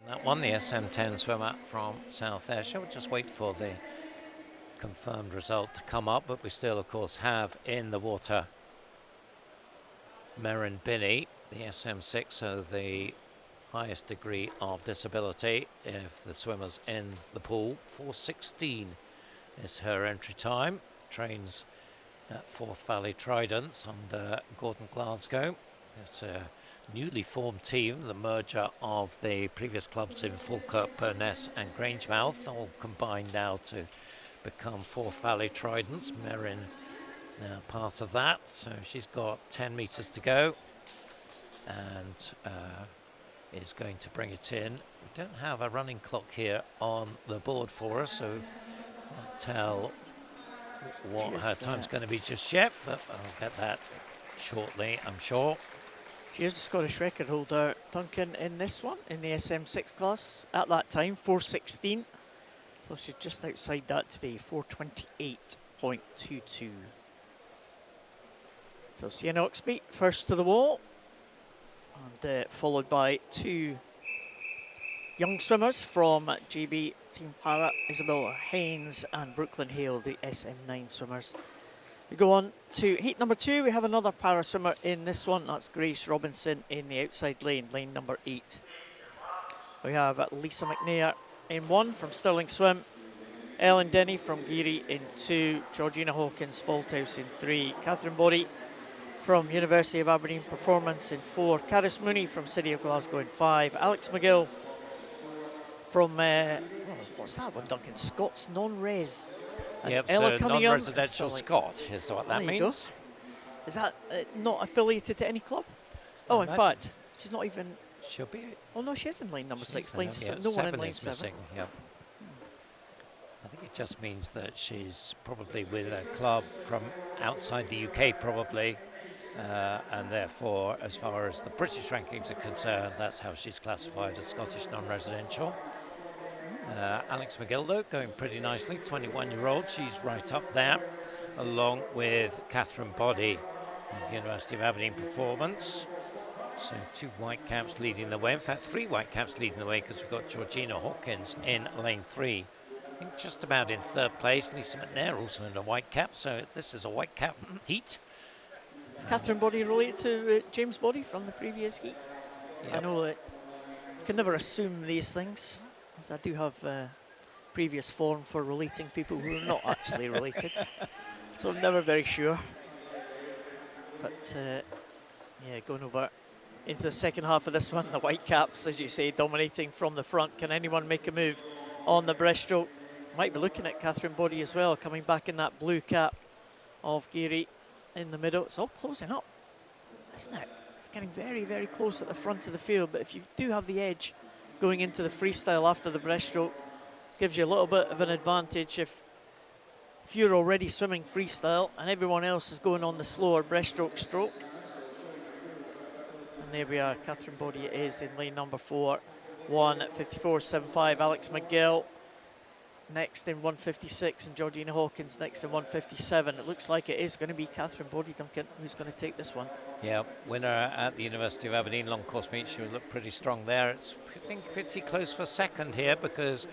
That one, the SM10 swimmer from South Ayrshire. We'll just wait for the confirmed result to come up, but we still, of course, have in the water Merrin Binney, the SM6, so the highest degree of disability if the swimmer's in the pool. 4:16 is her entry time. Trains at Forth Valley Tridents under Gordon Glasgow. It's a newly formed team, the merger of the previous clubs in Falkirk, Burness and Grangemouth, all combined now to become Forth Valley Tridents. Merrin now part of that, so she's got 10 metres to go and is going to bring it in. We don't have a running clock here on the board for us, so can't tell what her time's going to be just yet, but I'll get that shortly, I'm sure. She is a Scottish record holder, Duncan, in this one, in the SM6 class. At that time, 4:16. So she's just outside that today, 4:28.22. So Sienna Oxby first to the wall, and followed by two young swimmers from GB Team Para, Isabel Haynes and Brooklyn Hale, the SM9 swimmers. We go on to heat number 2. We have another para swimmer in this one. That's Grace Robinson in the outside lane, lane number 8. We have Lisa McNair in 1 from Stirling Swim, Ellen Denny from Geary in 2, Georgina Hawkins Falthouse in 3, Catherine Body from University of Aberdeen Performance in 4, Caris Mooney from City of Glasgow in 5, Alex McGill from, what's that one, Duncan? Scots Non-Res. Yep, Ella so non-residential Scot is what that means. Is that not affiliated to any club? Oh, in fact, she's not even... She'll be... Oh, no, she is in lane number 6. Lane no one in lane 7. Missing, yep. I think it just means that she's probably with a club from outside the UK, probably. And therefore, as far as the British rankings are concerned, that's how she's classified as Scottish non-residential. Alex McGill, though, going pretty nicely, 21-year-old. She's right up there, along with Catherine Body of University of Aberdeen Performance. So 2 white caps leading the way. In fact, 3 white caps leading the way, because we've got Georgina Hawkins in lane 3. I think just about in 3rd place. Lisa McNair also in a white cap, so this is a white cap heat. Is Catherine Body related to James Body from the previous heat? Yep. I know that you can never assume these things, as I do have previous form for relating people who are not actually related. So I'm never very sure. But yeah, going over into the second half of this one, the white caps, as you say, dominating from the front. Can anyone make a move on the breaststroke? Might be looking at Catherine Body as well, coming back in that blue cap of Geary in the middle. It's all closing up, isn't it? It's getting very, very close at the front of the field, but if you do have the edge going into the freestyle after the breaststroke, gives you a little bit of an advantage if you're already swimming freestyle and everyone else is going on the slower breaststroke stroke. And there we are, Catherine Body is in lane number 4, 1:54.75. Alex McGill next in 1:56, and Georgina Hawkins next in 1:57. It looks like it is going to be Catherine Body, Duncan, who's going to take this one. Yeah, winner at the University of Aberdeen long course meet. She would look pretty strong there. It's pretty close for second here, because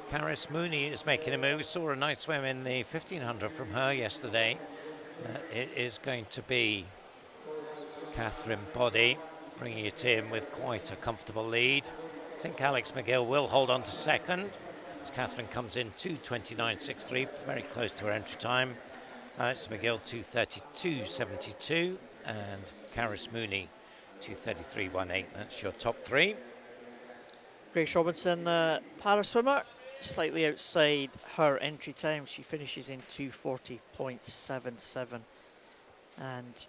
Caris Mooney is making a move. We saw a nice swim in the 1500 from her yesterday. It is going to be Catherine Body bringing it in with quite a comfortable lead. I think Alex McGill will hold on to second, as Catherine comes in 2:29.63, very close to her entry time. Alex McGill 2:32.72, and Caris Mooney 2:33.18. That's your top 3. Grace Robinson, para swimmer, slightly outside her entry time. She finishes in 2:40.77, and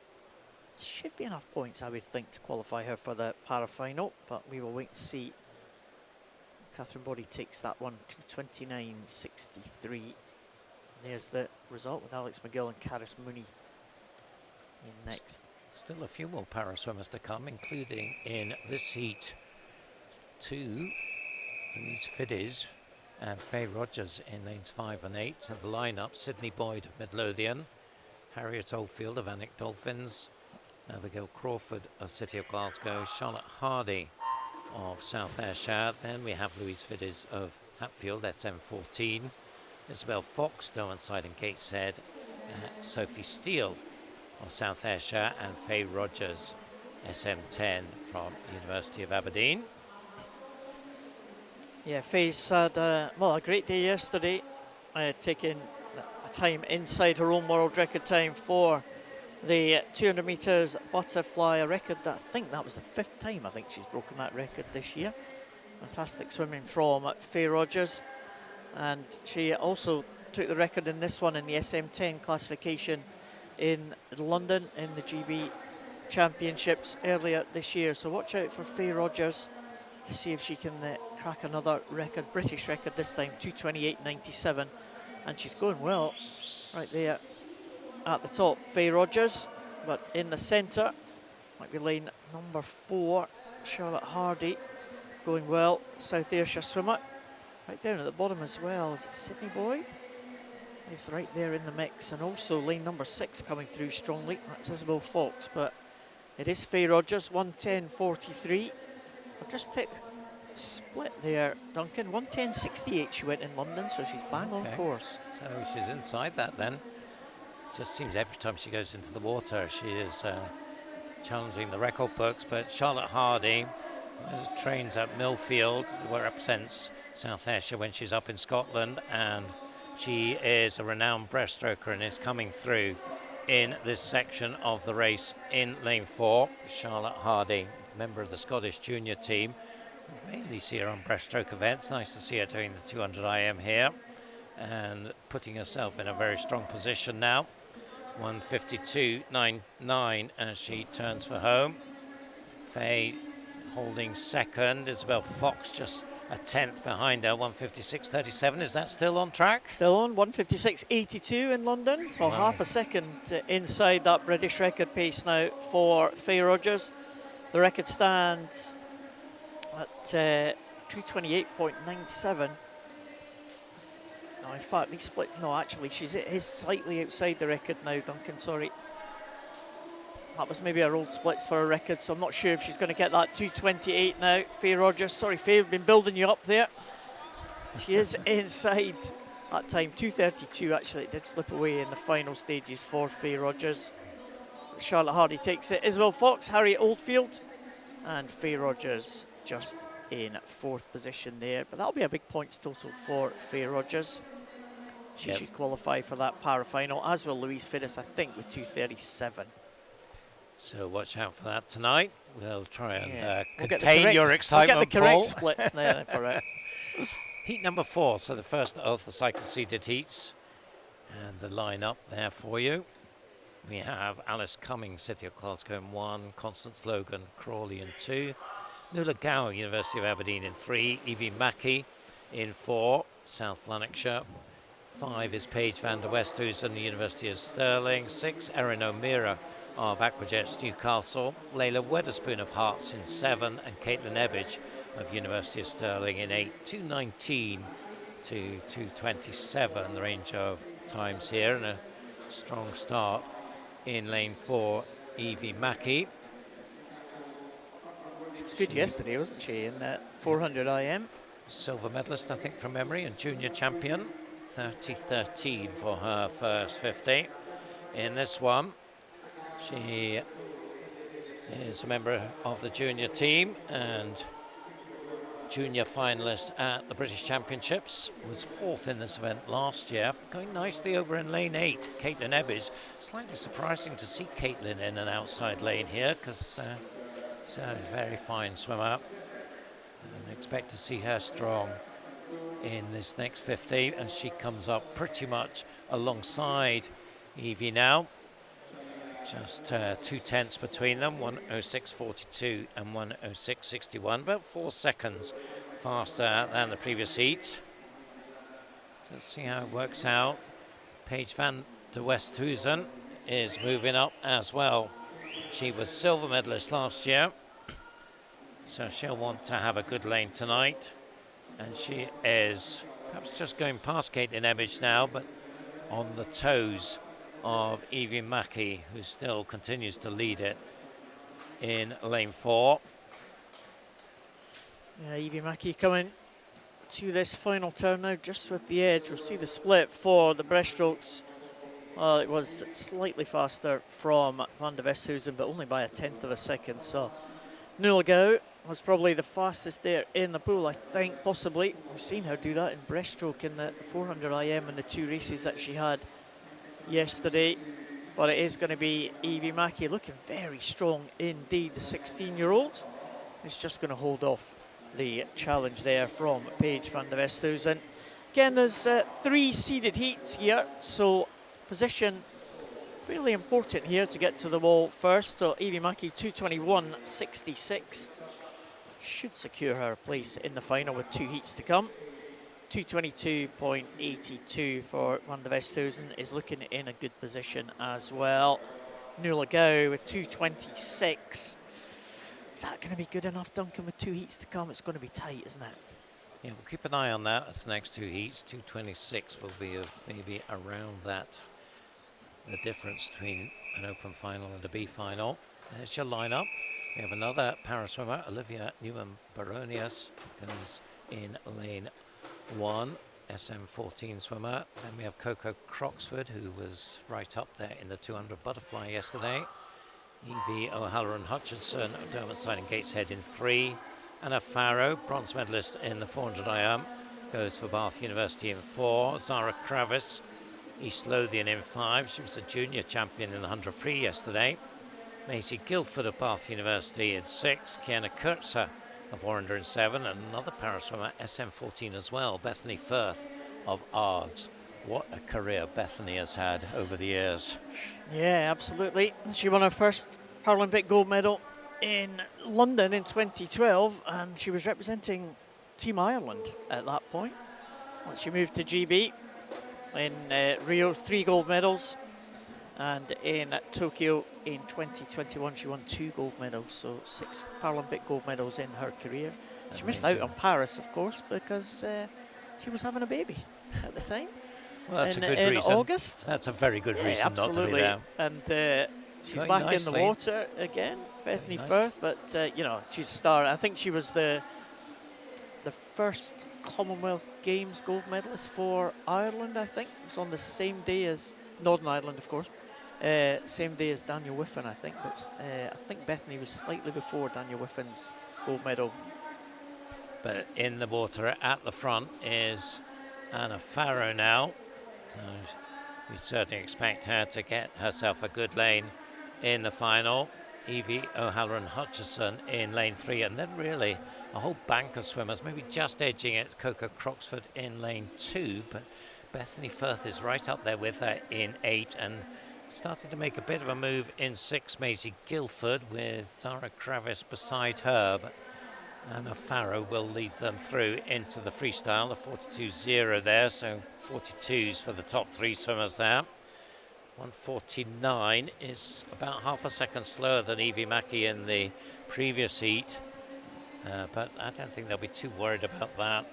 should be enough points, I would think, to qualify her for the para final, but we will wait and see. Catherine Body takes that one, 2:29.63. There's the result with Alex McGill and Caris Mooney in next. Still a few more para swimmers to come, including in this heat 2, Louise Fiddes and Faye Rogers in lanes 5 and 8. So the lineup: Sydney Boyd of Midlothian, Harriet Oldfield of Alnwick Dolphins, Abigail Crawford of City of Glasgow, Charlotte Hardy of South Ayrshire. Then we have Louise Fides of Hatfield, SM14. Isabel Fox, Stow-on-Side and Gateshead. Sophie Steele of South Ayrshire, and Faye Rogers, SM10 from University of Aberdeen. Yeah, Faye's had a great day yesterday, taking a time inside her own world record time for the 200 metres butterfly, a record that I think that was the 5th time I think she's broken that record this year. Fantastic swimming from Faye Rogers, and she also took the record in this one in the SM10 classification in London in the GB Championships earlier this year. So watch out for Faye Rogers to see if she can crack another record, British record this time, 2:28.97, and she's going well right there at the top, Faye Rogers. But in the centre might be lane number 4, Charlotte Hardy, going well, South Ayrshire swimmer. Right down at the bottom as well, is it Sydney Boyd? He's right there in the mix, and also lane number 6 coming through strongly, that's Isabel Fox, but it is Faye Rogers, 1:10.43. I'll just take split there, Duncan, 1:10.68 she went in London, so she's bang on course. So she's inside that then. Just seems every time she goes into the water she is challenging the record books. But Charlotte Hardy trains at Millfield, where represents South Ayrshire when she's up in Scotland, and she is a renowned breaststroker and is coming through in this section of the race in lane 4. Charlotte Hardy, member of the Scottish junior team. Mainly see her on breaststroke events. Nice to see her doing the 200 IM here and putting herself in a very strong position now. 1:52.99 as she turns for home. Faye holding second. Isabel Fox just a 10th behind her, 1:56.37. Is that still on track? Still on, 1:56.82 in London. So half a second inside that British record pace now for Faye Rogers. The record stands at 2:28.97. No, in fact, these split. No, actually, she's slightly outside the record now, Duncan. Sorry. That was maybe her old splits for a record, so I'm not sure if she's going to get that 2:28 now. Faye Rogers, sorry Faye, we've been building you up there. She is inside that time, 2:32 actually. It did slip away in the final stages for Faye Rogers. Charlotte Hardy takes it. Isabel Fox, Harriet Oldfield, and Faye Rogers just in 4th position there. But that'll be a big points total for Faye Rogers. She should qualify for that para-final, as will Louise Fides, I think, with 2:37. So watch out for that tonight. We'll try and we'll contain your excitement, We'll get the correct splits there for it. Heat number 4, so the first of the cycle-seeded heats. And the line-up there for you. We have Alice Cummings, City of Glasgow in 1, Constance Logan, Crawley in 2, Nuala Gower, University of Aberdeen in 3, Evie Mackey in 4, South Lanarkshire. 5 is Paige van der Westhuizen, University of Stirling. 6, Erin O'Meara of Aquajets Newcastle. Layla Weatherspoon of Hearts in 7, and Caitlin Ebbage of University of Stirling in 8. 2:19 to 2:27, the range of times here, and a strong start in lane 4, Evie Mackey. She was good yesterday, wasn't she, in that 400 IM? Silver medalist, I think, from memory, and junior champion. 30:13 for her first 50 in this one. She is a member of the junior team and junior finalist at the British Championships. Was 4th in this event last year. Going nicely over in lane 8, Caitlin Ebbage. Slightly surprising to see Caitlin in an outside lane here, because she's a very fine swimmer. And expect to see her strong in this next 50 as she comes up pretty much alongside Evie now. Just 2/10 between them, 1:06.42 and 1:06.61, about 4 seconds faster than the previous heat. So let's see how it works out. Paige van der Westhuizen is moving up as well. She was silver medalist last year, so she'll want to have a good lane tonight. And she is perhaps just going past Caitlin Ebbage now, but on the toes of Evie Mackey, who still continues to lead it in lane 4. Yeah, Evie Mackey coming to this final turn now, just with the edge. We'll see the split for the breaststrokes. Well, it was slightly faster from Van de Westhuizen, but only by 1/10 of a second. So Nulagau was probably the fastest there in the pool, I think, possibly. We've seen her do that in breaststroke in the 400 IM in the 2 races that she had yesterday. But it is going to be Evie Mackey looking very strong indeed. The 16-year-old is just going to hold off the challenge there from Paige van de Westhuizen. Again, there's 3 seeded heats here, so position really important here to get to the wall first. So Evie Mackey 2:21.66 should secure her place in the final with 2 heats to come. 2:22.82 for Van de Westhuizen is looking in a good position as well. Nulagau with 2:26. Is that going to be good enough, Duncan, with 2 heats to come? It's going to be tight, isn't it? Yeah, we'll keep an eye on that. That's the next 2 heats. 2:26 will be maybe around that. The difference between an open final and a B final. There's your lineup. We have another para swimmer, Olivia Newman-Baronius, goes in lane 1, SM14 swimmer. Then we have Coco Croxford, who was right up there in the 200 butterfly yesterday. Evie O'Halloran-Hutchinson, Dermot and Gateshead in 3. Anna Farrow, bronze medalist in the 400 IM, goes for Bath University in 4. Zara Kravis, East Lothian in 5. She was a junior champion in the 100 free yesterday. Maisie Guilford of Bath University in 6. Kiana Kurtzer of Warrender in 7. And another para swimmer, SM14 as well, Bethany Firth of Ards. What a career Bethany has had over the years. Yeah, absolutely. She won her first Paralympic gold medal in London in 2012, and she was representing Team Ireland at that point. Once she moved to GB, in Rio, 3 gold medals, and in Tokyo in 2021 she won 2 gold medals, so 6 Paralympic gold medals in her career. She missed out on Paris, of course, because she was having a baby at the time. Well, that's a good in reason. August. That's a very good reason not to be there. And she's Going back nicely in the water again, Bethany nice. Firth, but you know, she's a star. I think she was the first Commonwealth Games gold medalist for Ireland, I think. It was on the same day as Northern Ireland, of course. Same day as Daniel Whiffen, I think. But I think Bethany was slightly before Daniel Whiffen's gold medal. But in the water at the front is Anna Farrow now. So we certainly expect her to get herself a good lane in the final. Evie O'Halloran-Hutchinson in lane 3, and then really a whole bank of swimmers, maybe just edging it. Coco Croxford in lane 2, but Bethany Firth is right up there with her in 8, and started to make a bit of a move in 6, Maisie Guilford, with Zara Kravis beside her, but Anna Farrow will lead them through into the freestyle, the 42.0 there, so 42s for the top 3 swimmers there. 1:49 is about half a second slower than Evie Mackey in the previous heat, but I don't think they'll be too worried about that.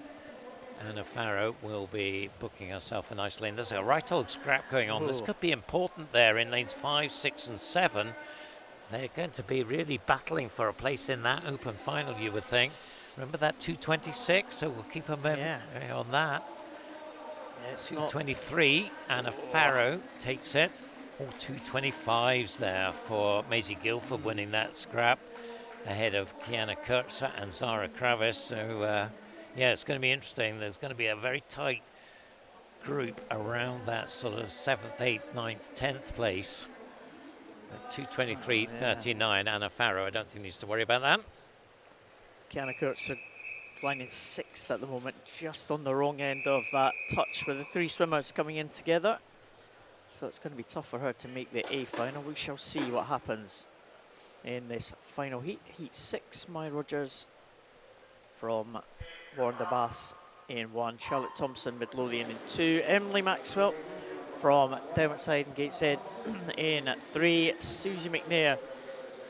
Anna Farrow will be booking herself a nice lane. There's a right old scrap going on. Ooh. This could be important there in lanes 5, 6 and 7. They're going to be really battling for a place in that open final, you would think. Remember that 2:26, so we'll keep a memory on that. Yeah, 2:23, Anna Farrow takes it. All 2:25s there for Maisie Guilford winning that scrap ahead of Kiana Kurtzer and Zara Kravis. So, yeah, it's going to be interesting. There's going to be a very tight group around that sort of 7th, 8th, 9th, 10th place. 2:23.39, Anna Farrow, I don't think needs to worry about that. Kiana Kurtzer flying in 6th at the moment, just on the wrong end of that touch with the 3 swimmers coming in together. So it's going to be tough for her to make the A final. We shall see what happens in this final heat. Heat 6, Maya Rogers from Warren de Bath in 1, Charlotte Thompson, Midlothian in 2, Emily Maxwell from Downside and Gateshead in 3. Susie McNair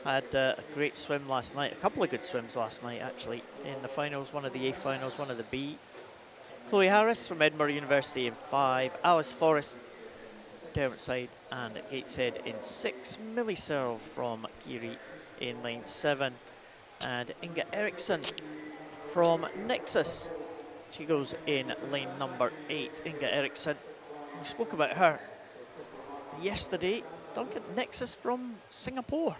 had a great swim last night, a couple of good swims last night actually, in the finals, one of the A finals, one of the B. Chloe Harris from Edinburgh University in 5, Alice Forrest, Downside and Gateshead in 6, Millie Searle from Geary in lane 7, and Inga Eriksson from Nexus. She goes in lane number 8, Inga Eriksson. We spoke about her yesterday. Duncan, Nexus from Singapore.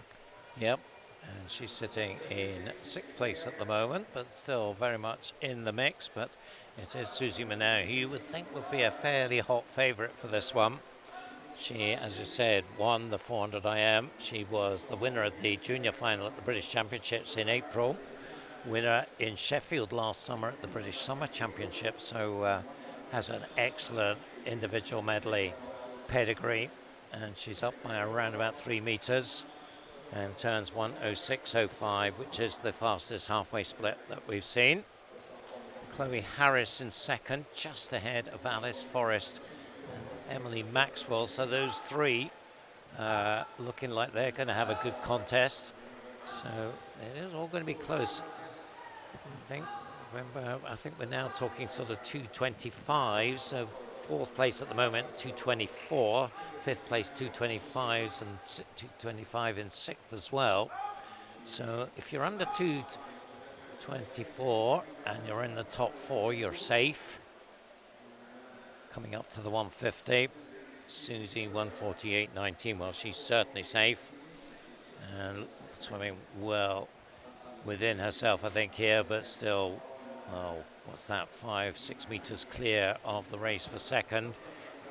Yep, and she's sitting in 6th place at the moment, but still very much in the mix. But it is Susie Manow, who you would think would be a fairly hot favourite for this one. She, as you said, won the 400 IM. She was the winner of the junior final at the British Championships in April. Winner in Sheffield last summer at the British Summer Championship. So has an excellent individual medley pedigree. And she's up by around about 3 metres and turns 1:06.05, which is the fastest halfway split that we've seen. Chloe Harris in second, just ahead of Alice Forrest and Emily Maxwell. So those three looking like they're going to have a good contest. So it is all going to be close, I think. Remember, I think we're now talking sort of 2:25, so 4th place at the moment, 2:24, 5th place 2:25s and 2:25 in 6th as well. So if you're under 2:24 and you're in the top 4, you're safe. Coming up to the 150, Susie 1:48.19. Well, she's certainly safe and swimming well within herself, I think, here, but still, oh, what's that, 5-6 metres clear of the race for second,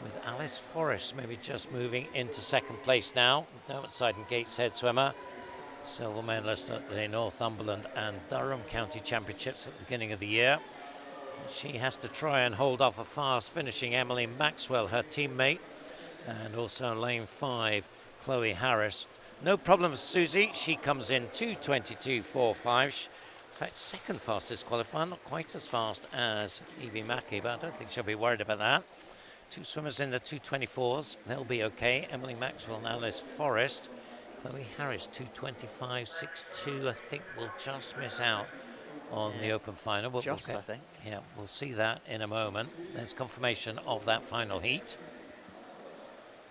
with Alice Forrest maybe just moving into 2nd place now. Outside and Gateshead swimmer, silver medalist at the Northumberland and Durham County Championships at the beginning of the year. She has to try and hold off a fast finishing Emily Maxwell, her teammate, and also lane 5, Chloe Harris. No problem for Susie. She comes in 2:22.45. In fact, 2nd fastest qualifier, not quite as fast as Evie Mackey, but I don't think she'll be worried about that. 2 swimmers in the 2:24s. They'll be okay. Emily Maxwell and Alice Forrest. Chloe Harris, 2:25.62. I think we'll just miss out on the open final. But just, I think. Yeah, we'll see that in a moment. There's confirmation of that final heat.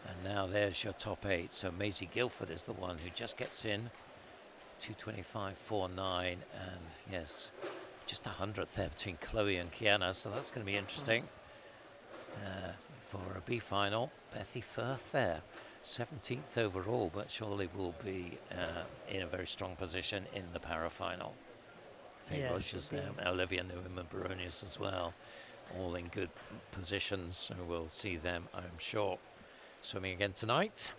And now there's your top 8. So Maisie Guilford is the one who just gets in. 2:25.49, and yes, just 100th there between Chloe and Kiana, so that's going to be interesting for a B final. Bethy Firth there, 17th overall, but surely will be in a very strong position in the para final. Faye Rogers there, Olivia Newman-Baronius as well, all in good positions, so we'll see them, I'm sure, swimming again tonight.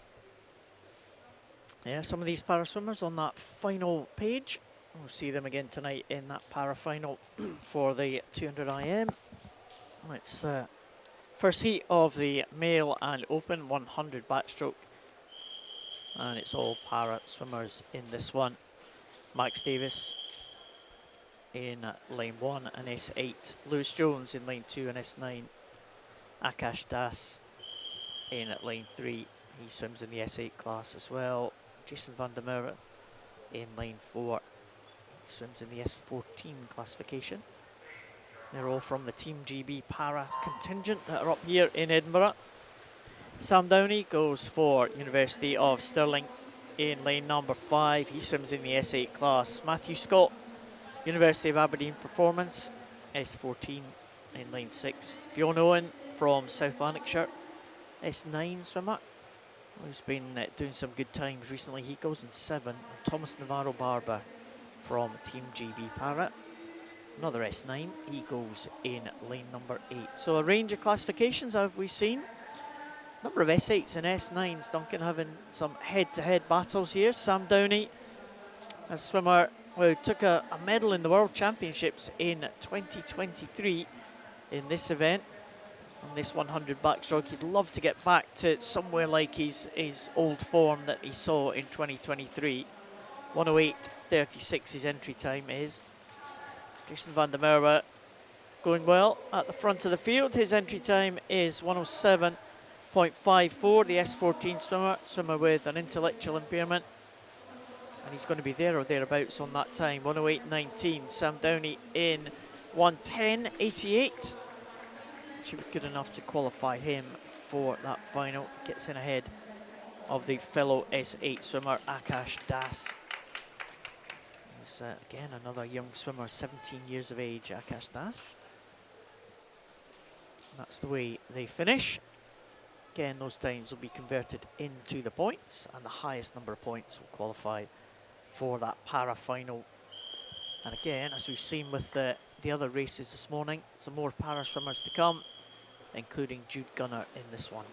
Yeah, some of these para swimmers on that final page. We'll see them again tonight in that para final for the 200 IM. It's the first heat of the male and open 100 backstroke. And it's all para swimmers in this one. Max Davis in lane 1 and S8. Lewis Jones in lane 2 and S9. Akash Das in lane 3. He swims in the S8 class as well. Jason van der Merwe in lane 4. He swims in the S14 classification. They're all from the Team GB para contingent that are up here in Edinburgh. Sam Downey goes for University of Stirling in lane number 5. He swims in the S8 class. Matthew Scott, University of Aberdeen Performance, S14 in lane 6. Bjorn Owen from South Lanarkshire, S9 swimmer, who's been doing some good times recently. He goes in 7. And Thomas Navarro Barber from Team GB Para, another S9. He goes in lane number 8. So a range of classifications have we seen. Number of S8s and S9s, Duncan, having some head-to-head battles here. Sam Downey, a swimmer who took a medal in the World Championships in 2023 in this event. On this 100 backstroke, he'd love to get back to somewhere like his old form that he saw in 2023. 1:08.36 his entry time is. Jason van der Merwe going well at the front of the field. His entry time is 1:07.54. The S14 swimmer with an intellectual impairment. And he's going to be there or thereabouts on that time. 1:08.19. Sam Downey in 1:10.88. Should be good enough to qualify him for that final. Gets in ahead of the fellow S8 swimmer Akash Das. It's again another young swimmer, 17 years of age, Akash Dash. That's the way they finish. Again, those times will be converted into the points, and the highest number of points will qualify for that para-final. And again, as we've seen with the other races this morning, some more para-swimmers to come, including Jude Gunner in this one.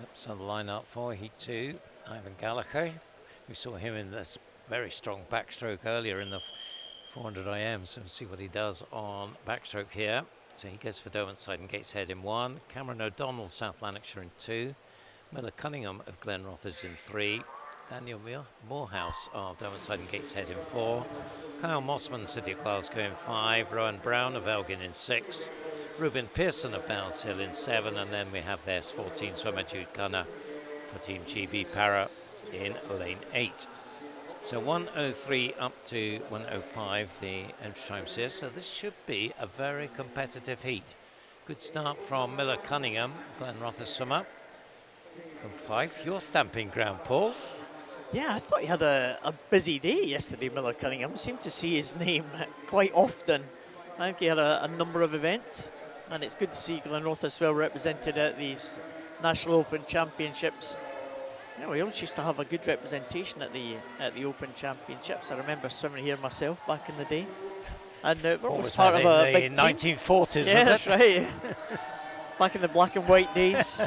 Yep, so the lineup for Heat 2, Ivan Gallagher. We saw him in this very strong backstroke earlier in the 400 IM, so we'll see what he does on backstroke here. So he goes for Derwentsside and Gateshead in 1, Cameron O'Donnell, South Lanarkshire in 2, Miller Cunningham of Glenrothes in 3, Daniel Morehouse of Derwentsside and Gateshead in 4, Kyle Mossman, City of Glasgow in 5, Rowan Brown of Elgin in 6, Ruben Pearson of Bounds Hill in 7, and then we have their 14 swimmer Jude Gunner for Team GB Para in lane 8. So 1:03 up to 1:05 the entry times here, so this should be a very competitive heat. Good start from Miller Cunningham, Glenrothes swimmer from Fife, your stamping ground, Paul. Yeah, I thought he had a busy day yesterday, Miller Cunningham. Seemed to see his name quite often. I think he had a number of events, and it's good to see Glenrothes well represented at these National Open Championships. You know, we always used to have a good representation at the Open Championships. I remember swimming here myself back in the day. And what was part of a big 1940s, yeah, was that's it? right. Back in the black and white days.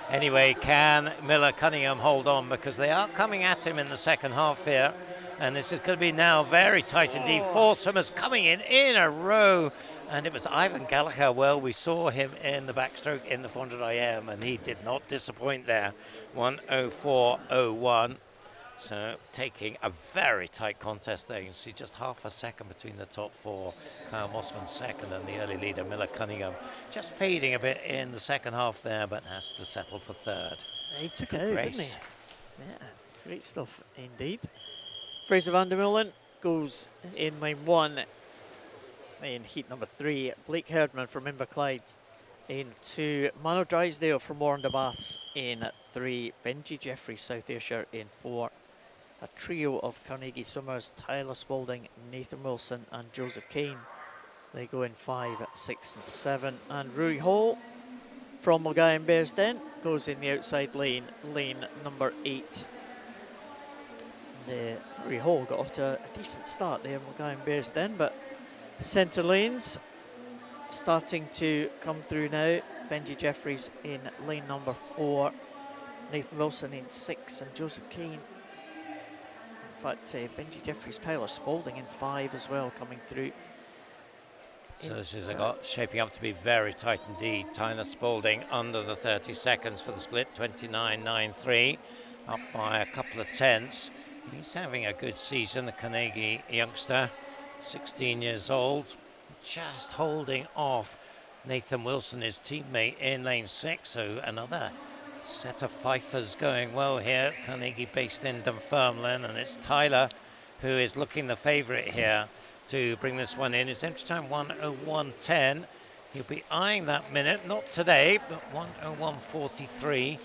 Anyway, can Miller Cunningham hold on, because they are coming at him in the second half here, and this is going to be now very tight indeed. 4 swimmers coming in a row, and it was Ivan Gallagher. Well, we saw him in the backstroke in the 400 IM, and he did not disappoint there. 1:04.01. So taking a very tight contest there. You can see just half a second between the top 4. Kyle Mossman second, and the early leader Miller Cunningham just fading a bit in the second half there, but has to settle for 3rd. He took it out, didn't he? Yeah, great stuff indeed. Fraser van der Meulen goes in lane 1 in heat number 3. Blake Herdman from Inverclyde in 2. Mano Drysdale from Warren de Baths in 3. Benji Jeffries, South Ayrshire in 4. A trio of Carnegie swimmers, Tyler Spalding, Nathan Wilson and Joseph Kane. They go in 5, 6 and 7. And Rory Hall from Mulgai and Bearsden goes in the outside lane, lane number 8. Rory Hall got off to a decent start there, Mulgai and Bearsden, but centre lanes starting to come through now. Benji Jeffries in lane number 4, Nathan Wilson in 6, and Joseph Kane. In fact, Benji Jeffries, Tyler Spalding in 5 as well, coming through. So this is shaping up to be very tight indeed. Tyler Spalding under the 30 seconds for the split, 29.93, up by a couple of tenths. He's having a good season, the Carnegie youngster, 16 years old, just holding off Nathan Wilson, his teammate, in lane 6. So another set of Fifers going well here. Carnegie based in Dunfermline, and it's Tyler who is looking the favourite here to bring this one in. His entry time 1:01.10. He'll be eyeing that minute, not today, but 1:01.43.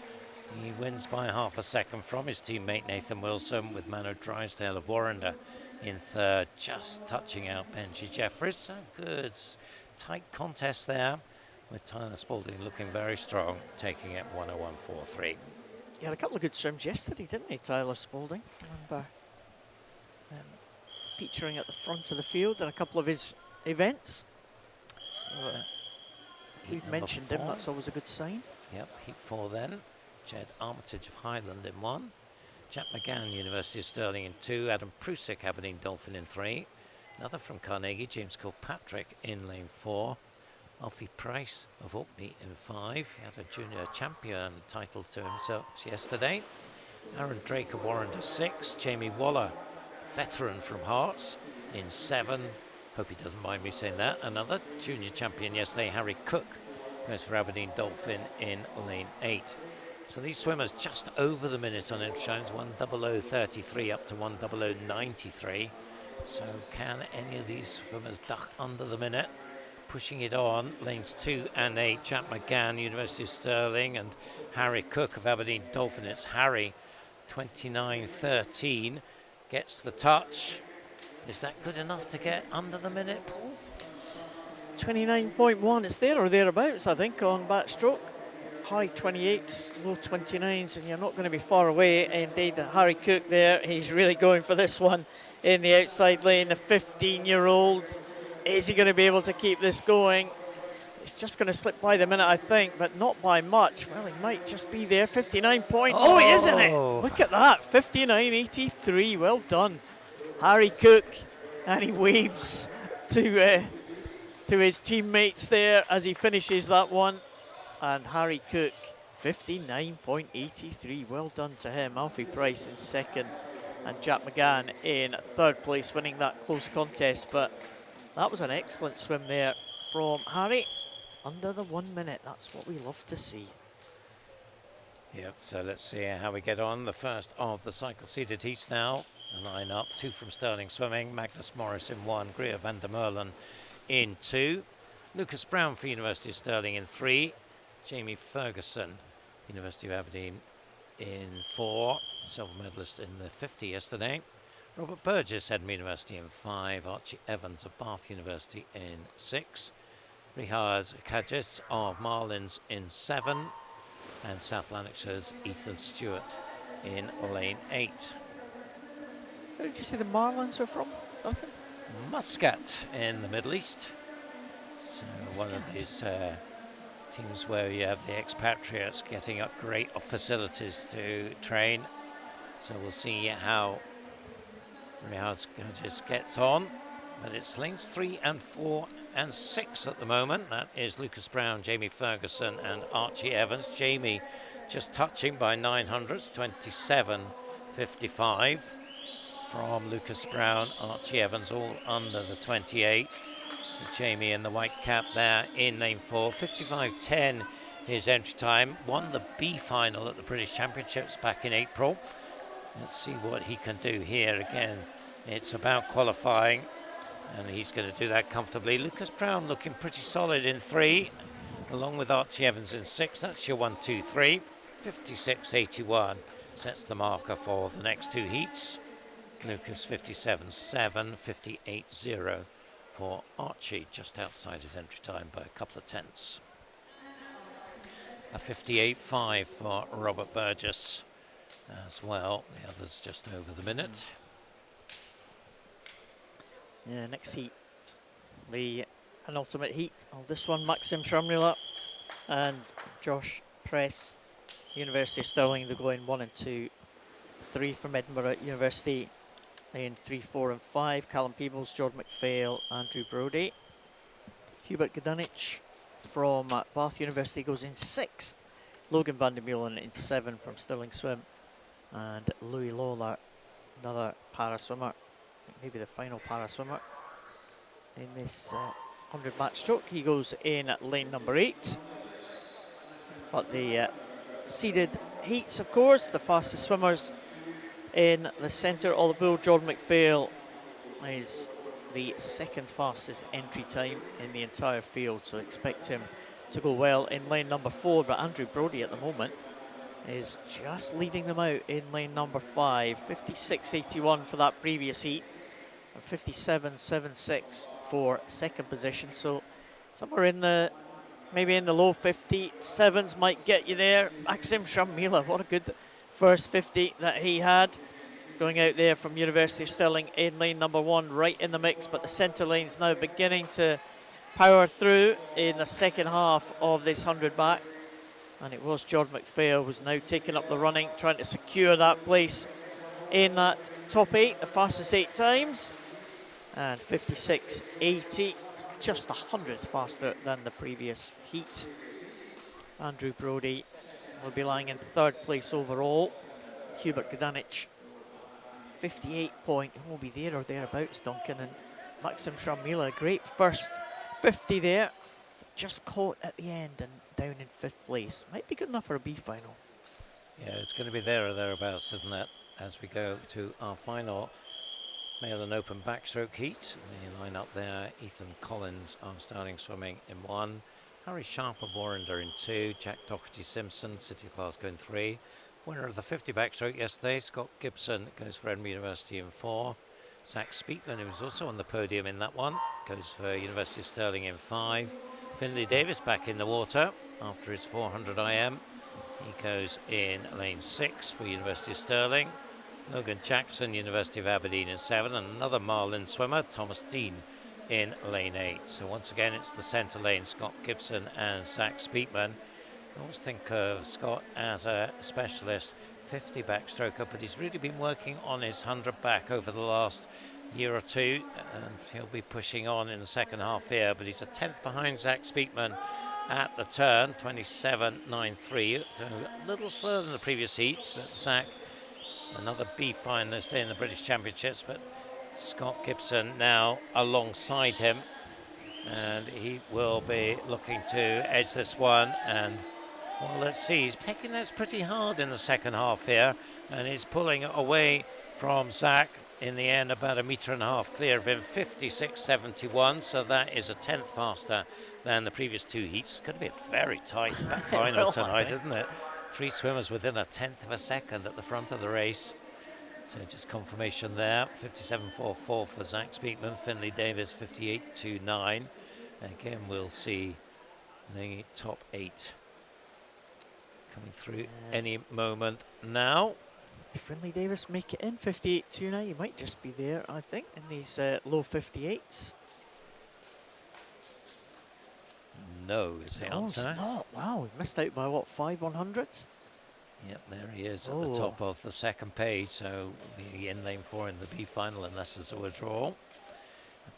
He wins by half a second from his teammate Nathan Wilson, with Mano Drysdale of Warrender in 3rd, just touching out Benji Jeffries. So good, tight contest there, with Tyler Spalding looking very strong, taking it 1:01.43. He had a couple of good swims yesterday, didn't he, Tyler Spalding? I remember featuring at the front of the field in a couple of his events. So, we've mentioned 4. him, that's always a good sign. Yep, heat 4 then. Jed Armitage of Highland in 1. Jack McGann, University of Stirling in 2. Adam Prusik, Aberdeen Dolphin in 3. Another from Carnegie, James Kilpatrick in lane 4. Alfie Price of Orkney in 5. He had a junior champion title to himself yesterday. Aaron Drake of Warrender 6. Jamie Waller, veteran from Hearts, in 7. Hope he doesn't mind me saying that. Another junior champion yesterday, Harry Cook, goes for Aberdeen Dolphin in lane 8. So these swimmers just over the minute on entry times, 1:00.33 up to 1:00.93. So can any of these swimmers duck under the minute? Pushing it on, lanes 2 and 8, Jack McGann, University of Stirling, and Harry Cook of Aberdeen Dolphin. It's Harry, 29.13. gets the touch. Is that good enough to get under the minute, Paul? 29.1, it's there or thereabouts, I think, on backstroke. High 28s, low 29s, and you're not going to be far away. Indeed, Harry Cook there, he's really going for this one in the outside lane, the 15-year-old. Is he going to be able to keep this going? It's just going to slip by the minute, I think, but not by much. Well, he might just be there. 59 point. Oh, he is in it. Look at that. 59.83. Well done, Harry Cook. And he waves to his teammates there as he finishes that one. And Harry Cook, 59.83. Well done to him. Alfie Price in second and Jack McGann in third place, winning that close contest. But that was an excellent swim there from Harry. Under the 1 minute, that's what we love to see. Yep, so let's see how we get on. The first of the cycle-seeded heats now. The line up, 2 from Sterling Swimming, Magnus Morris in 1, Greer van der Merlen in 2, Lucas Brown for University of Stirling in 3, Jamie Ferguson, University of Aberdeen in 4, silver medalist in the 50 yesterday, Robert Burgess, Edinburgh University in 5, Archie Evans of Bath University in 6, Rihaz Kajis of Marlins in 7, and South Lanarkshire's Ethan Stewart in lane 8. Where did you say the Marlins are from, Duncan? Muscat in the Middle East. So one of these teams where you have the expatriates getting up great facilities to train. So we'll see how Rihaz Kajis gets on. But it's lanes 3 and 4 and 6 at the moment. That is Lucas Brown, Jamie Ferguson and Archie Evans. Jamie just touching by 900s, 27.55 from Lucas Brown, Archie Evans all under the 28. Jamie in the white cap there in lane 4, 55.10 his entry time. Won the B final at the British Championships back in April. Let's see what he can do here again. It's about qualifying, and he's going to do that comfortably. Lucas Brown looking pretty solid in 3, along with Archie Evans in 6. That's your 1, 2, 3. 56.81 sets the marker for the next 2 heats. Lucas 57.7, 58.0 for Archie, just outside his entry time by a couple of tenths. A 58.5 for Robert Burgess as well. The others just over the minute. Yeah, next heat, the penultimate heat of this one, Maxim Shamrila and Josh Press, University of Stirling. They're going 1 and 2, 3 from Edinburgh University in 3, 4 and 5. Callum Peebles, George McPhail, Andrew Brodie. Hubert Gdanich from Bath University goes in 6. Logan van der Meulen in 7 from Stirling Swim. And Louis Lawler, another para swimmer, maybe the final para swimmer in this 100 backstroke. He goes in at lane number 8. But the seeded heats, of course, the fastest swimmers in the centre of the pool. Jordan McPhail is the 2nd fastest entry time in the entire field, so expect him to go well in lane number 4. But Andrew Brodie at the moment is just leading them out in lane number 5. 56.81 for that previous heat, and 57.76 for 2nd position. So somewhere in the, maybe in the low 57s might get you there. Maxim Shamrila, what a good first 50 that he had, going out there from University of Stirling in lane number 1, right in the mix. But the centre lane's now beginning to power through in the second half of this 100 back. And it was George McPhail who's now taking up the running, trying to secure that place in that top 8, the fastest 8 times. And 56.80, just 100th faster than the previous heat. Andrew Brodie will be lying in 3rd place overall. Hubert Gdanich, 58 point, will be there or thereabouts, Duncan. And Maxim Shamrila, great first 50 there, just caught at the end and down in 5th place. Might be good enough for a B final. Yeah, it's going to be there or thereabouts, isn't it? As we go to our final male and open backstroke heat. The line up there, Ethan Collins of Sterling Swimming in 1, Harry Sharp of Warrender in 2, Jack Doherty Simpson, City of Glasgow in 3, winner of the 50 backstroke yesterday, Scott Gibson, goes for Edinburgh University in 4. Zach Speakman, who was also on the podium in that one, goes for University of Stirling in 5. Finley Davis back in the water after his 400 IM. He goes in lane 6 for University of Stirling. Logan Jackson, University of Aberdeen in 7. And another Marlin swimmer, Thomas Dean, in lane 8. So once again, it's the centre lane, Scott Gibson and Zach Speakman. I always think of Scott as a specialist 50 backstroker, but he's really been working on his 100 back over the last year or two, and he'll be pushing on in the second half here, but he's a 10th behind Zach Speakman at the turn, 27.93, so a little slower than the previous heats, but Zach, another B finalist in the British Championships, but Scott Gibson now alongside him, and he will be looking to edge this one. And well, let's see, he's taking this pretty hard in the second half here, and he's pulling away from Zach in the end, about 1.5 meters clear of him, 56.71, so that is a 10th faster than the previous 2 heats. It's going to be a very tight back final tonight, isn't it? 3 swimmers within a 1/10 of a second at the front of the race. So just confirmation there, 57.44 for Zach Speakman, Finley Davis 58.29. Again, we'll see the top 8 coming through any moment now. If Finley Davis make it in 58.29, he might just be there, I think, in these low 58s. No, is the answer. It's not. Wow, we've missed out by what, 5 100s? Yep, there he is at the top of the second page. So the in lane 4 in the B final, unless there's a withdrawal.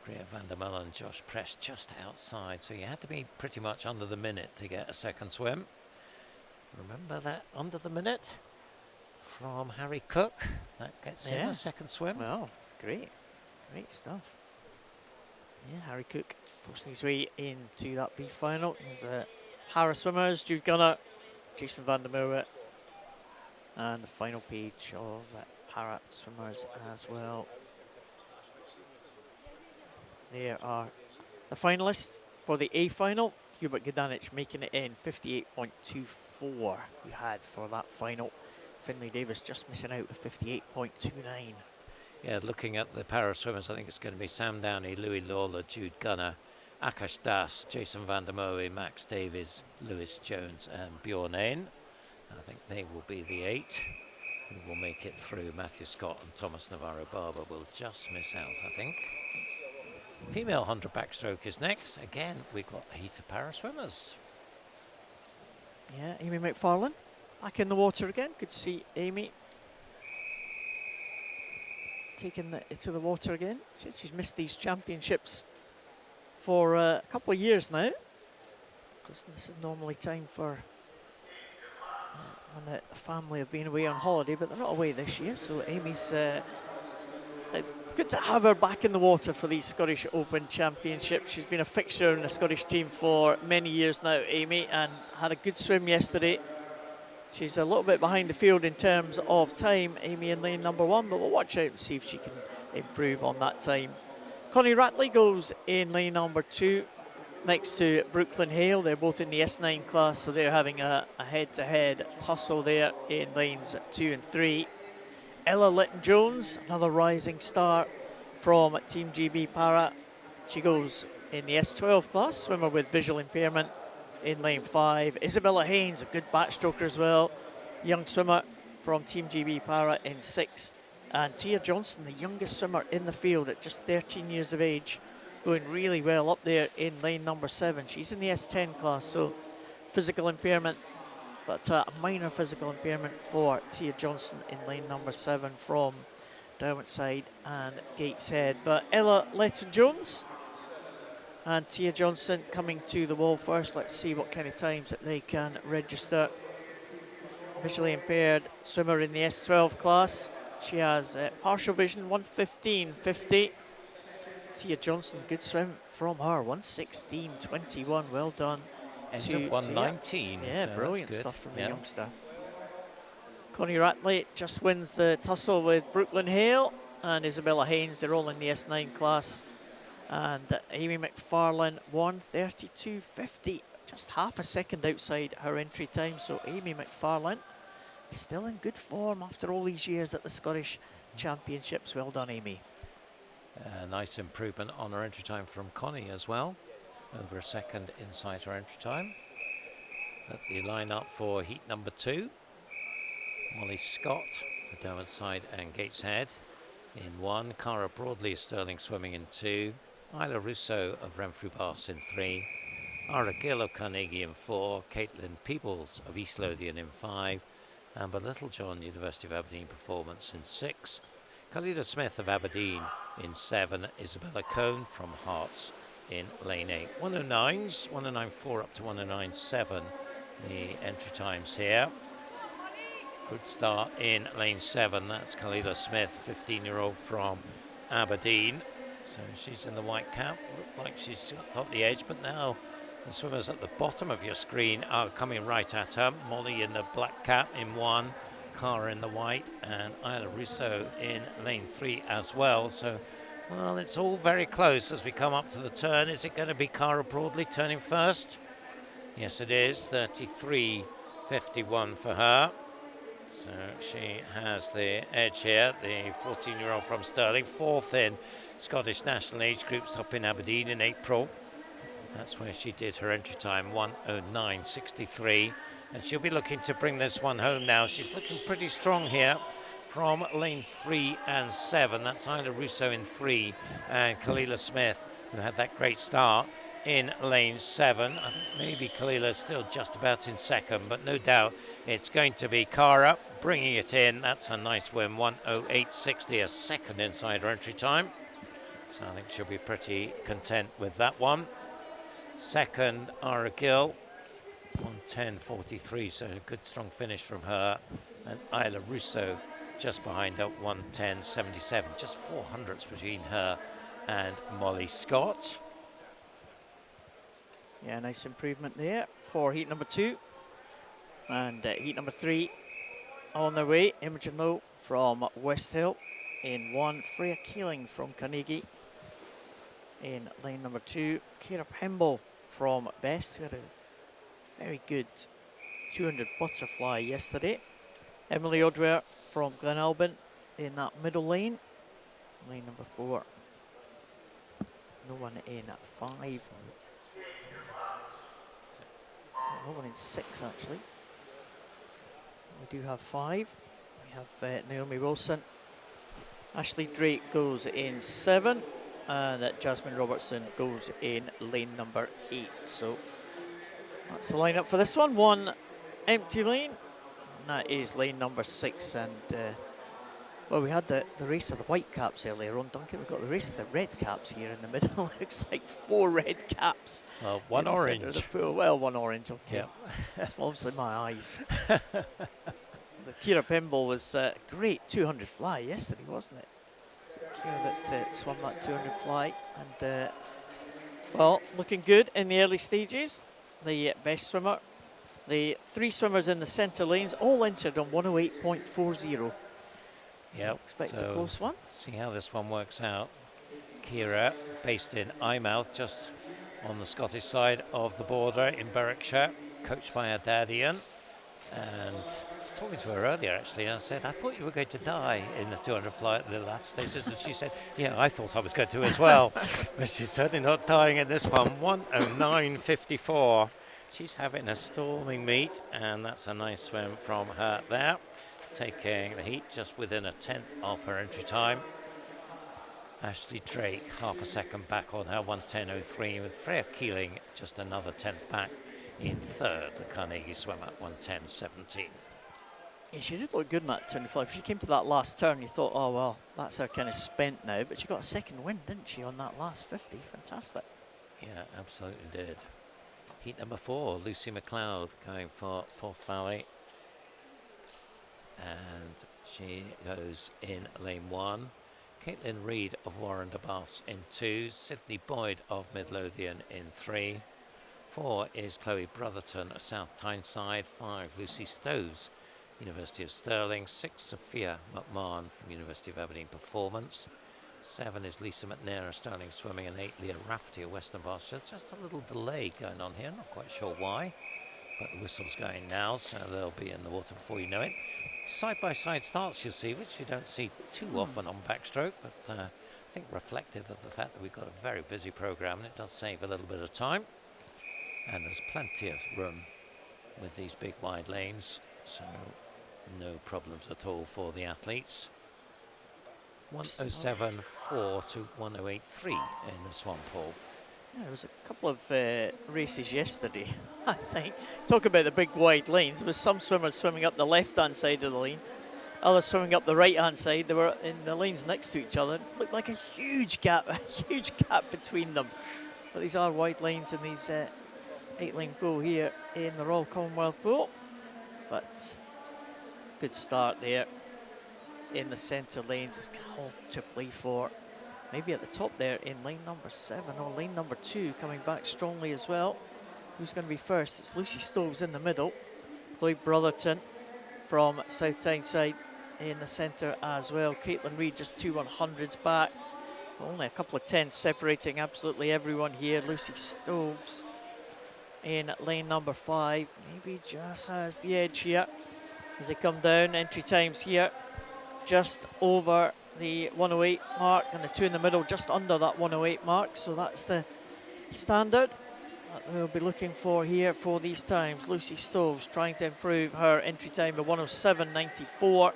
Greer van der Melle and Josh Press just outside. So you had to be pretty much under the minute to get a second swim. Remember that under the minute from Harry Cook? That gets him a second swim. Well, great stuff. Yeah, Harry Cook forcing his way into that B final. There's para swimmers, Jude Gunner, Jason van der Merwe, and the final page of para swimmers as well. There are the finalists for the A final. Hubert Gedanich making it in 58.24 we had for that final. Finley Davis just missing out with 58.29. Yeah, looking at the para swimmers, I think it's going to be Sam Downey, Louis Lawler, Jude Gunner, Akash Das, Jason van der Merwe, Max Davies, Lewis Jones and Bjorn Ain. I think they will be the 8 who will make it through. Matthew Scott and Thomas Navarro-Barber will just miss out, I think. Female 100 backstroke is next. Again, we've got a heat of para swimmers. Yeah, Amy McFarlane back in the water again. Good to see Amy taking it to the water again. She's missed these championships for a couple of years now, because this is normally time for when the family have been away on holiday, but they're not away this year, so Amy's good to have her back in the water for these Scottish Open Championships. She's been a fixture in the Scottish team for many years now, Amy, and had a good swim yesterday. She's a little bit behind the field in terms of time, Amy in lane number 1, but we'll watch out and see if she can improve on that time. Connie Ratley goes in lane number 2 next to Brooklyn Hale. They're both in the S9 class, so they're having a head-to-head tussle there in lanes 2 and 3. Ella Litton-Jones, another rising star from Team GB Para. She goes in the S12 class, swimmer with visual impairment, in lane 5. Isabella Haynes, a good backstroker as well, young swimmer from Team GB Para in 6. And Tia Johnson, the youngest swimmer in the field at just 13 years of age, going really well up there in lane number 7. She's in the S10 class, so physical impairment, but a minor physical impairment for Tia Johnson in lane number 7 from Derwentside and Gateshead. But Ella Letton-Jones and Tia Johnson coming to the wall first. Let's see what kind of times that they can register. Visually impaired swimmer in the S12 class. She has partial vision, 1:15.50. Tia Johnson, good swim from her, 1:16.21. Well done. Ends up 1:19. Yeah, so brilliant stuff from the youngster. Connie Ratley just wins the tussle with Brooklyn Hale and Isabella Haynes. They're all in the S9 class. And Amy McFarlane, 1:32.50. Just half a second outside her entry time. So Amy McFarlane still in good form after all these years at the Scottish Championships. Well done, Amy. Nice improvement on her entry time from Connie as well. Over a second inside her entry time. At the line-up for heat number 2. Molly Scott for Derwent Side and Gateshead in 1. Cara Broadley of Stirling Swimming in 2. Isla Russo of Renfrew Baths in 3. Ara Gill of Carnegie in 4. Caitlin Peebles of East Lothian in 5. Amber Littlejohn, University of Aberdeen Performance in 6. Khalida Smith of Aberdeen in 7. Isabella Cohn from Hearts in lane 8. 109s, 109.4 up to 109.7. The entry times here. Good start in lane 7. That's Khalida Smith, 15-year-old from Aberdeen. So she's in the white cap. Looked like she's got the edge, but now the swimmers at the bottom of your screen are coming right at her. Molly in the black cap in 1, Cara in the white, and Isla Russo in lane 3 as well. So, well, it's all very close as we come up to the turn. Is it going to be Cara Broadley turning first? Yes, it is. 33.51 for her. So she has the edge here, the 14-year-old from Stirling, 4th in Scottish national age groups up in Aberdeen in April. That's where she did her entry time, 1:09.63. And she'll be looking to bring this one home now. She's looking pretty strong here from lane 3 and 7. That's Isla Russo in 3 and Kalila Smith, who had that great start, in lane 7. I think maybe Kalila's still just about in second, but no doubt it's going to be Cara bringing it in. That's a nice win, 1:08.60, a second inside her entry time. So I think she'll be pretty content with that one. Second, Ara Gill, 1:10.43, so a good strong finish from her. And Isla Russo just behind her, 1:10.77, just 400s between her and Molly Scott. Yeah, nice improvement there for heat number 2. And heat number 3 on their way. Imogen Lowe from Westhill in 1. Freya Keeling from Carnegie in lane number 2. Ciara Pemble from Best, who had a very good 200 butterfly yesterday. Emily Odwer from Glenalbin in that middle lane. Lane number 4. No one in at 5. No one in 6 actually. We do have 5. We have Naomi Wilson. Ashley Drake goes in 7. And Jasmine Robertson goes in lane number 8. So that's the lineup for this one. One empty lane. And that is lane number 6. And well, we had the race of the white caps earlier on, Duncan. We've got the race of the red caps here in the middle. Looks like 4 red caps. Well, one orange. Well, one orange, okay. Yeah. That's obviously my eyes. The Ciara Pemble was a great 200 fly yesterday, wasn't it? Ciara that swam that 200 fly. And, well, looking good in the early stages. The best swimmer. The 3 swimmers in the centre lanes all entered on 1:08.40. Yeah, expect a close one. See how this one works out. Ciara, based in Eyemouth, just on the Scottish side of the border in Berwickshire, coached by her dad Ian. And I was talking to her earlier actually, and I said, I thought you were going to die in the 200 fly at the last stages. And she said, yeah, I thought I was going to as well. But she's certainly not dying in this one. 1:09.54. She's having a storming meet, and that's a nice swim from her there. Taking the heat just within a 10th of her entry time. Ashley Drake, half a second back on her, 1:10.03, with Freya Keeling just another 10th back in 3rd, the Carnegie swimmer, 1:10.17. Yeah, she did look good in that 25. She came to that last turn, you thought, oh, well, that's her kind of spent now, but she got a second win, didn't she, on that last 50? Fantastic. Yeah, absolutely did. Heat number 4, Lucy McLeod going for Forth Valley. And she goes in lane 1. Caitlin Reid of Warren de Baths in 2. Sydney Boyd of Midlothian in 3. 4 is Chloe Brotherton of South Tyneside. 5, Lucy Stoves, University of Stirling. 6, Sophia McMahon from University of Aberdeen Performance. 7 is Lisa McNair of Stirling Swimming. And 8, Leah Rafferty of Western Berkshire. Just a little delay going on here, not quite sure why. But the whistle's going now, so they'll be in the water before you know it. Side-by-side starts you'll see, which you don't see too often on Backstroke, but I think reflective of the fact that we've got a very busy programme, and it does save a little bit of time. And there's plenty of room with these big wide lanes, so no problems at all for the athletes. 107.4 to 108.3 in the Swan Pool. Yeah, there was a couple of races yesterday, I think. Talk about the big wide lanes. There was some swimmers swimming up the left-hand side of the lane, others swimming up the right-hand side. They were in the lanes next to each other. It looked like a huge gap between them. But these are wide lanes in these 8-lane pool here in the Royal Commonwealth Pool. But good start there in the centre lanes. It's all to play for. Maybe at the top there in lane number 7, or lane number 2 coming back strongly as well. Who's going to be first? It's Lucy Stoves in the middle. Chloe Brotherton from South Tyneside in the centre as well. Caitlin Reid just 2 100s back. Only a couple of tenths separating absolutely everyone here. Lucy Stoves in lane number 5. Maybe just has the edge here as they come down. Entry times here just over the 108 mark, and the 2 in the middle just under that 108 mark. So that's the standard that we'll be looking for here for these times. Lucy Stoves trying to improve her entry time of 107.94.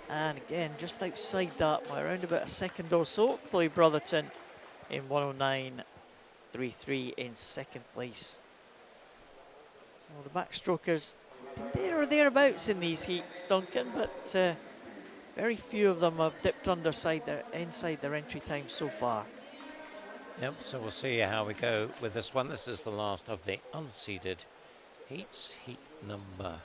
And again, just outside that by around about a second or so. Chloe Brotherton in 109.33 in second place. So the backstrokers been there or thereabouts in these heats, Duncan, but very few of them have dipped inside their entry time so far. Yep, so we'll see how we go with this one. This is the last of the unseeded heats. Heat number...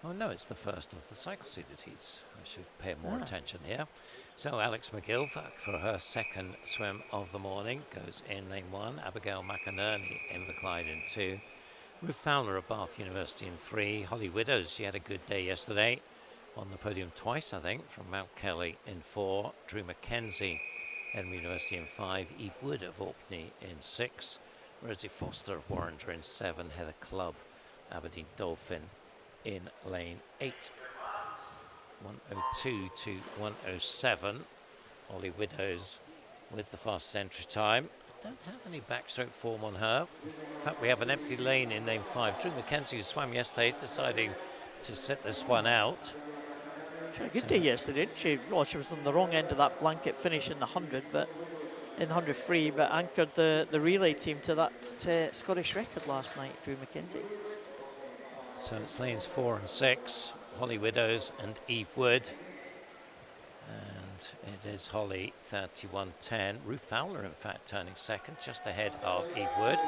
Oh no, it's the first of the cycle-seeded heats. I should pay more attention here. So Alex McGill for her second swim of the morning goes in lane 1. Abigail McInerney, Inverclyde in 2. Ruth Fowler of Bath University in 3. Holly Widows, she had a good day yesterday. On the podium twice, I think, from Mount Kelly in 4. Drew Mackenzie, Edinburgh University in 5. Eve Wood of Orkney in 6. Rosie Foster of Warringer in 7. Heather Clubb, Aberdeen Dolphin in lane 8. 102 to 107. Holly Widows with the fastest entry time. I don't have any backstroke form on her. In fact, we have an empty lane in lane 5. Drew Mackenzie, who swam yesterday, deciding to sit this one out. She had a good day yesterday, didn't she? Well, she was on the wrong end of that blanket finish in the 100, but in the 100 free, but anchored the relay team to that Scottish record last night, Drew Mackenzie. So it's lanes 4 and 6, Holly Widows and Eve Wood. And it is Holly 31.10. Ruth Fowler, in fact, turning second, just ahead of Eve Wood.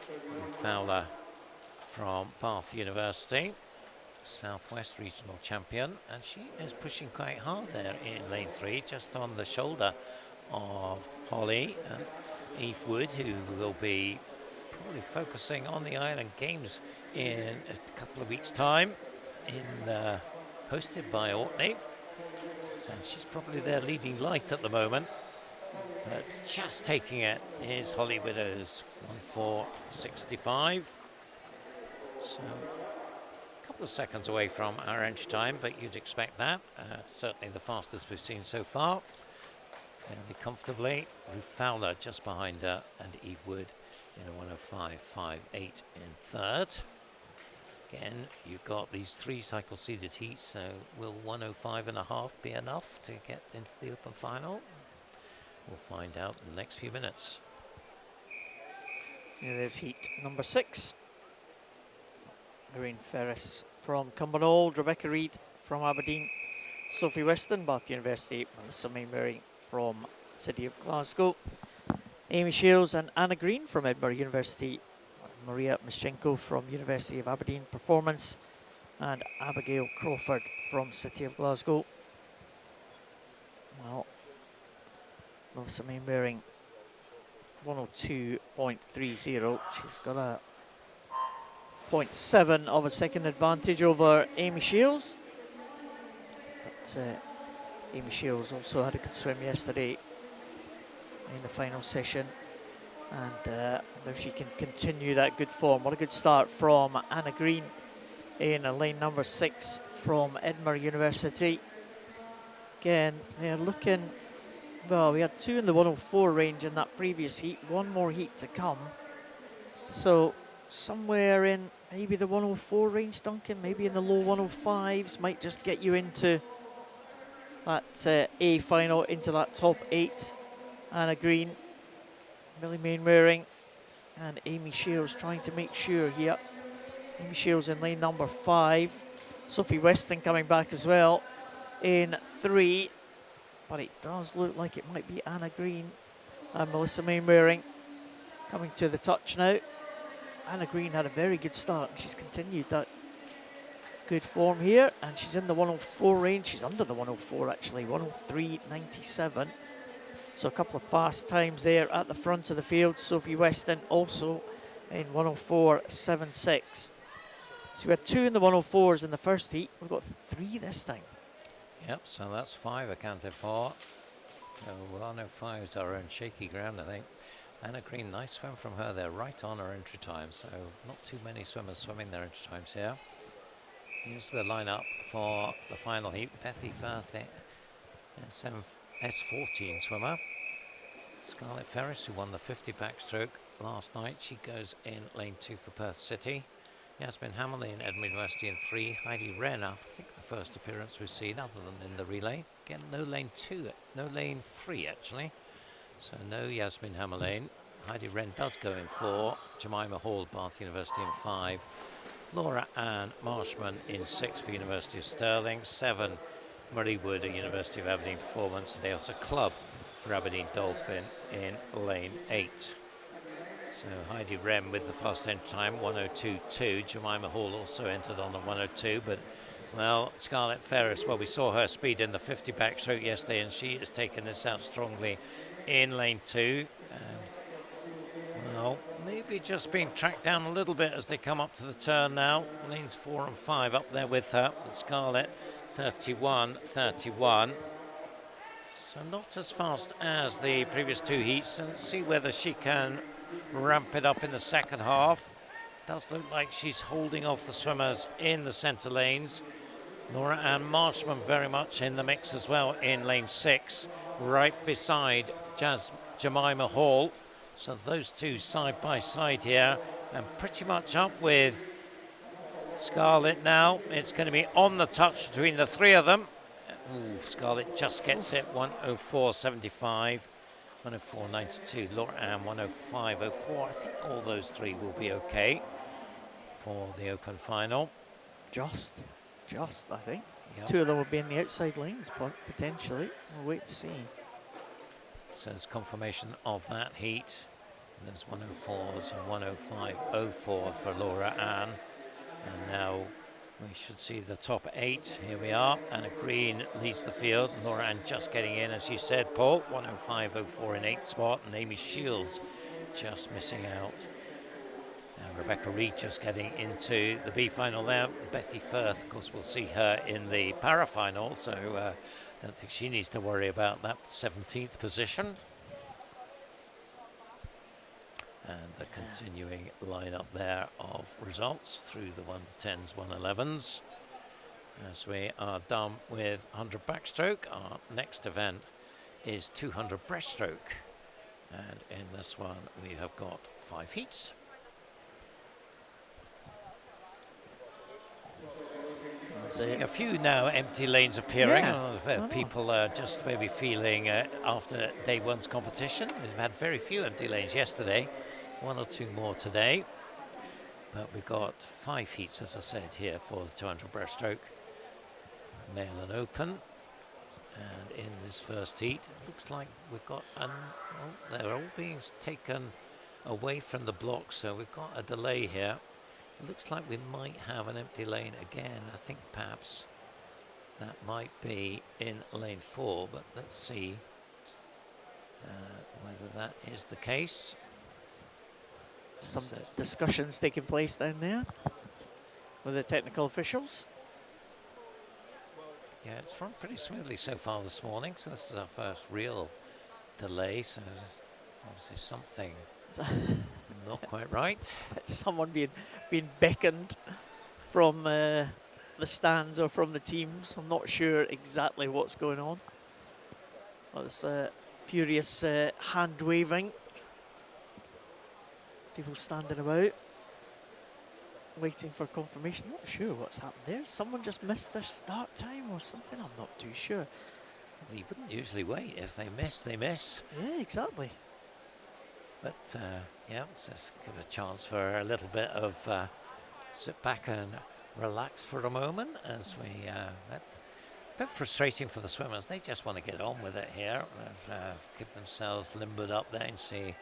Ruth Fowler from Bath University, Southwest Regional Champion, and she is pushing quite hard there in lane 3, just on the shoulder of Holly and Eve Wood, who will be probably focusing on the Island Games in a couple of weeks' time, hosted by Orkney. So she's probably their leading light at the moment. But just taking it is Holly Widows, 1:4.65. So a couple of seconds away from our entry time, but you'd expect that. Certainly the fastest we've seen so far. Fairly comfortably. Ruth Fowler just behind her, and Eve Wood in a 1:05.58 in third. Again, you've got these 3 cycle-seeded heats, so will 1:05.5 be enough to get into the open final? We'll find out in the next few minutes. Yeah, there's heat number 6. Lorraine Ferris from Cumbernauld, Rebecca Reid from Aberdeen, Sophie Weston, Bath University, Melissa Maybury from City of Glasgow, Amy Shales and Anna Green from Edinburgh University, Maria Mischenko from University of Aberdeen Performance, and Abigail Crawford from City of Glasgow. Well, Melissa Maybury 102.30. She's got a 0.7 of a second advantage over Amy Shields. But Amy Shields also had a good swim yesterday in the final session. And if she can continue that good form. What a good start from Anna Green in lane number 6 from Edinburgh University. Again, they're looking, well, we had 2 in the 104 range in that previous heat, 1 more heat to come. So somewhere in maybe the 104 range, Duncan, maybe in the low 105s, might just get you into that A final, into that top 8. Anna Green, Millie Mainwaring, and Amy Shields trying to make sure here. Amy Shields in lane number 5. Sophie Weston coming back as well in 3. But it does look like it might be Anna Green and Melissa Mainwaring coming to the touch now. Anna Green had a very good start, and she's continued that good form here, and she's in the 104 range. She's under the 104 actually, 103.97. So a couple of fast times there at the front of the field. Sophie Weston also in 104.76. So we had 2 in the 104s in the first heat. We've got 3 this time. Yep, so that's 5 accounted for. No, 105s are on shaky ground, I think. Anna Green, nice swim from her there, right on her entry time. So not too many swimmers swimming their entry times here. Here's the lineup for the final heat. Bethy Firth, SM6 swimmer. Scarlett Ferris, who won the 50 backstroke last night. She goes in lane 2 for Perth City. Yasmin Hammerley in Edinburgh University in 3. Heidi Wren, I think the first appearance we've seen other than in the relay. Again, no lane 2, no lane 3 actually. So no Yasmin Hammerlane. Heidi Wren does go in 4. Jemima Hall, Bath University in 5. Laura Ann Marshman in 6 for University of Stirling. 7, Marie Wood at University of Aberdeen Performance. And Ailsa Clubb for Aberdeen Dolphin in lane 8. So Heidi Wren with the fast entry time, 102.2. Jemima Hall also entered on the 102, but well, Scarlett Ferris, well, we saw her speed in the 50 backstroke yesterday, and she has taken this out strongly in lane 2. And, well, maybe just being tracked down a little bit as they come up to the turn now. Lanes 4 and 5 up there with her. But Scarlett, 31.31. So not as fast as the previous 2 heats. And let's see whether she can ramp it up in the second half. Does look like she's holding off the swimmers in the centre lanes. Laura Ann Marshman very much in the mix as well in lane 6, right beside Jemima Hall. So those 2 side by side here, and pretty much up with Scarlett now. It's going to be on the touch between the 3 of them. Ooh, Scarlett just gets it, 104.75. 104.92, Laura Ann 105.04. I think all those 3 will be okay for the open final. Just, I think. Yep. 2 of them will be in the outside lanes, but potentially. We'll wait to see. So there's confirmation of that heat. There's 104s and 105.04 for Laura Ann. And now we should see the top 8. Here we are. Anna Green leads the field. Laura Ann just getting in, as you said, Paul. 105.04 in 8th spot. And Amy Shields just missing out. And Rebecca Reid just getting into the B final there. Bethy Firth, of course, we'll see her in the para final. So don't think she needs to worry about that 17th position. And the continuing lineup there of results through the 110s, 111s. As we are done with 100 backstroke, our next event is 200 breaststroke. And in this one, we have got 5 heats. See a few now empty lanes appearing. People are just maybe feeling after day 1's competition. We've had very few empty lanes yesterday. 1 or 2 more today, but we've got 5 heats, as I said, here for the 200 breaststroke, male and open. And in this first heat, it looks like we've got they're all being taken away from the block, so we've got a delay here. It looks like we might have an empty lane again. I think perhaps that might be in lane 4, but let's see whether that is the case. Some discussions taking place down there with the technical officials. Yeah, it's run pretty smoothly so far this morning, so this is our first real delay, so obviously something Not quite right. Someone being beckoned from the stands or from the teams. I'm not sure exactly what's going on. Well, there's furious hand waving. People standing about, waiting for confirmation. Not sure what's happened there. Someone just missed their start time or something. I'm not too sure. Well, you wouldn't usually wait. If they miss, they miss. Yeah, exactly. But yeah, let's just give a chance for a little bit of sit back and relax for a moment as we. A bit frustrating for the swimmers. They just want to get on with it here. Keep themselves limbered up there and see.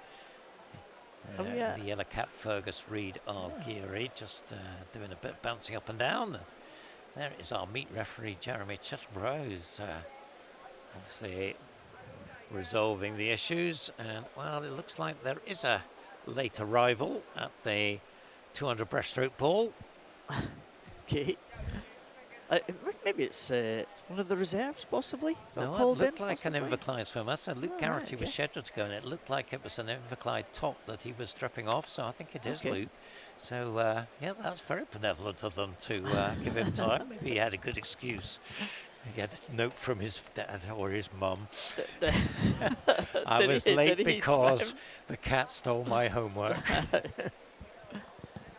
The yellow cap Fergus Reid of Geary just doing a bit bouncing up and down. And there is our meet referee Jeremy Chittleborough, who's obviously resolving the issues. And well, it looks like there is a late arrival at the 200 breaststroke pool. Okay. Maybe it's one of the reserves, possibly. No, it looked like an Inverclyde swimmer. So Luke Garrity was scheduled to go, and it looked like it was an Inverclyde top that he was stripping off. So I think it is Luke. So yeah, that's very benevolent of them to give him time. Maybe he had a good excuse. He had a note from his dad or his mum. I was late because the cat stole my homework.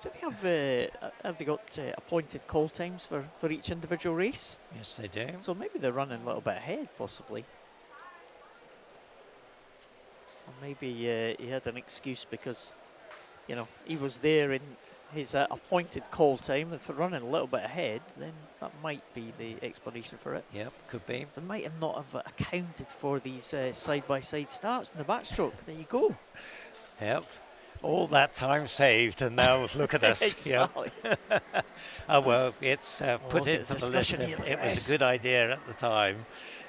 Do they have they got appointed call times for each individual race? Yes, they do. So maybe they're running a little bit ahead, possibly. Or maybe he had an excuse because, you know, he was there in his appointed call time. If they're running a little bit ahead, then that might be the explanation for it. Yep, could be. They might have not have accounted for these side-by-side starts in the backstroke. There you go. Yep. All that time saved, and now look at us. Exactly. Oh, well, it's put into the list. It was a good idea at the time.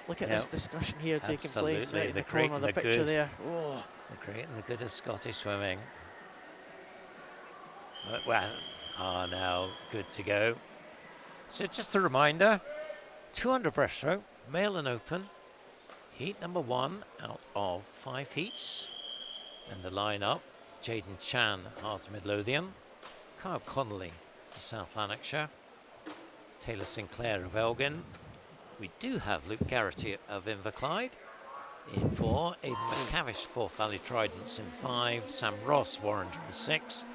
Look at this discussion here taking place Absolutely. in the corner of the picture there. Oh. The great and the good of Scottish swimming. Well, are now good to go. So just a reminder, 200 breaststroke, male and open, heat number 1 out of 5 heats. And the line-up, Jaden Chan, Heart of Midlothian, Kyle Connolly of South Lanarkshire, Taylor Sinclair of Elgin. We do have Luke Garrity of Inverclyde in 4, Aidan McCavish, Forth Valley Tridents in 5, Sam Ross, Warringer in 6,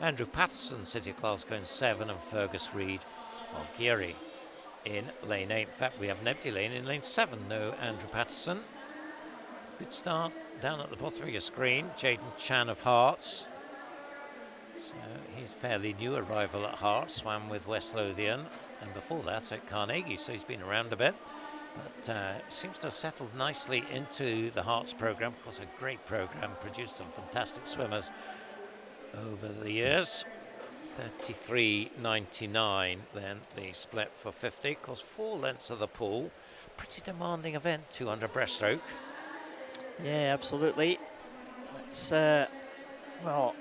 Andrew Patterson, City of Glasgow in 7, and Fergus Reid of Geary in lane 8. In fact, we have an empty lane in lane 7, no Andrew Patterson. Good start down at the bottom of your screen, Jaden Chan of Hearts. So he's fairly new arrival at Hearts, swam with West Lothian, and before that at Carnegie, so he's been around a bit. But seems to have settled nicely into the Hearts programme. Of course, a great programme, produced some fantastic swimmers over the years. 33.99 then the split for 50. Of course, 4 lengths of the pool. Pretty demanding event, 200 breaststroke. Yeah, absolutely. It's well,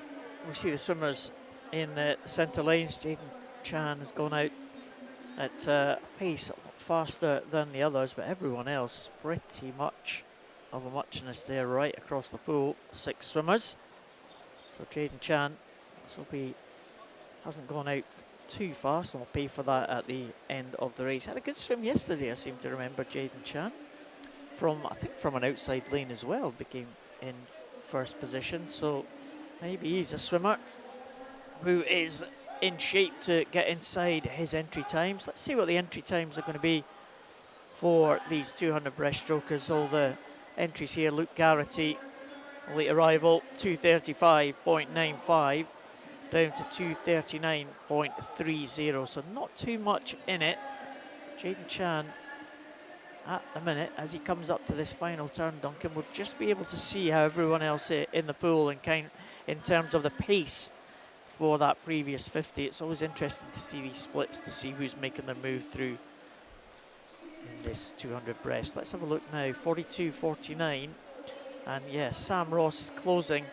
we see the swimmers in the centre lanes. Jaden Chan has gone out at a pace a lot faster than the others, but everyone else is pretty much of a muchness there right across the pool. 6 swimmers. So Jaden Chan, hasn't gone out too fast, and will pay for that at the end of the race. Had a good swim yesterday, I seem to remember, Jaden Chan. I think from an outside lane as well, became in first position. So maybe he's a swimmer who is in shape to get inside his entry times. Let's see what the entry times are going to be for these 200 breaststrokers. All the entries here: Luke Garrity, late arrival, 2:35.95 down to 2:39.30. So not too much in it. Jaden Chan, at the minute, as he comes up to this final turn, Duncan, will just be able to see how everyone else in the pool and in terms of the pace for that previous 50. It's always interesting to see these splits, to see who's making their move through in this 200 breast. Let's have a look now. 42.49, and yes, Sam Ross is closing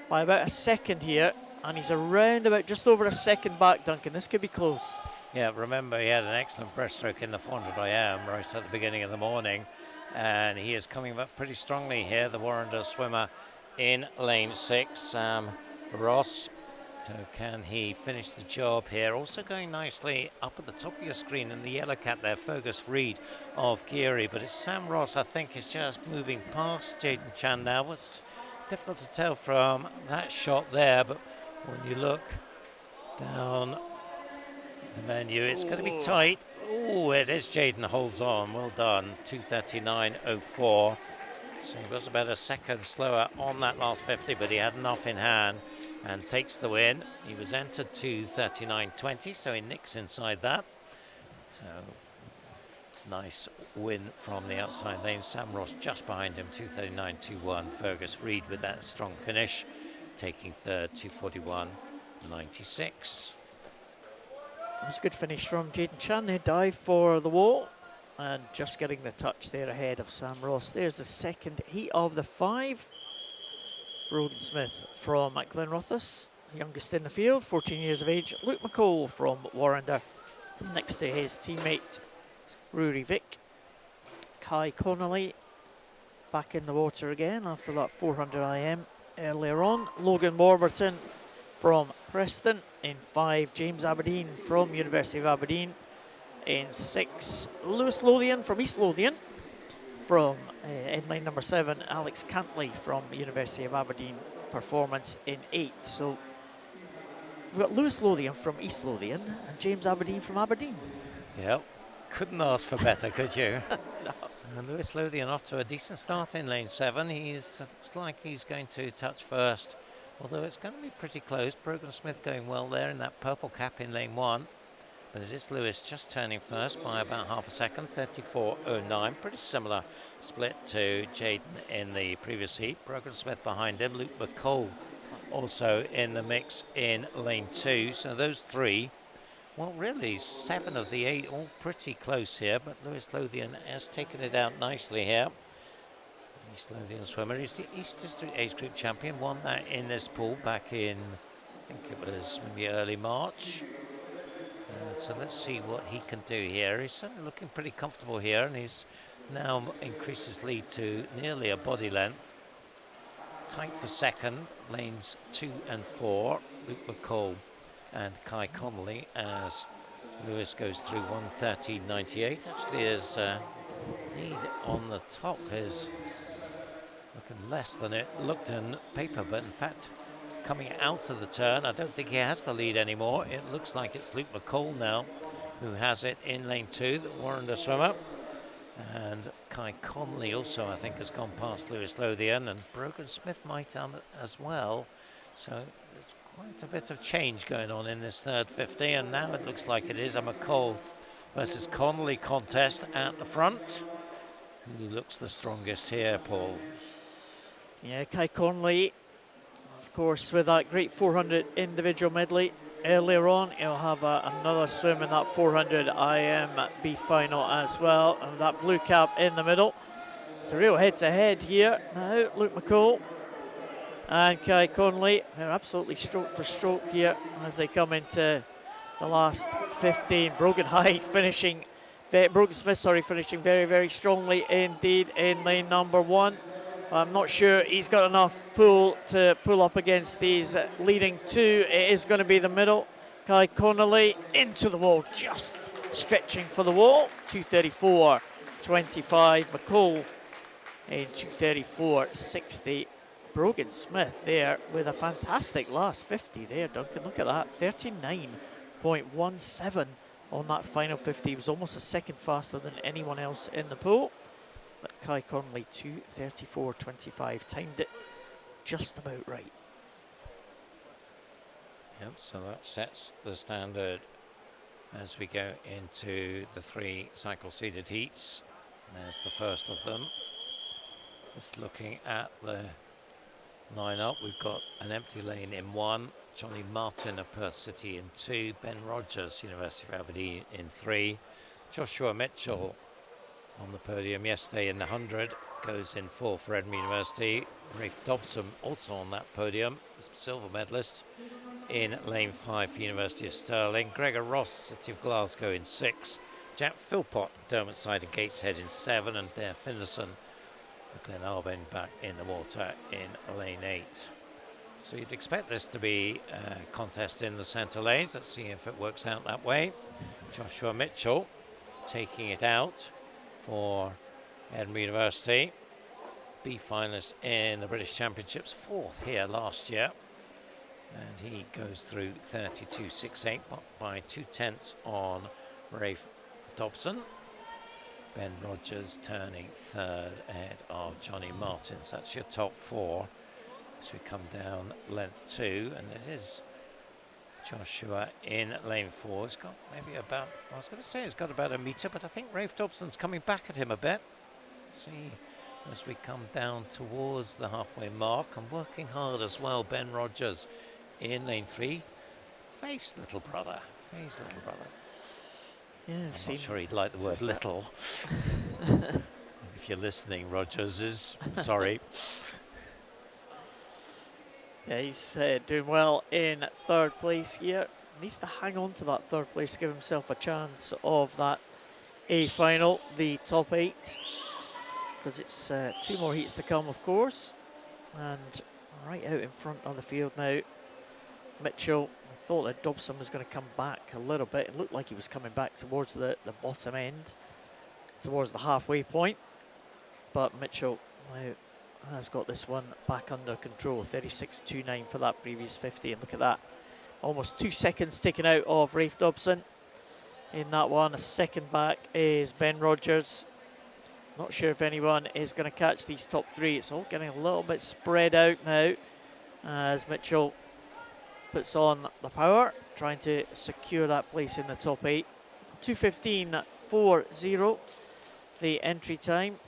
by about a second here, and he's around about just over a second back, Duncan. This could be close. Yeah, remember he had an excellent breaststroke in the 400 IM right at the beginning of the morning, and he is coming up pretty strongly here, the Warrender swimmer in lane 6, Sam Ross. So can he finish the job here? Also going nicely up at the top of your screen in the yellow cap there, Fergus Reid of Geary. But it's Sam Ross, I think, is just moving past Jaden Chan now. It's difficult to tell from that shot there, but when you look down the menu, it's going to be tight. Oh, it is. Jaden holds on. Well done. 2:39.04. So he was about a second slower on that last 50, but he had enough in hand and takes the win. He was entered to 39.20, so he nicks inside that. So nice win from the outside lane. Sam Ross just behind him, 2:39.21. Fergus Reid with that strong finish, taking third, 2:41.96. It was a good finish from Jaden Chan. They dive for the wall and just getting the touch there ahead of Sam Ross. There's the second heat of the 5. Brogan Smith from Glenrothes, youngest in the field, 14 years of age. Luke McCall from Warrender, next to his teammate Rory Vick. Kai Connolly back in the water again after that 400 IM earlier on. Logan Warburton from Preston in 5. James Aberdeen from University of Aberdeen in 6. Lewis Lothian from East Lothian. From in lane number 7, Alex Cantley from University of Aberdeen performance in 8. So we've got Lewis Lothian from East Lothian and James Aberdeen from Aberdeen. Yep, couldn't ask for better, could you? No. And Lewis Lothian off to a decent start in lane 7. Looks like he's going to touch first, although it's going to be pretty close. Brogan Smith going well there in that purple cap in lane 1. But it is Lewis just turning first by about half a second, 34.09. Pretty similar split to Jaden in the previous heat. Brogan Smith behind him. Luke McCall also in the mix in lane 2. So those 3, well, really 7 of the 8 all pretty close here. But Lewis Lothian has taken it out nicely here. East Lothian swimmer. He's the East District Age Group champion. Won that in this pool back in, I think it was maybe early March. So let's see what he can do here. He's certainly looking pretty comfortable here, and he's now increased his lead to nearly a body length. Tight for second, lanes 2 and 4. Luke McCall and Kai Connolly as Lewis goes through 1:30.98. Actually, his lead on the top is looking less than it looked in paper, but in fact, coming out of the turn, I don't think he has the lead anymore. It looks like it's Luke McCall now who has it in lane 2, the Warrender swimmer. And Kai Connolly also, I think, has gone past Lewis Lothian, and Brogan Smith might as well. So there's quite a bit of change going on in this third 50, and now it looks like it is a McCall versus Connolly contest at the front. Who looks the strongest here, Paul? Yeah, Kai Connolly, of course, with that great 400 individual medley earlier on, he'll have another swim in that 400 IMB final as well. And that blue cap in the middle. It's a real head-to-head here. Now, Luke McCall and Kai Connolly, they're absolutely stroke for stroke here as they come into the last 15. Brogan Smith, finishing very, very strongly indeed in lane number 1. I'm not sure he's got enough pull to pull up against these leading 2. It is going to be the middle. Kai Connolly into the wall, just stretching for the wall. 2:34.25. McCall in 2:34.60. Brogan Smith there with a fantastic last 50 there, Duncan. Look at that, 39.17 on that final 50. He was almost a second faster than anyone else in the pool. But Kai Connolly, 2:34.25, timed it just about right. Yep, so that sets the standard as we go into the 3 cycle-seeded heats. There's the first of them. Just looking at the line-up, we've got an empty lane in 1, Johnny Martin of Perth City in 2, Ben Rogers, University of Aberdeen in 3, Joshua Mitchell on the podium yesterday in the 100, goes in 4 for Edinburgh University. Rafe Dobson also on that podium, silver medalist in lane 5 for University of Stirling. Gregor Ross, City of Glasgow in 6. Jack Philpott, Dermot Side and Gateshead in 7, and Dare Finderson Glenarvan back in the water in lane 8. So you'd expect this to be a contest in the centre lanes. Let's see if it works out that way. Joshua Mitchell taking it out for Edinburgh University. B finalist in the British Championships, 4th here last year. And he goes through 32.68 by 2/10 on Rafe Dobson. Ben Rogers turning 3rd ahead of Johnny Martins. That's your top 4. So we come down length 2, and it is Joshua in lane 4. It's got maybe about, I was going to say it's got about a metre, but I think Rafe Dobson's coming back at him a bit. See, as we come down towards the halfway mark, and working hard as well, Ben Rogers in lane 3. Faith's little brother. Yeah, I'm not sure he'd like the word little. If you're listening, Rogers is sorry. Yeah, he's doing well in 3rd place here. Needs to hang on to that 3rd place, give himself a chance of that A final, the top 8, because it's 2 more heats to come, of course. And right out in front of the field now, Mitchell. I thought that Dobson was going to come back a little bit. It looked like he was coming back towards the bottom end, towards the halfway point. But Mitchell now has got this one back under control. 36.29 for that previous 50. And look at that. Almost 2 seconds taken out of Rafe Dobson in that one. A second back is Ben Rogers. Not sure if anyone is going to catch these top 3. It's all getting a little bit spread out now as Mitchell puts on the power, trying to secure that place in the top 8. 2:15.40 the entry time.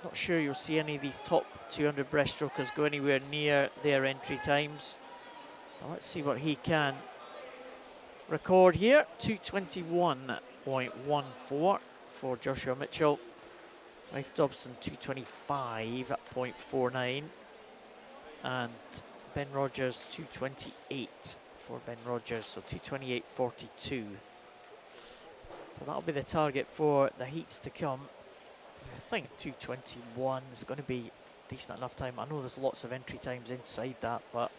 Not sure you'll see any of these top 200 breaststrokers go anywhere near their entry times. Well, let's see what he can record here. 2:21.14 for Joshua Mitchell. Rafe Dobson 2:25.49, and Ben Rogers 2:28 for Ben Rogers, so 2:28.42. So that'll be the target for the heats to come. I think 2:21 is going to be decent enough time. I know there's lots of entry times inside that, but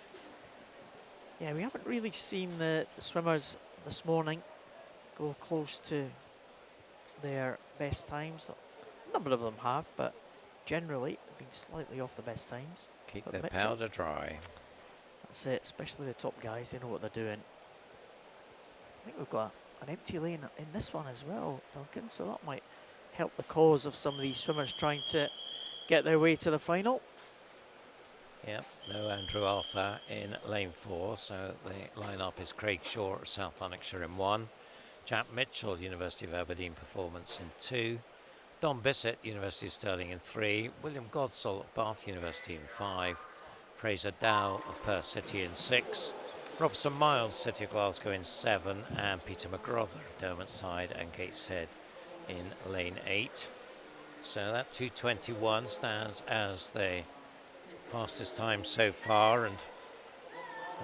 yeah, we haven't really seen the swimmers this morning go close to their best times. A number of them have, but generally been slightly off the best times. Keep their powder dry. That's it, especially the top guys, they know what they're doing. I think we've got an empty lane in this one as well, Duncan, so that might help the cause of some of these swimmers trying to get their way to the final. Yep, no Andrew Arthur in lane 4, so the line-up is Craig Shaw, South Lanarkshire in 1, Jack Mitchell, University of Aberdeen Performance in 2, Don Bissett, University of Stirling in 3, William Godsall, Bath University in 5, Fraser Dow of Perth City in 6, Robson Miles, City of Glasgow in 7, and Peter McGrother, Dermot Side and Gateshead in lane 8. So that 2:21 stands as the fastest time so far, and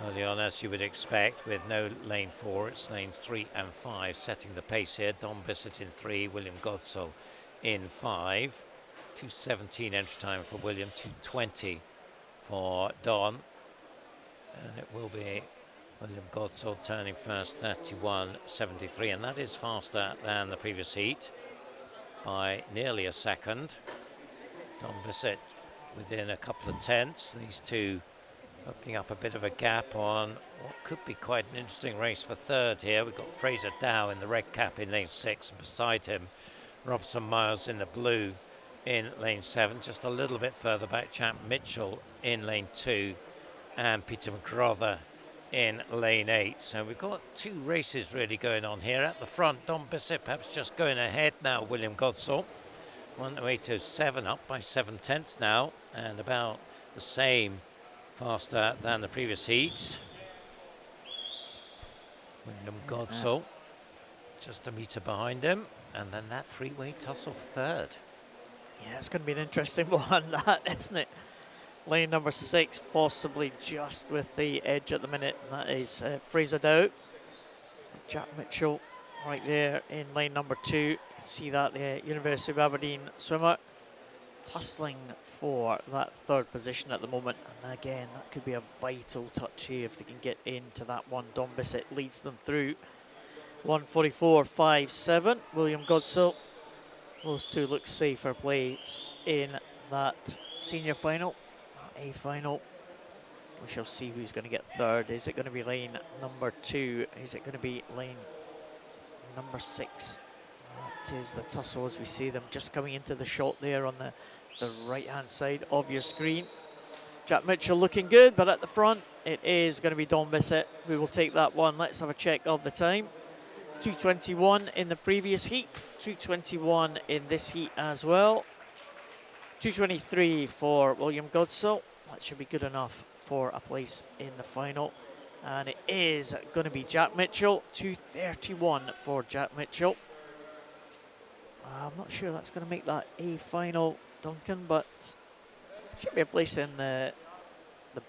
early on, as you would expect, with no lane 4, it's lanes 3 and 5 setting the pace here. Don Bissett in 3, William Godsall in 5. 2:17 entry time for William, 2:20 for Don, and it will be William Godsall turning first, 31.73, and that is faster than the previous heat by nearly a second. Don Bissett within a couple of tenths. These two opening up a bit of a gap on what could be quite an interesting race for 3rd here. We've got Fraser Dow in the red cap in lane 6, and beside him Robson Miles in the blue in lane 7. Just a little bit further back, Jack Mitchell in lane 2 and Peter McGrother in lane 8. So we've got 2 races really going on here. At the front, Don Bissett perhaps just going ahead now. William Godsall 1:08.07, up by 7 tenths now, and about the same faster than the previous heat. William Godsall just a metre behind him, and then that 3-way tussle for 3rd. Yeah, it's going to be an interesting one, that, isn't it? Lane number 6, possibly just with the edge at the minute. That is Fraser Dow. Jack Mitchell right there in lane number 2. You can see that the University of Aberdeen swimmer. tussling for that third position at the moment. And again, that could be a vital touch here if they can get into that one. Don Bissett leads them through. 1:44.57. William Godsoe. Those two look safer place in that senior final, A final. We shall see who's going to get third. Is it going to be lane number 2? Is it going to be lane number 6? That is the tussle as we see them just coming into the shot there on the right-hand side of your screen. Jack Mitchell looking good, but at the front, it is going to be Don Bissett who will take that one. Let's have a check of the time. 2:21 in the previous heat, 2:21 in this heat as well. 2:23 for William Godsoe. That should be good enough for a place in the final. And it is going to be Jack Mitchell, 2:31 for Jack Mitchell. I'm not sure that's going to make that A final, Duncan, but should be a place in the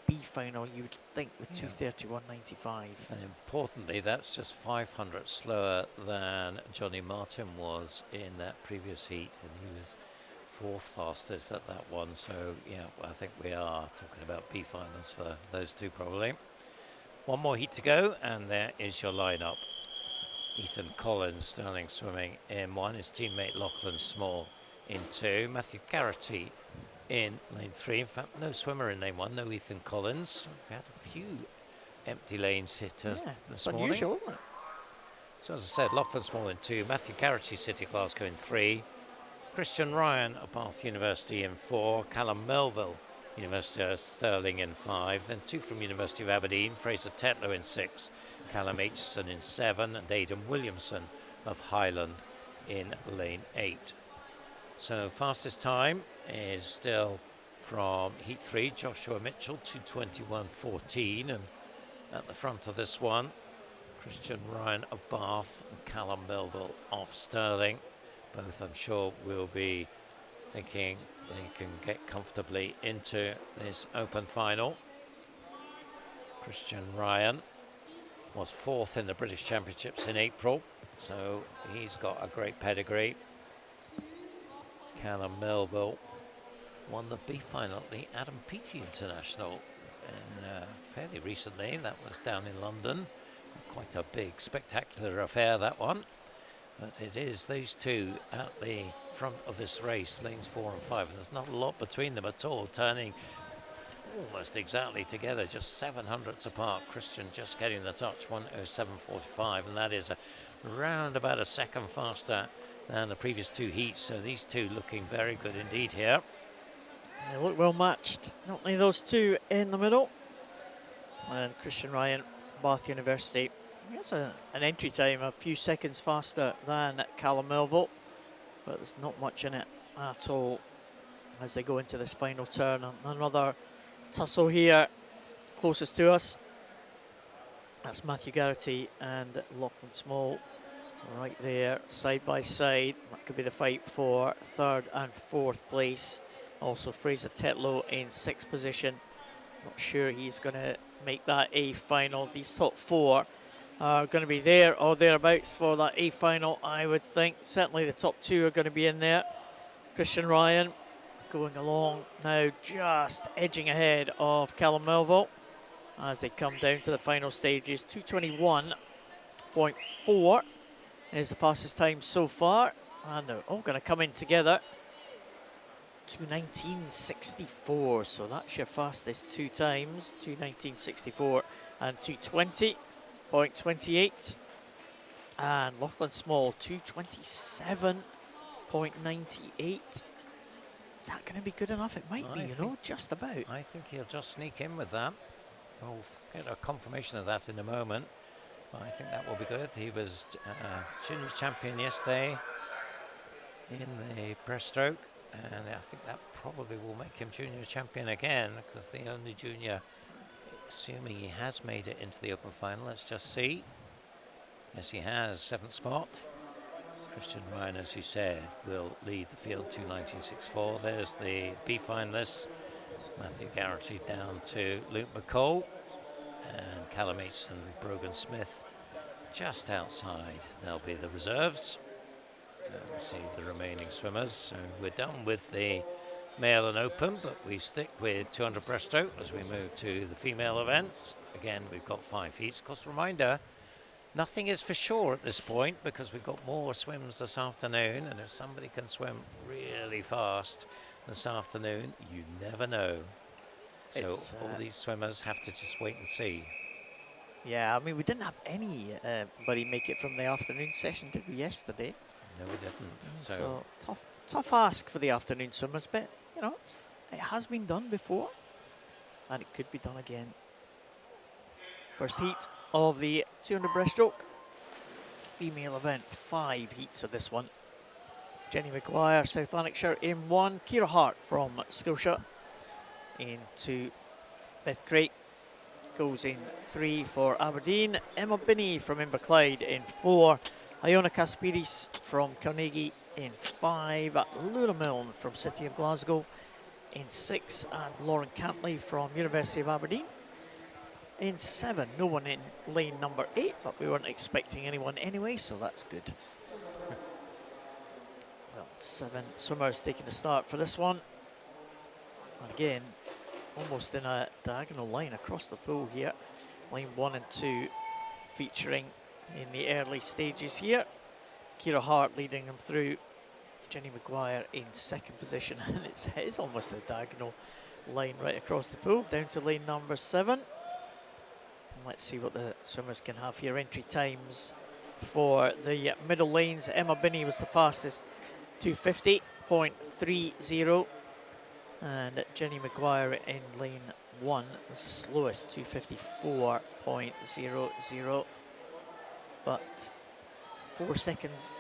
B final, you would think, with 2:31.95. And importantly, that's just 500 slower than Johnny Martin was in that previous heat, and he was 4th fastest at that one. So yeah, I think we are talking about B finals for those two probably. One more heat to go, and there is your lineup. Ethan Collins, Sterling swimming in 1, his teammate Lachlan Small in 2, Matthew Garrity in lane 3. In fact, no swimmer in lane 1, no Ethan Collins. We've had a few empty lanes hit this morning. Unusual, isn't it? So as I said, Lachlan Small in 2, Matthew Garrity, City Glasgow in 3, Christian Ryan of Bath University in 4, Callum Melville, University of Stirling in 5, then 2 from University of Aberdeen, Fraser Tetlow in 6, Callum Aitchison in 7, and Aidan Williamson of Highland in lane 8. So fastest time is still from heat 3, Joshua Mitchell, 2:21.14, and at the front of this one, Christian Ryan of Bath and Callum Melville of Stirling. Both, I'm sure, will be thinking they can get comfortably into this open final. Christian Ryan was 4th in the British Championships in April, so he's got a great pedigree. Callum Melville won the B final at the Adam Peaty International fairly recently. That was down in London. Quite a big, spectacular affair, that one. But it is these two at the front of this race, lanes 4 and 5. And there's not a lot between them at all, turning almost exactly together, just 700ths apart. Christian just getting the touch, 1:07.45, and that is around about a second faster than the previous two heats. So these two looking very good indeed here. They look well matched, not only those two in the middle. And Christian Ryan, Bath University, that's an entry time a few seconds faster than Callum Melville, but there's not much in it at all as they go into this final turn. Another tussle here closest to us. That's Matthew Garrity and Lachlan Small right there side by side. That could be the fight for 3rd and 4th place. Also Fraser Tetlow in 6th position. Not sure he's going to make that A final. These top 4 are going to be there or thereabouts for that A final, I would think. Certainly the top 2 are going to be in there. Christian Ryan going along now, just edging ahead of Callum Melville as they come down to the final stages. 2:21.4 is the fastest time so far, and they're all going to come in together. 2:19.64, so that's your fastest two times. 2:19.64 and 2:20.28, and Lachlan Small 2:27.98. Is that going to be good enough? It might be, you know, just about. I think he'll just sneak in with that. We'll get a confirmation of that in a moment. But I think that will be good. He was junior champion yesterday in the breaststroke, and I think that probably will make him junior champion again, because the only junior, assuming he has made it into the open final. Let's just see. Yes, he has, 7th spot. Christian Ryan, as you said, will lead the field, 2:19.64. There's the B finalists. Matthew Garrity down to Luke McCall, and Callum Aitchison, Brogan Smith just outside. They'll be the reserves. We'll see the remaining swimmers. So we're done with the male and open, but we stick with 200 breaststroke as we move to the female events. Again, we've got 5 heats. Of course, reminder, nothing is for sure at this point because we've got more swims this afternoon, and if somebody can swim really fast this afternoon, you never know. So all these swimmers have to just wait and see. Yeah, I mean, we didn't have anybody make it from the afternoon session, did we, yesterday? No, we didn't. So tough ask for the afternoon swimmers, but, you know, it has been done before, and it could be done again. First heat of the 200 breaststroke. Female event, 5 heats of this one. Jenny Maguire, South Lanarkshire in 1. Ciara Hart from Scotia into Beth Craig. Goes in 3 for Aberdeen. Emma Binney from Inverclyde in 4. Iona Kaspiris from Carnegie in 5. Laura Milne from City of Glasgow in 6. And Lauren Cantley from University of Aberdeen in 7. No one in lane number 8, but we weren't expecting anyone anyway, so that's good. Well, 7 swimmers taking the start for this one. And again, almost in a diagonal line across the pool here. Lane 1 and 2 featuring in the early stages here. Ciara Hart leading them through. Jenny Maguire in 2nd position, and it's almost a diagonal line right across the pool, down to lane number 7. And let's see what the swimmers can have here. Entry times for the middle lanes. Emma Binney was the fastest, 250.30. And Jenny Maguire in lane 1 was the slowest, 254.00. But 4 seconds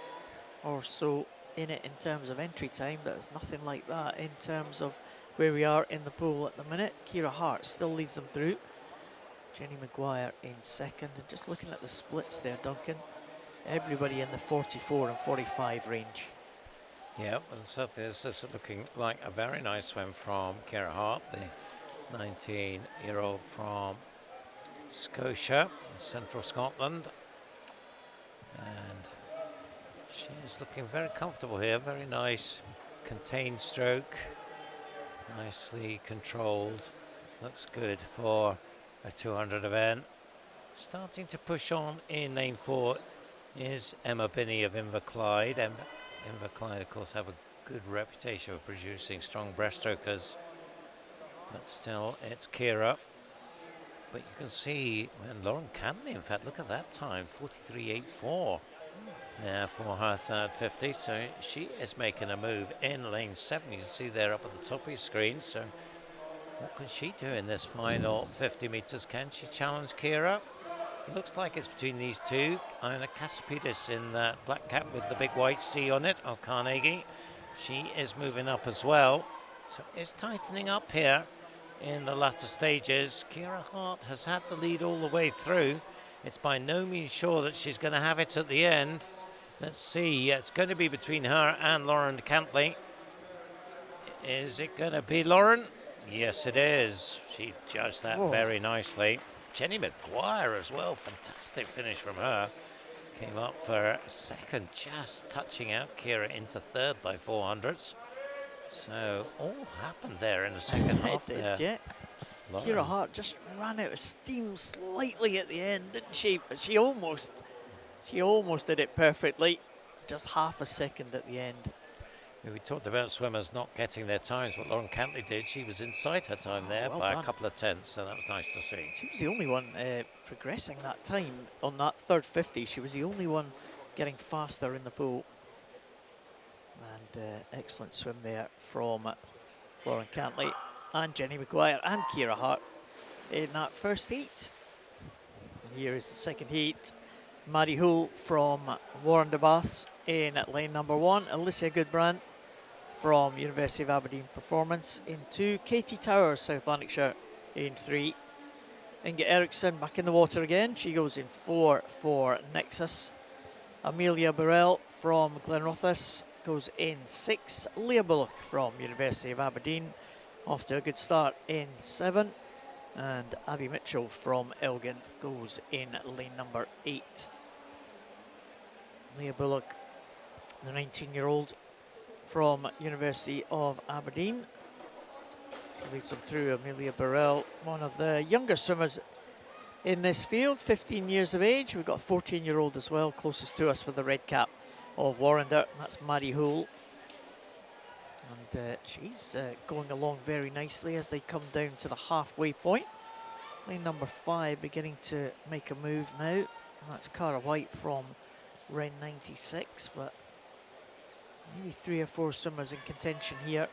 or so in it in terms of entry time. There's nothing like that in terms of where we are in the pool at the minute. Ciara Hart still leads them through. Jenny Maguire in 2nd. And just looking at the splits there, Duncan, everybody in the 44 and 45 range. Yeah, and certainly this is looking like a very nice swim from Ciara Hart, the 19-year-old from Scotia, central Scotland. And she is looking very comfortable here, very nice contained stroke, nicely controlled, looks good for a 200 event. Starting to push on in lane 4 is Emma Binney of Inverclyde. Inverclyde, of course, have a good reputation for producing strong breaststrokers, but still it's Ciara. But you can see when Lauren Cantley, in fact, look at that time, 43.84 there for her third 50. So she is making a move in lane 7. You can see there up at the top of your screen. So what can she do in this final 50 meters? Can she challenge Ciara? It looks like it's between these two. Iona Kaspidis in that black cap with the big white C on it of Carnegie. She is moving up as well. So it's tightening up here in the latter stages. Ciara Hart has had the lead all the way through. It's by no means sure that she's going to have it at the end. Let's see. It's going to be between her and Lauren Cantley. Is it going to be Lauren? Yes, it is. She judged that very nicely. Jenny Maguire as well, fantastic finish from her. Came up for 2nd, just touching out Ciara into 3rd by 400ths. So all happened there in the second half there. Yeah. Ciara Hart just ran out of steam slightly at the end, didn't she? But she almost did it perfectly. Just half a second at the end. We talked about swimmers not getting their times. What Lauren Cantley did, she was inside her time there by a couple of tenths, so that was nice to see. She was the only one progressing that time on that third 50. She was the only one getting faster in the pool. And excellent swim there from Lauren Cantley and Jenny Maguire and Ciara Hart in that first heat. And here is the second heat. Maddie Hull from Warren de Baths in lane number 1. Alicia Goodbrand from University of Aberdeen Performance in 2. Katie Towers, South Lanarkshire in 3. Inga Eriksson back in the water again. She goes in 4 for Nexus. Amelia Burrell from Glenrothes goes in 6. Leah Bullock from University of Aberdeen off to a good start in 7. And Abby Mitchell from Elgin goes in lane number 8. Leah Bullock, the 19-year-old from University of Aberdeen, leads them through. Amelia Burrell, one of the younger swimmers in this field, 15 years of age. We've got a 14-year-old as well, closest to us with the red cap of Warrender. That's Maddie Hull. And she's going along very nicely as they come down to the halfway point. Lane number 5 beginning to make a move now. And that's Cara White from Ren 96, but maybe 3 or 4 swimmers in contention here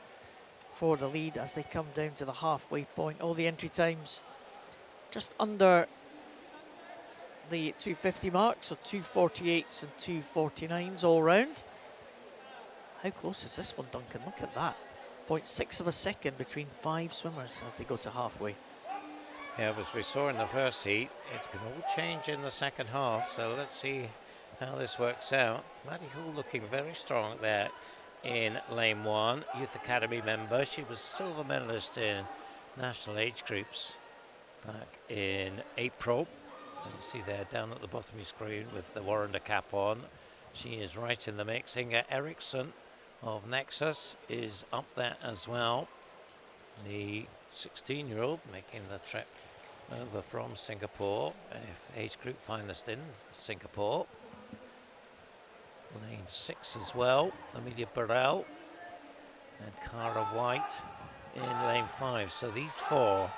for the lead as they come down to the halfway point. All the entry times just under the 250 mark, so 248s and 249s all round. How close is this one, Duncan? Look at that. 0.6 of a second between 5 swimmers as they go to halfway. Yeah, as we saw in the first heat, it can all change in the second half, so let's see how this works out. Maddie Hall looking very strong there in lane 1. Youth Academy member. She was silver medalist in national age groups back in April. And you see there down at the bottom of your screen with the Warrender cap on. She is right in the mix. Inga Eriksson of Nexus is up there as well. The 16-year-old making the trip over from Singapore, age group finalist in Singapore. Lane 6 as well, Amelia Burrell and Cara White in lane 5. So these 4.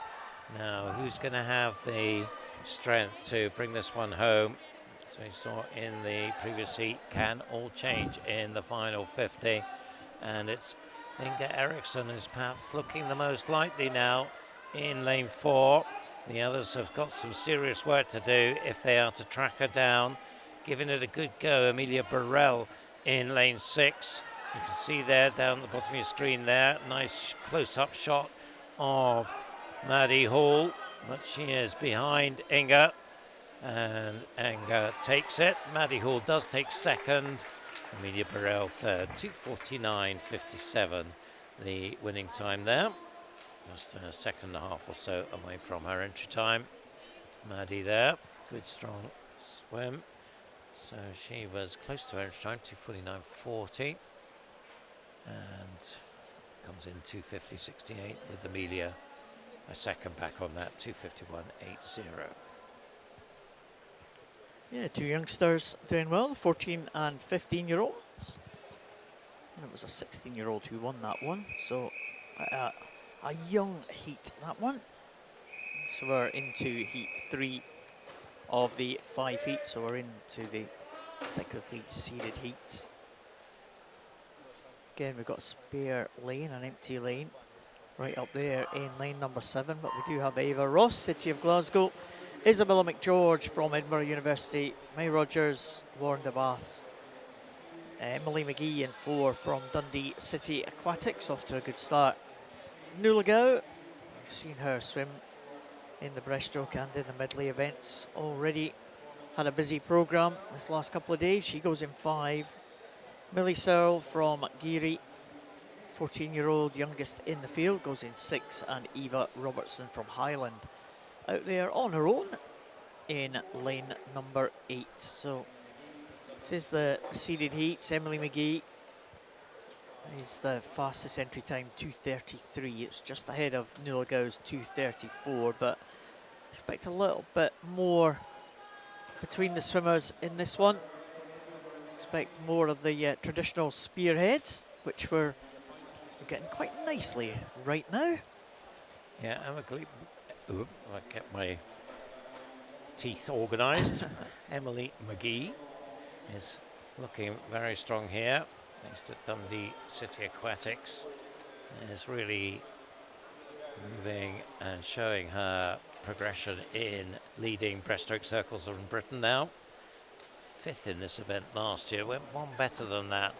Now, who's going to have the strength to bring this one home? As we saw in the previous heat, can all change in the final 50. And it's Inga Eriksson is perhaps looking the most likely now in lane 4. The others have got some serious work to do if they are to track her down. Giving it a good go, Amelia Burrell in lane 6. You can see there down at the bottom of your screen there, nice close-up shot of Maddie Hall, but she is behind Inga, and Inga takes it. Maddie Hall does take second, Amelia Burrell third. 2:49.57 the winning time there. Just a second and a half or so away from her entry time. Maddie there, good strong swim. So she was close to her entry time, 2:49.40. And comes in 2:50.68 with Amelia a second back on that, 2:51.80. Yeah, 2 youngsters doing well, 14 and 15-year-olds. And it was a 16-year-old who won that one, so a young heat, that one. So we're into heat 3 of the 5 heats, so we're into the cyclically seeded heats. Again, we've got a spare lane, an empty lane, right up there in lane number 7, but we do have Ava Ross, City of Glasgow, Isabella McGeorge from Edinburgh University, May Rogers, Warren Baths, Emily McGee in 4 from Dundee City Aquatics, off to a good start. Nuala Gow, we've seen her swim in the breaststroke and in the medley events already. Had a busy programme this last couple of days. She goes in 5. Millie Searle from Geary, 14-year-old youngest in the field, goes in 6. And Eva Robertson from Highland out there on her own in lane number 8. So this is the seeded heats. Emily McGee is the fastest entry time, 2:33. It's just ahead of Nuala Gow's 2:34, but expect a little bit more between the swimmers in this one. Expect more of the traditional spearheads, which we're getting quite nicely right now. Yeah, I kept my teeth organised. Emily McGee is looking very strong here. Based at Dundee City Aquatics, is really moving and showing her progression in leading breaststroke circles in Britain now. 5th in this event last year, went one better than that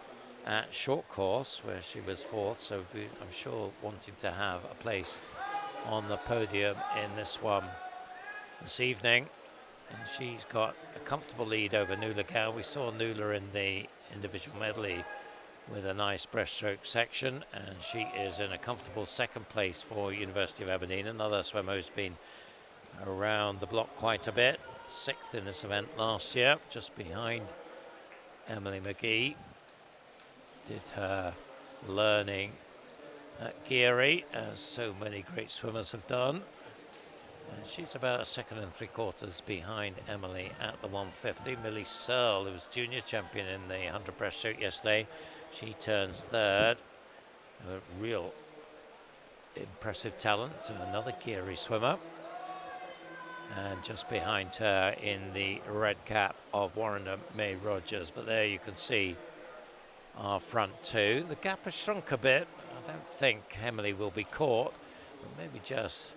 at short course where she was 4th, so I'm sure wanting to have a place on the podium in this one this evening. And she's got a comfortable lead over Nuala Gow. We saw Nuala in the individual medley with a nice breaststroke section, and she is in a comfortable 2nd place for University of Aberdeen. Another swimmer who's been around the block quite a bit, 6th in this event last year, just behind Emily McGee. Did her learning at Geary, as so many great swimmers have done. She's about a 2 3/4 behind Emily at the 150. Millie Searle, who was junior champion in the 100 breaststroke yesterday, she turns third. A real impressive talent, so another Geary swimmer. And just behind her in the red cap of Warrender May Rogers. But there you can see our front two. The gap has shrunk a bit. I don't think Emily will be caught, but maybe just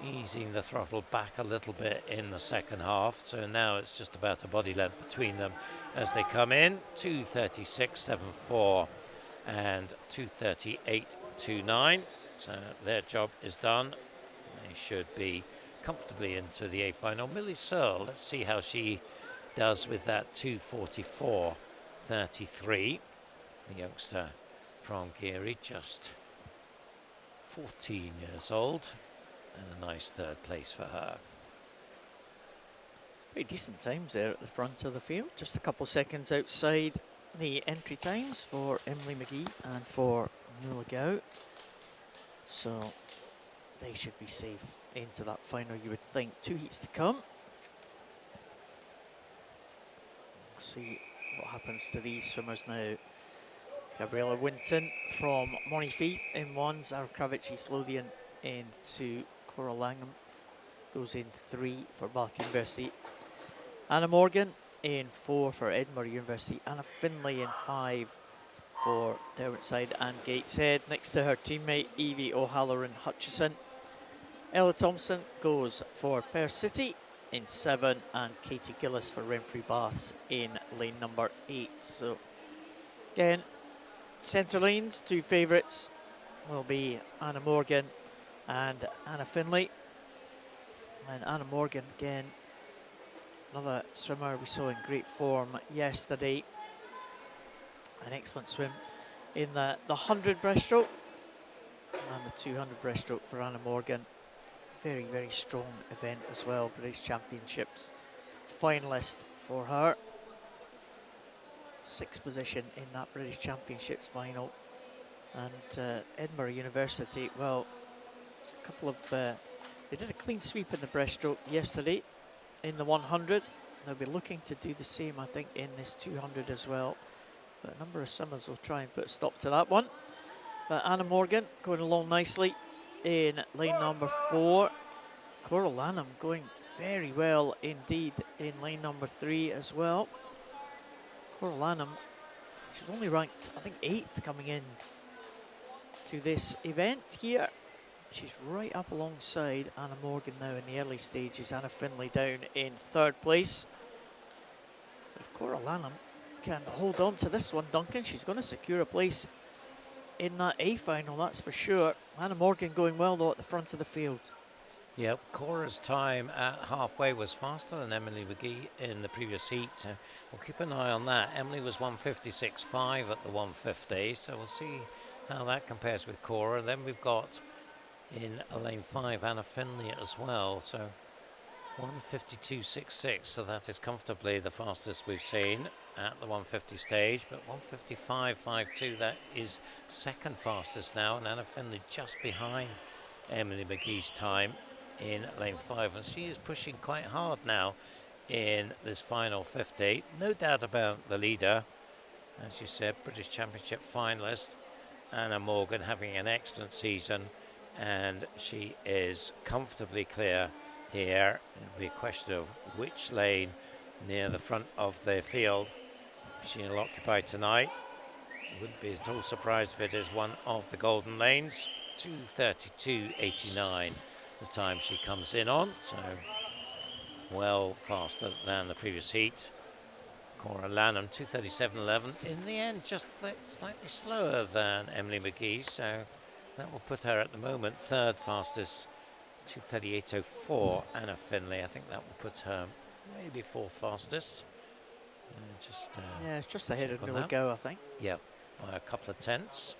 easing the throttle back a little bit in the second half. So now it's just about a body length between them as they come in. 2:36.74 and 2:38.29. So their job is done. They should be comfortably into the A final. Millie Searle, let's see how she does with that 2:44.33. The youngster from Geary, just 14 years old, and a nice third place for her. Pretty decent times there at the front of the field, just a couple seconds outside the entry times for Emily McGee and for Mulligau. So they should be safe into that final, you would think. 2 heats to come. We'll see what happens to these swimmers now. Gabriella Winton from Monifieth in 1, Zara Kravici Lothian in 2, Cora Langham goes in 3 for Bath University. Anna Morgan in 4 for Edinburgh University. Anna Finlay in 5 for Derwentside and Gateshead. Next to her teammate Evie O'Halloran Hutchison. Ella Thompson goes for Perth City in 7, and Katie Gillis for Renfrew Baths in lane number 8. So again, centre lanes, 2 favourites will be Anna Morgan and Anna Finlay. And Anna Morgan, again, another swimmer we saw in great form yesterday. An excellent swim in the 100 breaststroke and the 200 breaststroke for Anna Morgan. Very, very strong event as well. British Championships finalist for her. 6th position in that British Championships final. And Edinburgh University, well, a couple of, they did a clean sweep in the breaststroke yesterday in the 100. They'll be looking to do the same, I think, in this 200 as well. But a number of swimmers will try and put a stop to that one. But Anna Morgan going along nicely in lane number 4. Cora Lanham going very well indeed in lane number 3 as well. Cora Lanham, she's only ranked, I think, 8th coming in to this event here. She's right up alongside Anna Morgan now in the early stages. Anna Finlay down in 3rd place. If Cora Lanham can hold on to this one, Duncan, she's going to secure a place in that A final, that's for sure. Anna Morgan going well though at the front of the field. Yep, Cora's time at halfway was faster than Emily McGee in the previous heat. We'll keep an eye on that. Emily was 1:56.5 at the 150, so we'll see how that compares with Cora. And then we've got in lane 5 Anna Finlay as well, so 1:52.66, so that is comfortably the fastest we've seen at the 150 stage. But 1:55.52, that is 2nd fastest now, and Anna Finlay just behind Emily McGee's time in lane 5, and she is pushing quite hard now in this final 50. No doubt about the leader, as you said, British Championship finalist Anna Morgan, having an excellent season, and she is comfortably clear here. It'll be a question of which lane near the front of the field she'll occupy tonight. Wouldn't be at all surprised if it is one of the golden lanes. 2:32.89 the time she comes in on, so well faster than the previous heat. Cora Lanham 2:37.11 in the end, just slightly slower than Emily McGee, so that will put her at the moment 3rd fastest. 2:38.04 Anna Finlay, I think that will put her maybe 4th fastest. Yeah, it's just ahead of Mulligau, I think. Yep, by a couple of tenths.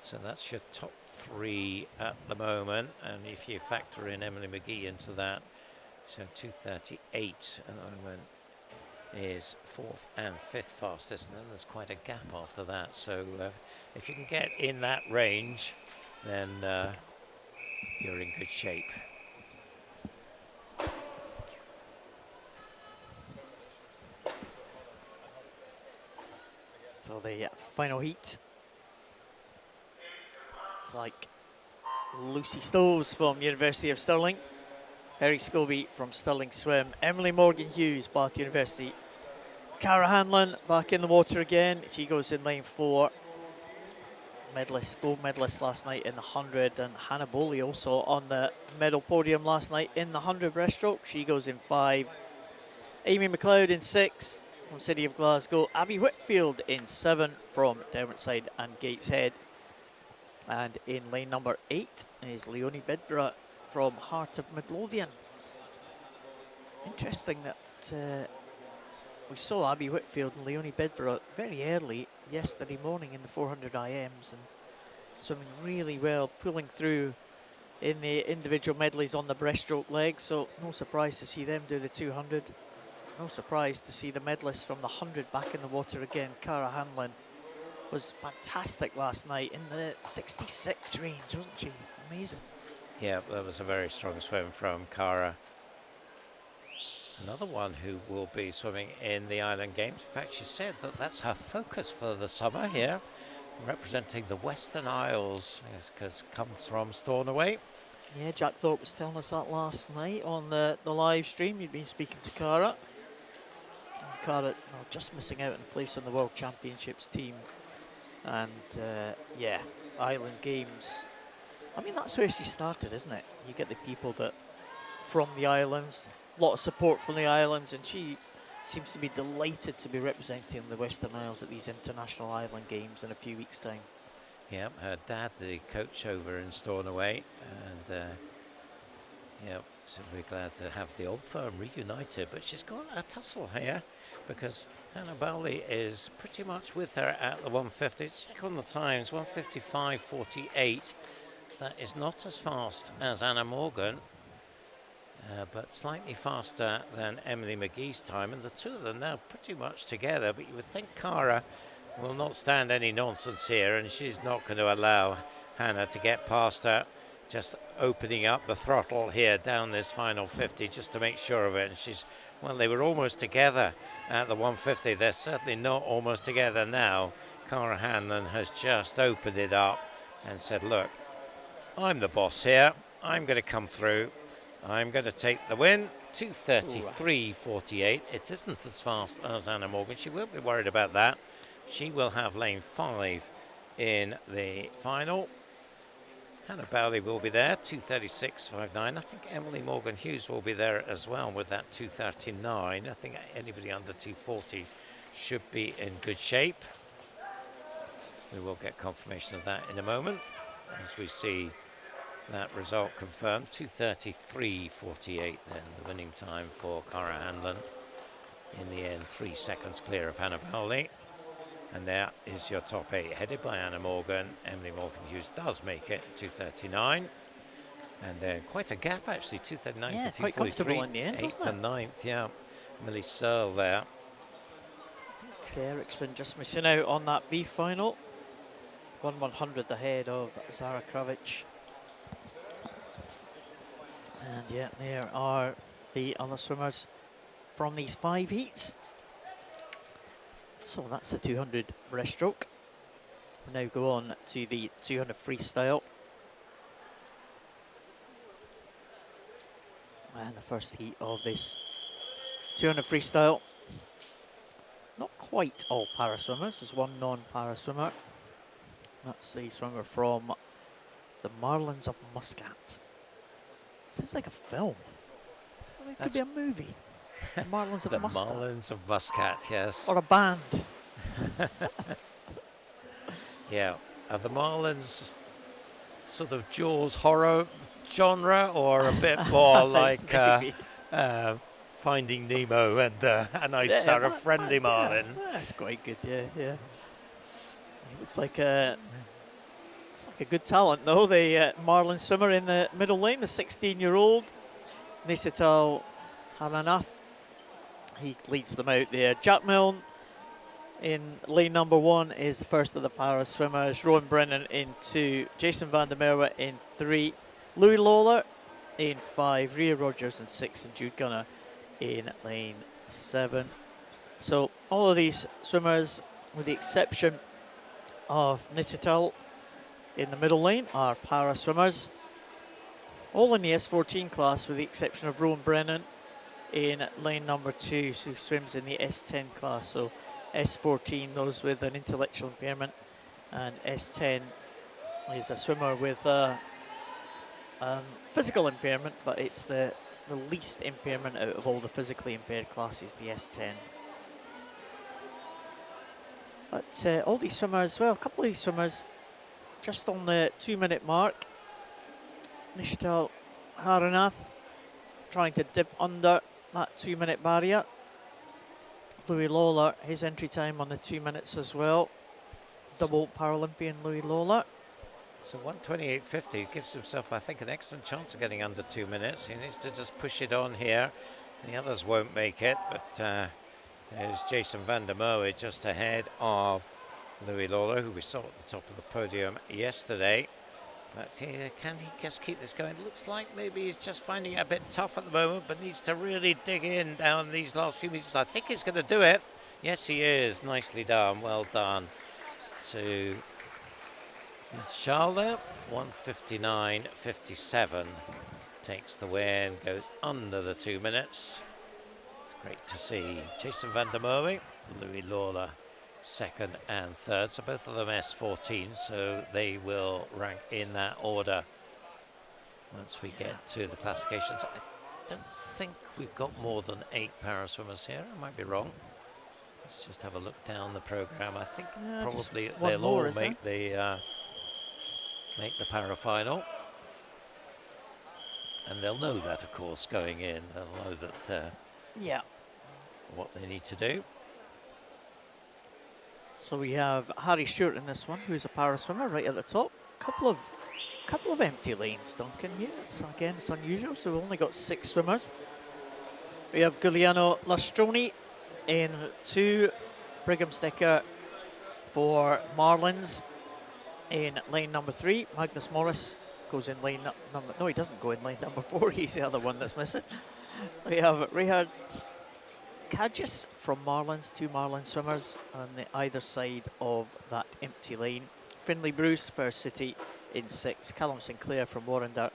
So that's your top 3 at the moment, and if you factor in Emily McGee into that, so 2:38 at the moment. is 4th and 5th fastest, and then there's quite a gap after that. So if you can get in that range, then you're in good shape. So the final heat. It's like Lucy Stoves from University of Stirling, Eric Scobie from Stirling Swim, Emily Morgan-Hughes, Bath University, Cara Hanlon back in the water again. She goes in lane 4. Medalist, gold medalist last night in the 100, and Hannah Bowley also on the medal podium last night in the 100 breaststroke. She goes in 5. Amy McLeod in 6 from City of Glasgow. Abby Whitfield in 7 from Derwentside and Gateshead. And in lane number 8 is Leonie Bidborough from Heart of Midlothian. Interesting that we saw Abby Whitfield and Leonie Bidborough very early yesterday morning in the 400 IMs and swimming really well, pulling through in the individual medleys on the breaststroke leg. So no surprise to see them do the 200. No surprise to see the medalists from the 100 back in the water again. Cara Hanlon was fantastic last night in the 66 range, wasn't she? Amazing. Yeah, that was a very strong swim from Cara. Another one who will be swimming in the Island Games. In fact, she said that that's her focus for the summer here, representing the Western Isles, because comes from Stornoway. Yeah, Jack Thorpe was telling us that last night on the live stream. He'd been speaking to Cara. And Cara just missing out on a place on the World Championships team. And yeah, Island Games. I mean, that's where she started, isn't it? You get the people that from the islands, a lot of support from the islands, and she seems to be delighted to be representing the Western Isles at these International Island Games in a few weeks' time. Yeah, her dad, the coach over in Stornoway, and yeah, so we're glad to have the old firm reunited. But she's got a tussle here because Hannah Bowley is pretty much with her at the 150. Check on the times, 155.48. That is not as fast as Anna Morgan, but slightly faster than Emily McGee's time. And the two of them now pretty much together, but you would think Cara will not stand any nonsense here, and she's not going to allow Hannah to get past her. Just opening up the throttle here down this final 50 just to make sure of it. And she's, well, they were almost together at the 150. They're certainly not almost together now. Cara Hanlon has just opened it up and said, look, I'm the boss here. I'm going to come through. I'm going to take the win. 2:33.48. It isn't as fast as Anna Morgan. She won't be worried about that. She will have lane 5 in the final. Hannah Bowley will be there, 2:36.59. I think Emily Morgan-Hughes will be there as well with that 2:39. I think anybody under 2:40 should be in good shape. We will get confirmation of that in a moment as we see that result confirmed. 2:33.48 then, the winning time for Cara Hanlon. In the end, 3 seconds clear of Hannah Bowley. And there is your top 8, headed by Anna Morgan. Emily Morgan-Hughes does make it, 2:39. And then quite a gap, actually, 2:39 yeah, to 2:43. quite comfortable in the end, 8th and 9th, yeah. Millie Searle there. Ericsson just missing out on that B final. 1/100th ahead of Zara Kravich. And yeah, there are the other swimmers from these 5 heats. So that's the 200 breaststroke. We now go on to the 200 freestyle. And the first heat of this 200 freestyle. Not quite all para swimmers, there's one non-para swimmer. That's the swimmer from the Marlins of Muscat. Sounds like a film. It could be a movie. The Marlins of the Muscat. Marlins of Muscat, yes. Or a band. Yeah. Are the Marlins sort of Jaws horror genre, or a bit more like Finding Nemo and I saw a friendly Marlin? That's quite good, yeah. He looks like a good talent, though. The Marlin swimmer in the middle lane, the 16-year-old Nisatal Haranath He leads them out there. Jack Milne in lane number 1 is the first of the para swimmers. Rowan Brennan in 2. Jason van der Merwe in 3. Louis Lawler in 5. Rhea Rogers in 6. And Jude Gunner in lane 7. So all of these swimmers, with the exception of Nittital in the middle lane, are para swimmers. All in the S14 class, with the exception of Rowan Brennan in lane number 2, who swims in the S10 class. So S14, those with an intellectual impairment, and S10 is a swimmer with physical impairment, but it's the least impairment out of all the physically impaired classes, the S10. But all these swimmers, well, a couple of these swimmers just on the 2-minute mark. Nishtal Haranath trying to dip under that 2-minute barrier. Louis Lawler, his entry time on the 2 minutes as well. Double Paralympian Louis Lawler. So 1:28.50 gives himself, I think, an excellent chance of getting under 2 minutes. He needs to just push it on here. The others won't make it, but there's Jason van der Merwe just ahead of Louis Lawler, who we saw at the top of the podium yesterday. But can he just keep this going? Looks like maybe he's just finding it a bit tough at the moment, but needs to really dig in down these last few meters. I think he's going to do it. Yes, he is. Nicely done. Well done to Charlotte. 1:59.57 takes the win, goes under the 2 minutes. It's great to see Jason van der Merwe, Louis Lawler, second and third, so both of them S14, so they will rank in that order once we get to the classifications. I don't think we've got more than 8 para swimmers here. I might be wrong. Let's just have a look down the program. I think probably they'll all make the para final, and they'll know that, of course, going in. They'll know that what they need to do. So we have Harry Stewart in this one, who's a para swimmer right at the top. Couple of empty lanes, Duncan, here. It's unusual, so we've only got 6 swimmers. We have Giuliano Lastroni in 2. Brigham Sticker for Marlins in lane number 3. Magnus Morris goes in lane number... No, he doesn't go in lane number 4. He's the other one that's missing. We have Rehard Kadjis from Marlins, 2 Marlins swimmers on the either side of that empty lane. Finlay Bruce, Perth City in 6. Callum Sinclair from Warrender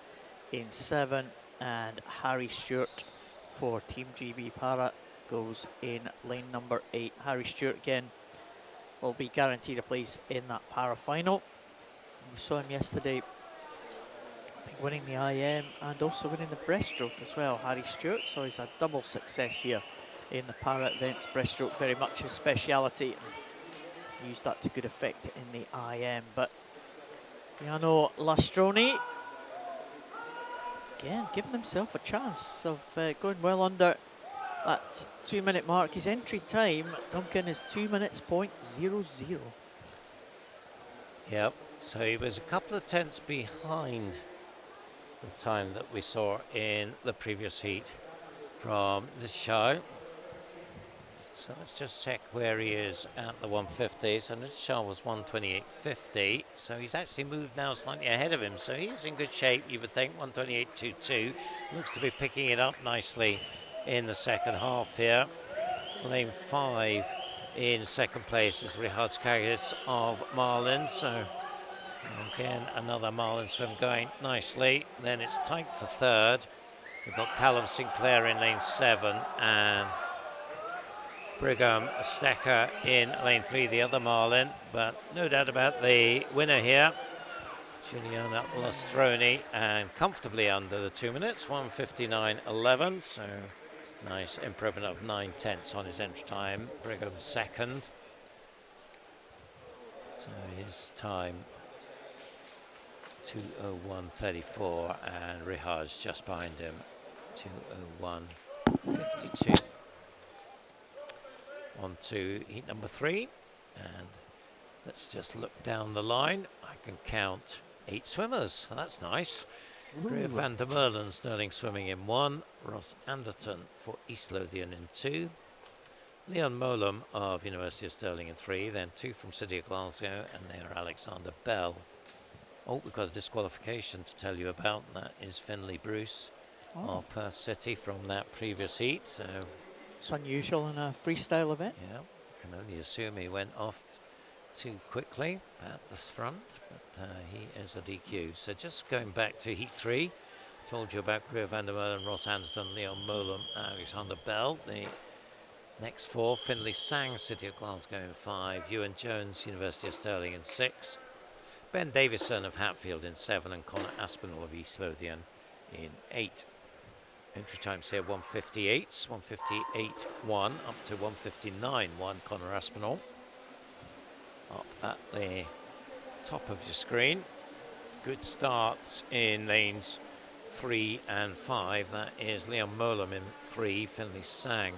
in 7. And Harry Stewart for Team GB Para goes in lane number 8. Harry Stewart again will be guaranteed a place in that para final. We saw him yesterday, I think, winning the IM and also winning the breaststroke as well, Harry Stewart. So he's had double success here in the para events. Breaststroke very much his speciality, and used that to good effect in the IM. But Giuliano Lastroni again giving himself a chance of going well under that 2 minute mark. His entry time, Duncan, is 2 minutes .00. Yep, so he was a couple of tenths behind the time that we saw in the previous heat from this show. So let's just check where he is at the 150s. And this show was 1:28.50, so he's actually moved now slightly ahead of him. So he's in good shape, you would think. 1:28.22. Looks to be picking it up nicely in the second half here. Lane 5 in second place is Rihard Skagis of Marlin. So again, another Marlin swim going nicely. Then it's tight for third. We've got Callum Sinclair in lane 7 and Brigham Stecker in lane 3, the other Marlin. But no doubt about the winner here, Giuliano Lastroni, and comfortably under the 2 minutes, 1:59.11. So nice improvement of 9 tenths on his entry time. Brigham second. So his time 2:01.34, and Rihard's just behind him, 2:01.52. On to heat number 3, and let's just look down the line. I can count 8 swimmers. That's nice. Greer van der Merlen Sterling swimming in 1. Ross Anderton for East Lothian in 2. Leon Molam of University of Stirling in 3, then 2 from City of Glasgow, and they are Alexander Bell. Oh, we've got a disqualification to tell you about, and that is Finlay Bruce of Perth City from that previous heat. So it's unusual in a freestyle event. yeah, can only assume he went off too quickly at the front, but he is a DQ. So just going back to heat 3, told you about Greer van der Merwe, Ross Anderton, Leon Molam, Alexander Bell. The next 4, Finlay Sang, City of Glasgow in 5, Ewan Jones, University of Stirling in 6, Ben Davison of Hatfield in 7, and Connor Aspinall of East Lothian in 8. Entry times here 1:58, 1:58.1 up to 1:59.1. Connor Aspinall up at the top of your screen. Good starts in lanes 3 and 5. That is Leon Molam in 3, Finlay Sang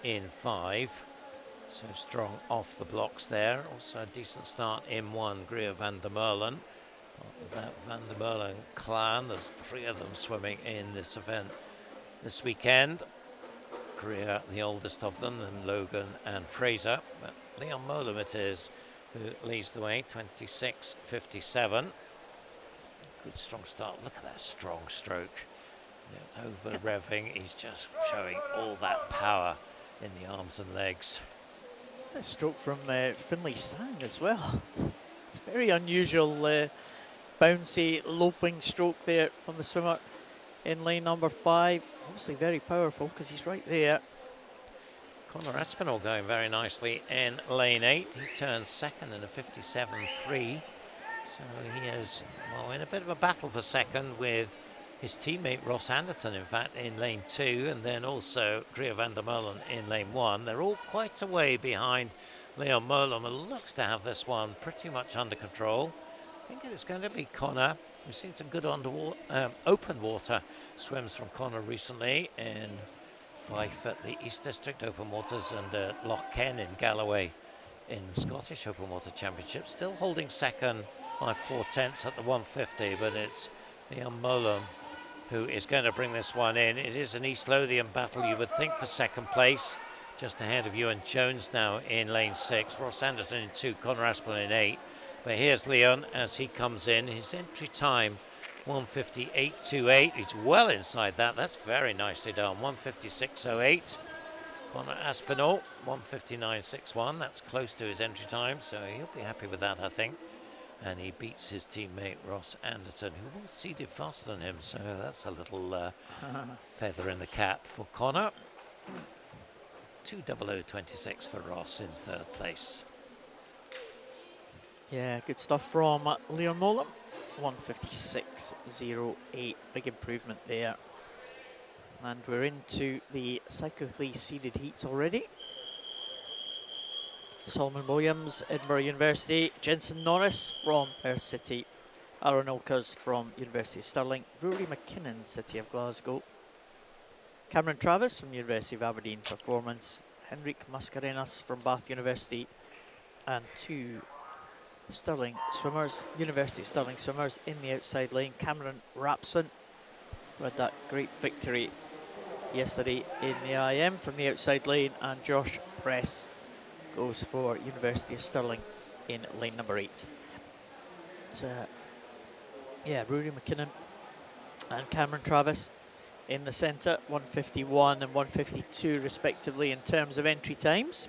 in 5. So strong off the blocks there. Also a decent start in 1, Greer van der Merwe. That Van der Merwe clan, there's 3 of them swimming in this event this weekend. Greer, the oldest of them, and Logan and Fraser. But Leon Molam it is who leads the way, 26.57. Good strong start. Look at that strong stroke. Over revving, he's just showing all that power in the arms and legs. That stroke from Finlay Sang as well. It's very unusual, bouncy, loping stroke there from the swimmer in lane number 5. Obviously very powerful because he's right there. Connor Aspinall going very nicely in lane 8. He turns second in a 57.3. So he is, well, in a bit of a battle for second with his teammate Ross Anderton, in fact, in lane 2, and then also Greer van der Merwe in lane 1. They're all quite a way behind Leon Molam, who looks to have this one pretty much under control. I think it is going to be Connor. We've seen some good open water swims from Connor recently in Fife at the East District Open Waters and Loch Ken in Galloway in the Scottish Open Water Championship. Still holding second by 4/10 at the 150, but it's Leon Molam who is going to bring this one in. It is an East Lothian battle, you would think, for second place. Just ahead of Ewan Jones now in lane 6. Ross Anderton in 2, Connor Aspinall in 8. But here's Leon as he comes in. His entry time, 1:58.28. He's well inside that. That's very nicely done. 1:56.08. Connor Aspinall, 1:59.61. That's close to his entry time, so he'll be happy with that, I think. And he beats his teammate Ross Anderton, who was seeded faster than him, so that's a little feather in the cap for Connor. 2:00.26 for Ross in 3rd place. Yeah, good stuff from Leon Molam. 1:56.08, big improvement there. And we're into the cyclically seeded heats already. Solomon Williams, Edinburgh University, Jensen Norris from Perth City, Aaron Olkers from University of Stirling, Rory McKinnon, City of Glasgow, Cameron Travis from University of Aberdeen Performance, Henrik Mascarenas from Bath University, and 2 Stirling swimmers, University of Stirling swimmers in the outside lane. Cameron Rapson, who had that great victory yesterday in the IM from the outside lane, and Josh Press goes for University of Stirling in lane number 8. Yeah, Rory McKinnon and Cameron Travis in the centre, 1:51 and 1:52 respectively in terms of entry times.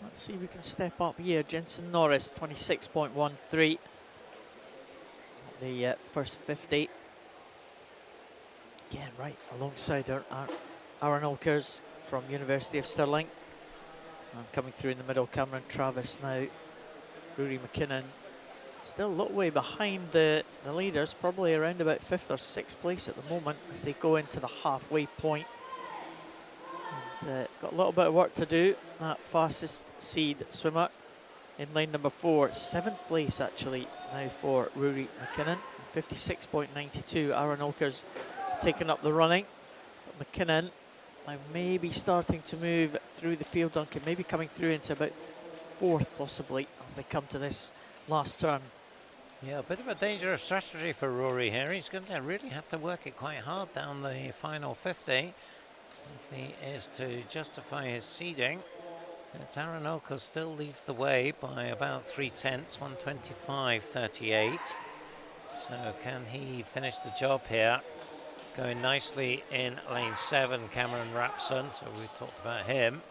Let's see if we can step up here. Jensen Norris, 26.13. The first 50. Again, right alongside Aaron Olkers from University of Stirling. And coming through in the middle, Cameron Travis now. Rory McKinnon still a little way behind the leaders, probably around about 5th or 6th place at the moment as they go into the halfway point. And got a little bit of work to do. That fastest seed swimmer in lane number 4, 7th place actually now for Rory McKinnon, 56.92. Aaron Olkers taking up the running. But McKinnon now maybe starting to move through the field, Duncan, maybe coming through into about 4th possibly as they come to this last turn. Yeah, a bit of a dangerous strategy for Rory here. He's going to really have to work it quite hard down the final 50. If he is to justify his seeding, it's Aranoko still leads the way by about 3/10, 125.38. So can he finish the job here? Going nicely in lane 7, Cameron Rapson, so we've talked about him.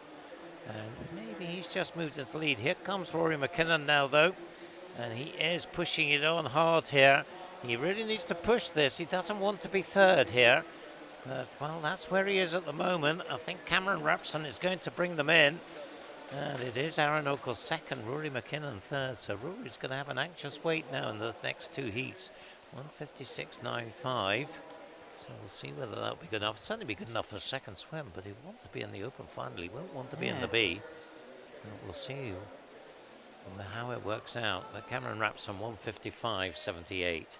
And maybe he's just moved into the lead. Here comes Rory McKinnon now, though. And he is pushing it on hard here. He really needs to push this. He doesn't want to be third here. But, well, that's where he is at the moment. I think Cameron Rapson is going to bring them in. And it is Aranoko second, Rory McKinnon third. So Rory's going to have an anxious wait now in the next two heats. 156.95. So we'll see whether that'll be good enough. It'll certainly be good enough for a second swim, but he'll want to be in the open final. He won't want to be in the B. And we'll see how it works out. But Cameron Rapson 155.78.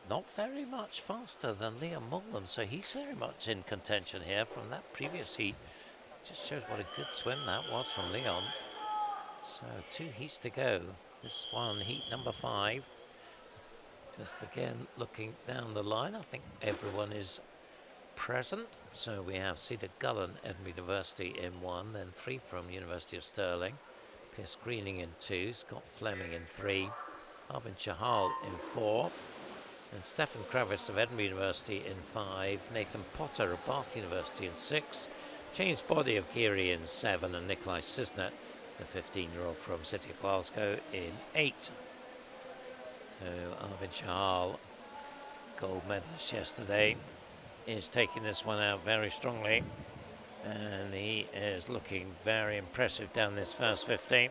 Not very much faster than Liam Mullum, so he's very much in contention here from that previous heat. Just shows what a good swim that was from Leon. So 2 heats to go. This one, heat number 5. Just again looking down the line, I think everyone is present. So we have Cedar Gullen, Edinburgh University in 1, then 3 from University of Stirling. Pierce Greening in 2, Scott Fleming in 3, Arvind Chahal in 4, and Stefan Kravis of Edinburgh University in 5, Nathan Potter of Bath University in 6, James Body of Geary in 7, and Nikolai Cisnet, the 15-year-old from City of Glasgow, in 8. So Arvind Chahal, gold medalist yesterday, is taking this one out very strongly. And he is looking very impressive down this first 50.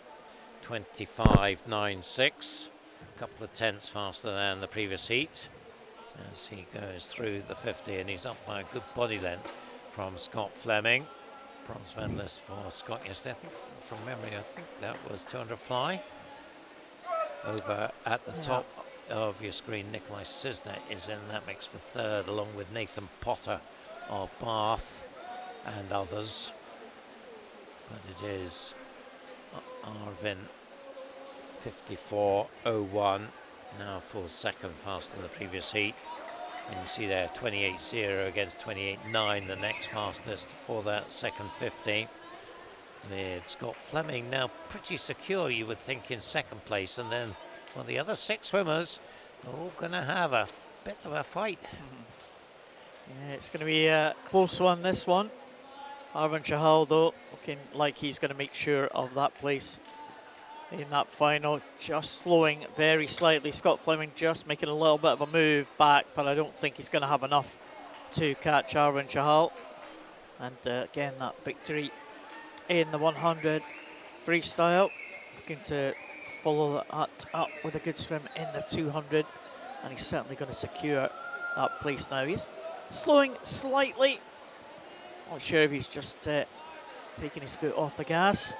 25.96. A couple of tenths faster than the previous heat as he goes through the 50, and he's up by a good body length from Scott Fleming, bronze medalist for Scott yesterday. I think, from memory, I think that was 200 fly. Over at the top of your screen, Nikolai Cisnet is in that mix for third, along with Nathan Potter of Bath and others. But it is Arvin 54.01, now for second faster than the previous heat. And you see there 28.0 against 28.9, the next fastest for that second 50. With Scott Fleming now pretty secure, you would think, in second place, and then well, the other 6 swimmers are all going to have a bit of a fight. Yeah, it's going to be a close one, this one. Arvind Chahal, though, looking like he's going to make sure of that place in that final. Just slowing very slightly. Scott Fleming just making a little bit of a move back, but I don't think he's going to have enough to catch Arvind Chahal. And again, that victory in the 100 freestyle. Looking to follow that up with a good swim in the 200. And he's certainly going to secure that place now. He's slowing slightly. Not sure if he's just taking his foot off the gas.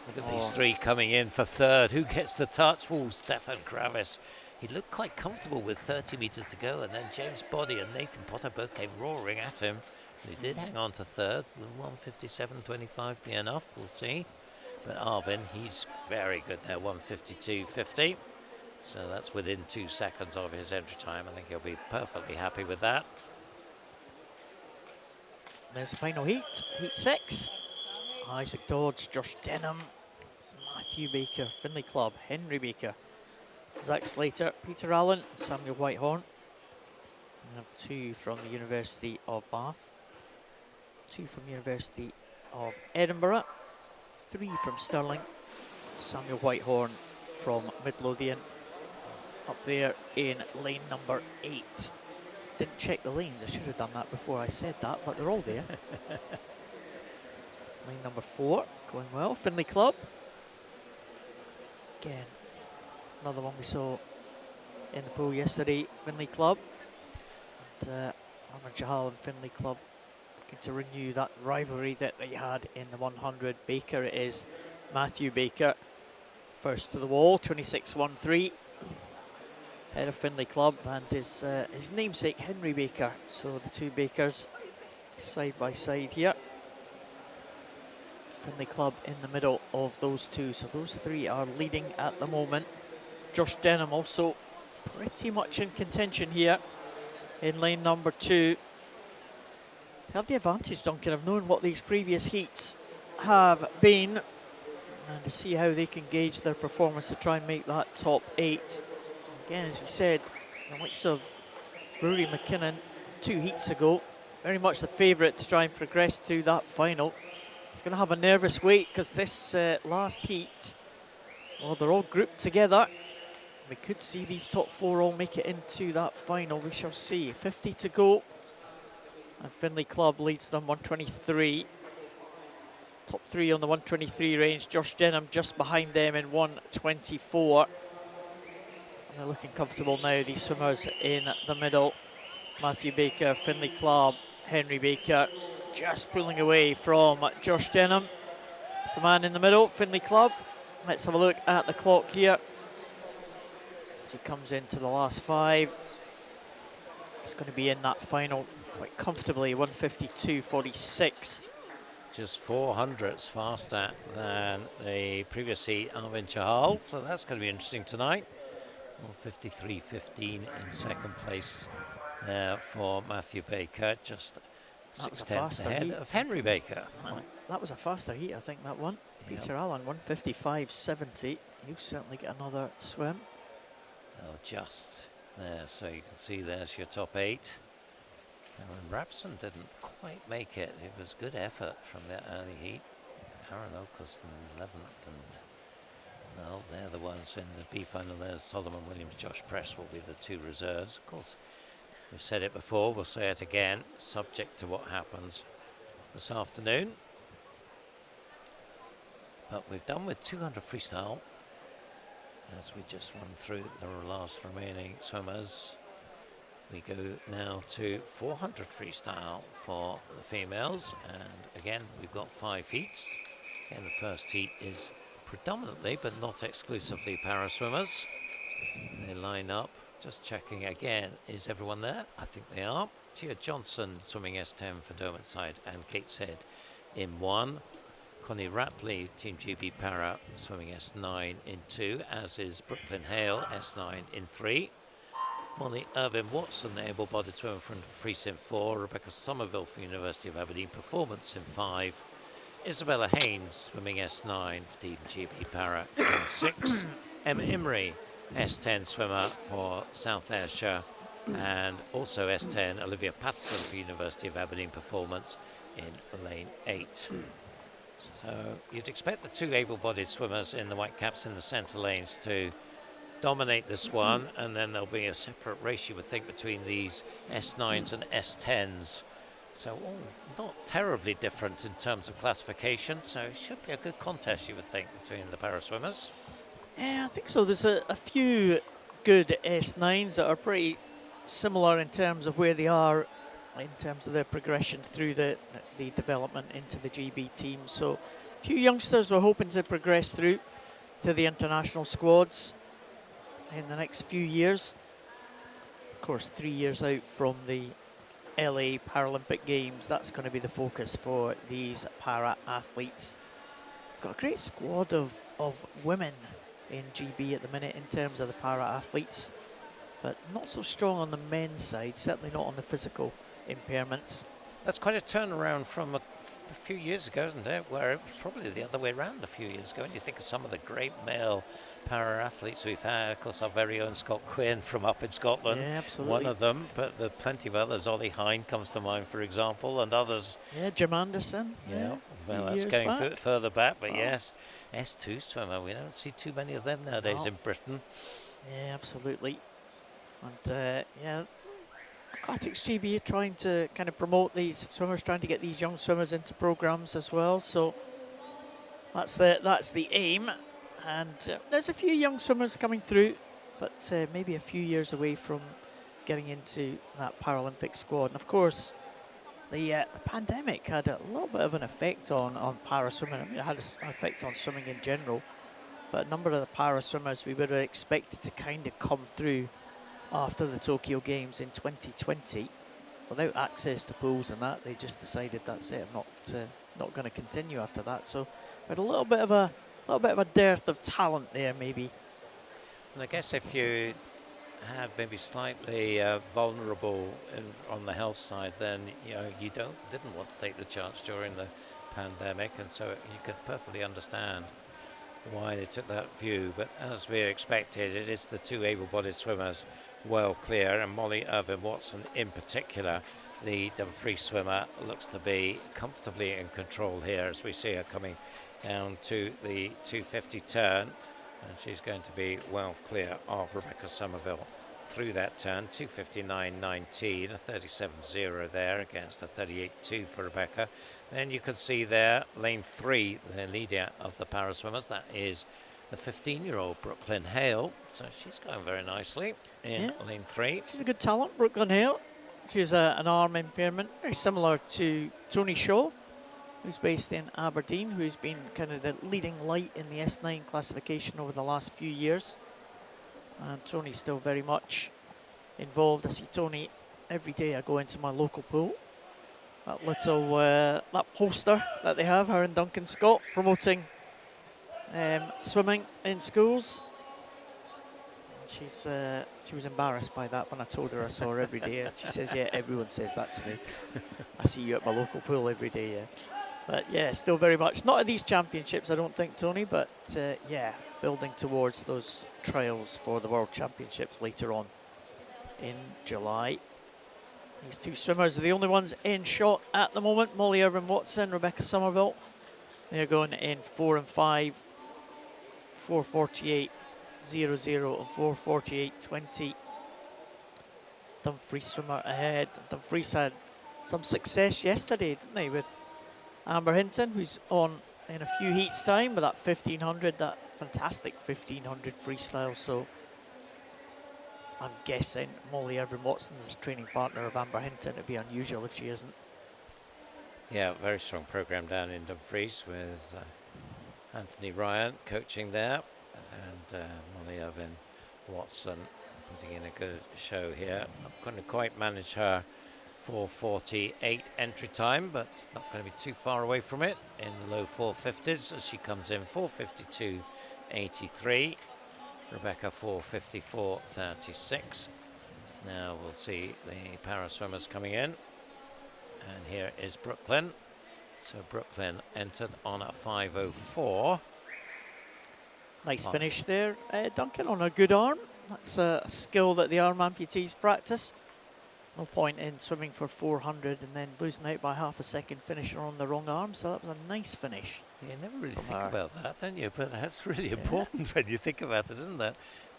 Look at these 3 coming in for third. Who gets the touch? Oh, Stefan Kravis. He looked quite comfortable with 30 metres to go, and then James Body and Nathan Potter both came roaring at him. He did hang on to third. Will 157.25 be enough? We'll see. But Arvin, he's very good there, 152.50. So that's within 2 seconds of his entry time. I think he'll be perfectly happy with that. There's the final heat, heat 6. Isaac Dodds, Josh Denham, Matthew Baker, Finlay Club, Henry Baker, Zach Slater, Peter Allen, Samuel Whitehorn. We have 2 from the University of Bath, 2 from University of Edinburgh, 3 from Stirling, Samuel Whitehorn from Midlothian, up there in lane number 8. Didn't check the lanes, I should have done that before I said that, but they're all there. Lane number 4, going well, Finlay Club. Again, another one we saw in the pool yesterday, Finlay Club. And Arvind Chahal and Finlay Club looking to renew that rivalry that they had in the 100. Baker it is, Matthew Baker, first to the wall, 26.13. Head of Finlay Club, and his namesake Henry Baker. So the 2 Bakers side by side here. Finlay Club in the middle of those 2. So those 3 are leading at the moment. Josh Denham also pretty much in contention here in lane number 2. They have the advantage, Duncan, of knowing what these previous heats have been and to see how they can gauge their performance to try and make that top 8. Again, as we said, the likes of Rory McKinnon 2 heats ago, very much the favourite to try and progress to that final. He's going to have a nervous wait because this last heat, well, they're all grouped together. We could see these top 4 all make it into that final. We shall see. 50 to go. And Findlay Club leads them 123. Top 3 on the 123 range. Josh Denham just behind them in 124. And they're looking comfortable now, these swimmers in the middle. Matthew Baker, Findlay Club, Henry Baker just pulling away from Josh Denham. It's the man in the middle, Findlay Club. Let's have a look at the clock here. As he comes into the last 5. He's going to be in that final quite comfortably, 152.46. Just 400s faster than the previous heat, Arvin Chahal. So that's going to be interesting tonight. 153.15 in second place there for Matthew Baker. Just 6/10 ahead of Henry Baker. That was a faster heat, I think, that one. Yep. Peter Allen, 155.70. He'll certainly get another swim. Oh, just there, so you can see there's your top 8. Cameron Rapson didn't quite make it. It was good effort from the early heat. Aaron Oakus in 11th, and well, they're the ones in the B final. There's Solomon Williams, Josh Press will be the 2 reserves. Of course, we've said it before, we'll say it again, subject to what happens this afternoon. But we've done with 200 freestyle. As we just run through the last remaining swimmers, we go now to 400 freestyle for the females. And again, we've got 5 heats. And the first heat is predominantly, but not exclusively, para swimmers. They line up. Just checking again, is everyone there? I think they are. Tia Johnson swimming S10 for Dermot Side and Kate Said in 1. Connie Rapley, Team GB Para, swimming S9 in 2, as is Brooklyn Hale, S9 in 3. Molly Irvin Watson, the able-bodied swimmer from Freestyle in 4. Rebecca Somerville from University of Aberdeen, Performance in 5. Isabella Haynes, swimming S9 for Team GB Para in 6. Emma Imrie, S10 swimmer for South Ayrshire, and also S10 Olivia Patterson for University of Aberdeen, Performance in lane 8. So you'd expect the 2 able-bodied swimmers in the white caps in the centre lanes to dominate this one, and then there'll be a separate race, you would think, between these S9s and S10s. So not terribly different in terms of classification, so it should be a good contest, you would think, between the para swimmers. Yeah, I think so. There's a few good S9s that are pretty similar in terms of where they are in terms of their progression through the development into the GB team. So a few youngsters we're hoping to progress through to the international squads in the next few years. Of course, 3 years out from the LA Paralympic Games, that's going to be the focus for these para athletes. We've got a great squad of women in GB at the minute in terms of the para athletes, but not so strong on the men's side, certainly not on the physical impairments. That's quite a turnaround from a few years ago, isn't it? Where it was probably the other way around a few years ago. And you think of some of the great male para athletes we've had. Of course, our very own Scott Quinn from up in Scotland. Yeah, absolutely. One of them, but there are plenty of others. Ollie Hine comes to mind, for example, and others. Yeah, Jim Anderson. Yeah, well, that's going further back, but yes, S2 swimmer. We don't see too many of them nowadays in Britain. Yeah, absolutely. And yeah, Aquatics GB are trying to kind of promote these swimmers, trying to get these young swimmers into programs as well. So that's the aim. And there's a few young swimmers coming through, but maybe a few years away from getting into that Paralympic squad. And of course, the pandemic had a little bit of an effect on para swimming. I mean, it had an effect on swimming in general, but a number of the para swimmers we would have expected to kind of come through after the Tokyo Games in 2020, without access to pools and that, they just decided that's it. I'm not going to continue after that. So we had a little bit of a dearth of talent there, maybe. And I guess if you had maybe slightly vulnerable on the health side, then you didn't want to take the chance during the pandemic, and so you could perfectly understand why they took that view. But as we expected, it is the two able-bodied swimmers well clear, and Molly Irvine-Watson in particular, the free swimmer, looks to be comfortably in control here as we see her coming down to the 250 turn, and she's going to be well clear of Rebecca Somerville through that turn. 259.19, a 37.0 there against a 38.2 for Rebecca. Then you can see there lane 3, the leader of the para swimmers, that is the 15-year-old Brooklyn Hale, so she's going very nicely in lane 3. She's a good talent, Brooklyn Hale. She's an arm impairment, very similar to Tony Shaw, who's based in Aberdeen, who's been kind of the leading light in the S9 classification over the last few years. And Tony's still very much involved. I see Tony every day. I go into my local pool. That little that poster that they have, her and Duncan Scott, promoting swimming in schools. She was embarrassed by that when I told her I saw her every day. She says, yeah, everyone says that to me. I see you at my local pool every day, yeah. But yeah, still very much, not at these championships, I don't think, Tony, but yeah, building towards those trials for the World Championships later on in July. These two swimmers are the only ones in shot at the moment. Molly Irvine-Watson, Rebecca Somerville. They're going in 4 and 5, 4:48.00 and 4:48.20. Dumfries swimmer ahead. Dumfries had some success yesterday, didn't they, with Amber Hinton, who's on in a few heats time with that 1500, that fantastic 1500 freestyle. So I'm guessing Molly Irvine-Watson is a training partner of Amber Hinton. It'd be unusual if she isn't. Yeah, very strong program down in Dumfries with Anthony Ryan coaching there, and Molly Irvine-Watson putting in a good show here. Not going to quite manage her 4:48 entry time, but not going to be too far away from it in the low 450s as she comes in 4:52.83. Rebecca 4:54.36. Now we'll see the para swimmers coming in, and here is Brooklyn. So Brooklyn entered on a 5:04. Nice finish there, Duncan, on a good arm. That's a skill that the arm amputees practice. No point in swimming for 400 and then losing out by half a second finishing on the wrong arm, so that was a nice finish. You never really think about that, don't you? But that's really important when you think about it, isn't it?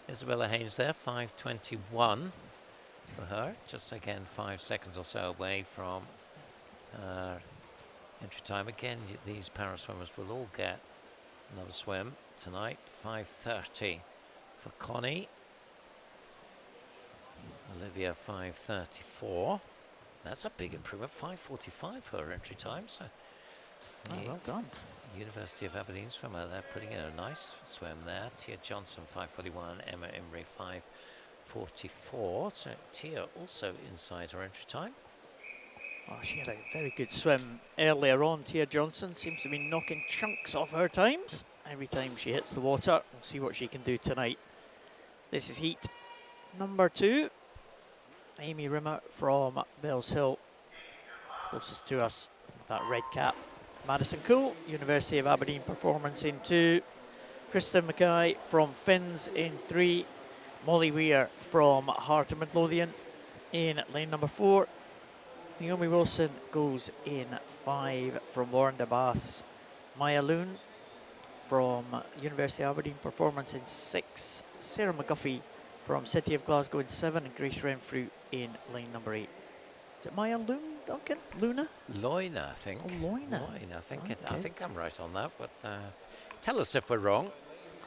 Isabella Haynes there, 5:21 for her. Just again 5 seconds or so away from entry time. Again, these para swimmers will all get another swim tonight. 5:30 for Connie. Olivia 5:34. That's a big improvement. 5:45 for her entry time. So well done. University of Aberdeen swimmer, they're putting in a nice swim there. Tia Johnson 5:41, Emma Imrie 5:44. So Tia also inside her entry time. Oh, she had a very good swim earlier on. Tia Johnson seems to be knocking chunks off her times every time she hits the water. We'll see what she can do tonight. This is heat number 2. Amy Rimmer from Bells Hill, closest to us with that red cap. Madison Cool, University of Aberdeen performance in 2. Kristen Mackay from Finns in 3. Molly Weir from Heart of Midlothian in lane number 4. Naomi Wilson goes in 5 from Warren de Bath's. Maya Loon from University of Aberdeen performance in 6. Sarah McGuffey from City of Glasgow in 7, and Grace Renfrew in lane number 8. Is it Maya Loon, Duncan? Luna? Loina, I think. Oh, Loina. Loina, I think. Okay. I think I'm right on that, but tell us if we're wrong.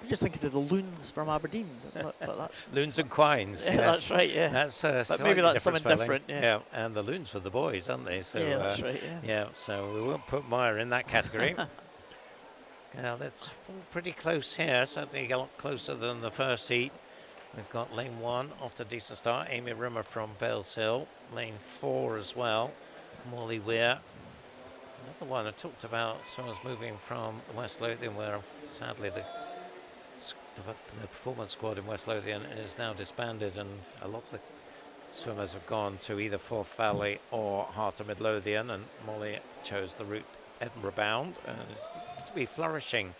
I'm just thinking of the loons from Aberdeen. But that's Loons and Quines. yeah, that's right, yeah. That's but maybe that's something spelling. different, yeah. And the loons for the boys, aren't they? So, yeah, that's right, yeah. Yeah, so we won't put Maya in that category. Now, that's pretty close here, certainly a lot closer than the first heat. We've got lane 1 off to a decent start. Amy Rimmer from Bells Hill. Lane 4 as well. Molly Weir. Another one I talked about, swimmers moving from West Lothian, where sadly the the performance squad in West Lothian is now disbanded, and a lot of the swimmers have gone to either Forth Valley or Heart of Midlothian, and Molly chose the route Edinburgh bound and is to be flourishing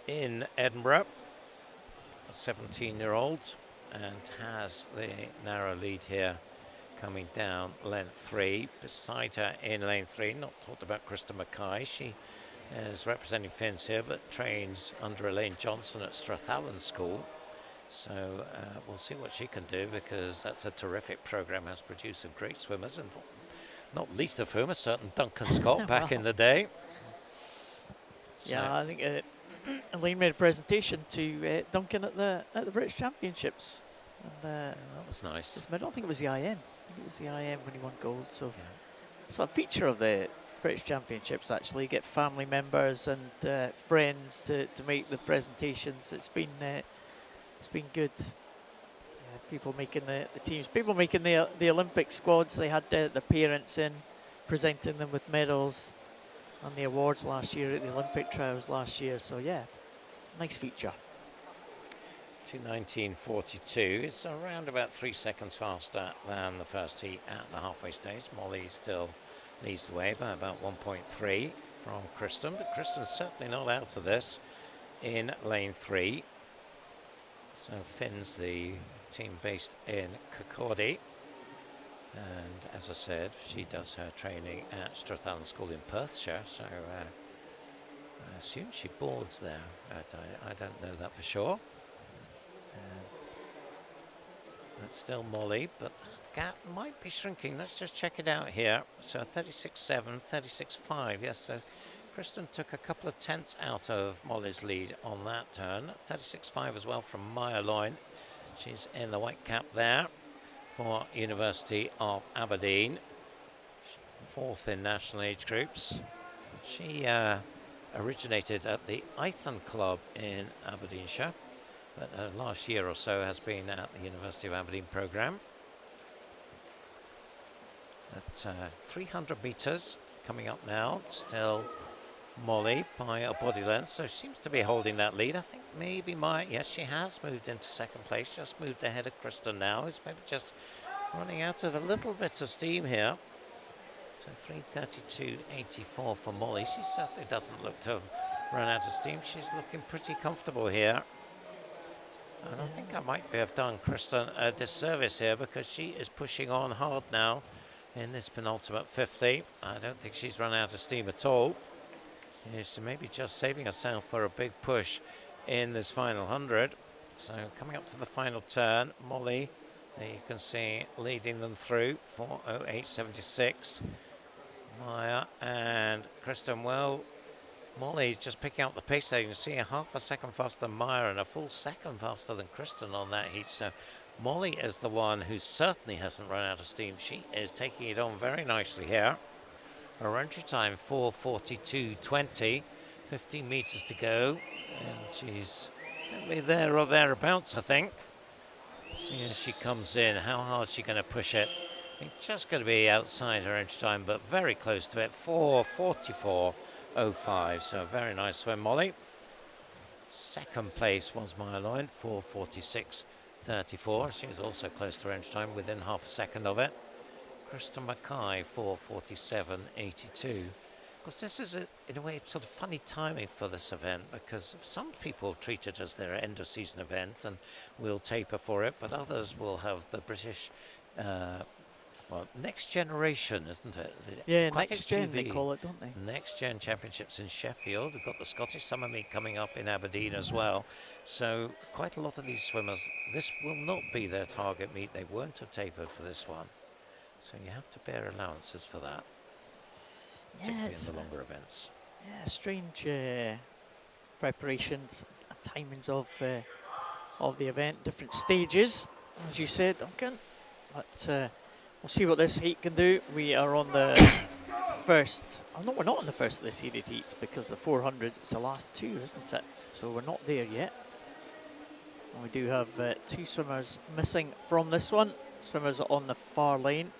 in Edinburgh. A 17-year-old, and has the narrow lead here coming down length 3. Beside her in lane 3, not talked about Krista Mackay. She is representing Finns here, but trains under Elaine Johnson at Strathallan School. So we'll see what she can do, because that's a terrific programme, has produced some great swimmers, and not least of whom a certain Duncan Scott back in the day. So Yeah, I think Elaine made a presentation to Duncan at the British Championships. And, that was nice. I don't think it was the IM. I think it was the IM when he won gold. So it's a feature of the British Championships, actually. Get family members and friends to make the presentations. It's been good. People making the teams, people making the Olympic squads. They had the parents in, presenting them with medals on the awards last year at the Olympic trials last year. So yeah, nice feature. 2:19.42. It's around about 3 seconds faster than the first heat at the halfway stage. Molly still leads the way by about 1.3 from Kristen, but Kristen's certainly not out of this in lane 3. So Finn's the team based in Kirkcaldy, and as I said, she does her training at Strathallan School in Perthshire, so I assume she boards there, but I don't know that for sure. That's still Molly, but that gap might be shrinking. Let's just check it out here. So 36.7, 36.5, yes, so Kristen took a couple of tenths out of Molly's lead on that turn. 36.5 as well from Maya Loyne. She's in the white cap there for University of Aberdeen. 4th in national age groups. She originated at the Eithon Club in Aberdeenshire, but last year or so has been at the University of Aberdeen programme. At 300 metres coming up now, still Molly by a body length, so she seems to be holding that lead. I think maybe yes, she has moved into second place, just moved ahead of Kristen now, who's maybe just running out of a little bit of steam here. So 3:32.84 for Molly. She certainly doesn't look to have run out of steam. She's looking pretty comfortable here. And I think I might have done Kristen a disservice here, because she is pushing on hard now in this penultimate 50. I don't think she's run out of steam at all. She's maybe just saving herself for a big push in this final 100. So coming up to the final turn, Molly, there you can see, leading them through, 4:08.76. Maya and Kristen, well, Molly's just picking up the pace there. You can see a half a second faster than Maya and a full second faster than Kristen on that heat. So Molly is the one who certainly hasn't run out of steam. She is taking it on very nicely here. Her entry time 4:42.20, 15 metres to go, and she's going to be there or thereabouts, I think. See as she comes in, how hard is she going to push it? I think just going to be outside her entry time, but very close to it, 4:44.05, so a very nice swim, Molly. Second place was Maya Loyne, 4:46.34. She was also close to her entry time, within half a second of it. Kristen Mackay, 4:47.82. Of course, this is, in a way, it's sort of funny timing for this event, because some people treat it as their end-of-season event and will taper for it, but others will have the British, next generation, isn't it? Yeah, next gen they call it, don't they? Next gen championships in Sheffield. We've got the Scottish Summer Meet coming up in Aberdeen as well. So quite a lot of these swimmers, this will not be their target meet. They won't have tapered for this one. So you have to bear allowances for that, particularly in the longer events. Yeah, strange preparations and timings of the event, different stages, as you said, Duncan. But we'll see what this heat can do. We are on the first. Oh no, we're not on the first of the seeded heats, because the 400, it's the last two, isn't it? So we're not there yet. And we do have two swimmers missing from this one. Swimmers on the far lane.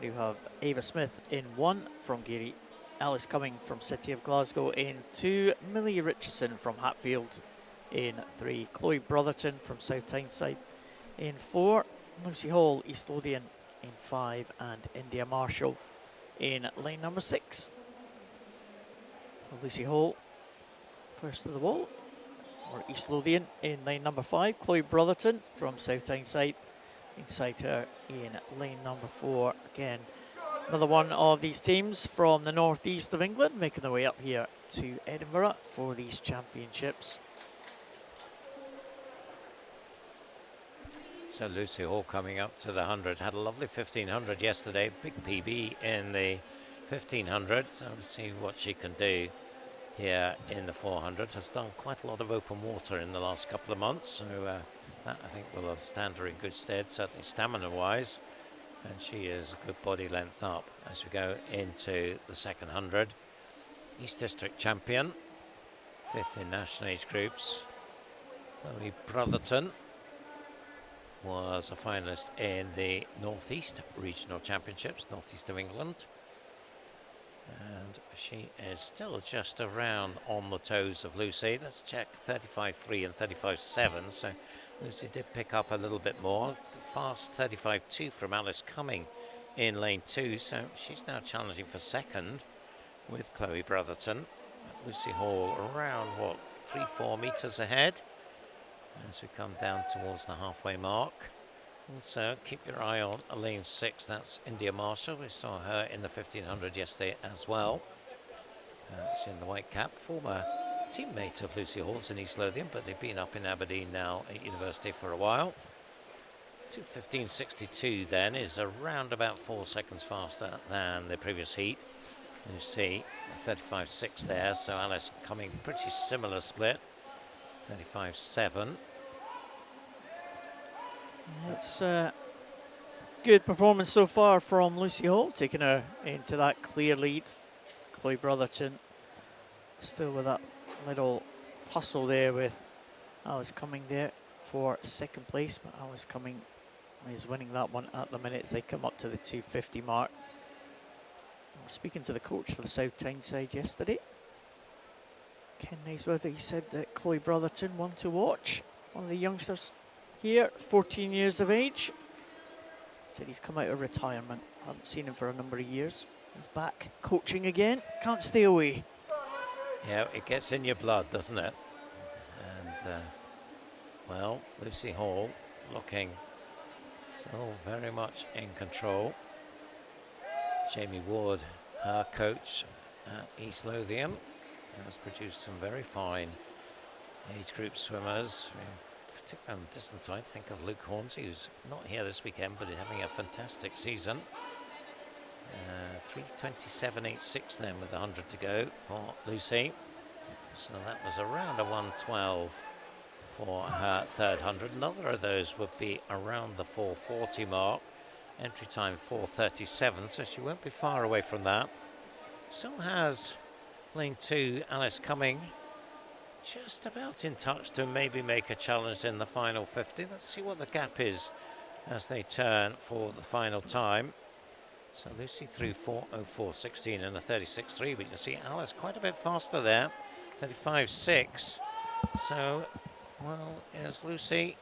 We have Ava Smith in 1 from Gary, Alice Cumming from City of Glasgow in 2, Millie Richardson from Hatfield in 3. Chloe Brotherton from South Tyneside in 4. Lucy Hall, East Lothian in 5. And India Marshall in lane number 6. Lucy Hall first to the wall, or East Lothian in lane number 5. Chloe Brotherton from South Tyneside inside her in lane number 4. Again, another one of these teams from the northeast of England making their way up here to Edinburgh for these championships. So Lucy Hall coming up to the 100. Had a lovely 1500 yesterday. Big PB in the 1500. So we'll see what she can do here in the 400. Has done quite a lot of open water in the last couple of months. So that I think will stand her in good stead, certainly stamina-wise. And she is a good body length up as we go into the second 100. East District champion, 5th in national age groups. Chloe Brotherton was a finalist in the Northeast Regional Championships, Northeast of England. And she is still just around on the toes of Lucy. Let's check 35.3 and 35.7. So Lucy did pick up a little bit more. Fast 35.2 from Alice Cumming in lane 2. So she's now challenging for second with Chloe Brotherton. Lucy Hall around, what, 3-4 metres ahead as we come down towards the halfway mark. Also, keep your eye on lane 6, that's India Marshall. We saw her in the 1500 yesterday as well. She's in the white cap, former teammate of Lucy Hall's in East Lothian, but they've been up in Aberdeen now at university for a while. 2:15.62 then is around about 4 seconds faster than the previous heat. You see 35.6 there, so Alice Cumming pretty similar split. 35.7. It's a good performance so far from Lucy Hall, taking her into that clear lead. Chloe Brotherton still with that little tussle there with Alice Cumming there for second place, but Alice Cumming is winning that one at the minute as they come up to the 250 mark. I was speaking to the coach for the South Tyneside yesterday, Ken Naisworthy. He said that Chloe Brotherton, one to watch, one of the youngsters here, 14 years of age. Said he's come out of retirement. Haven't seen him for a number of years. He's back coaching again. Can't stay away. Yeah, it gets in your blood, doesn't it? And, well, Lucy Hall looking still very much in control. Jamie Ward, her coach at East Lothian, has produced some very fine age group swimmers. Particularly on the distance side, think of Luke Hornsey, who's not here this weekend, but is having a fantastic season. 3:27.86 then with 100 to go for Lucy. So that was around a 1:12 for her third 100. Another of those would be around the 4:40 mark. Entry time 4:37, so she won't be far away from that. So has lane 2, Alice Cumming, just about in touch to maybe make a challenge in the final 50. Let's see what the gap is as they turn for the final time. So Lucy through 4:04.16 and a 36.3, but you can see Alice quite a bit faster there, 35.6. So, well, is Lucy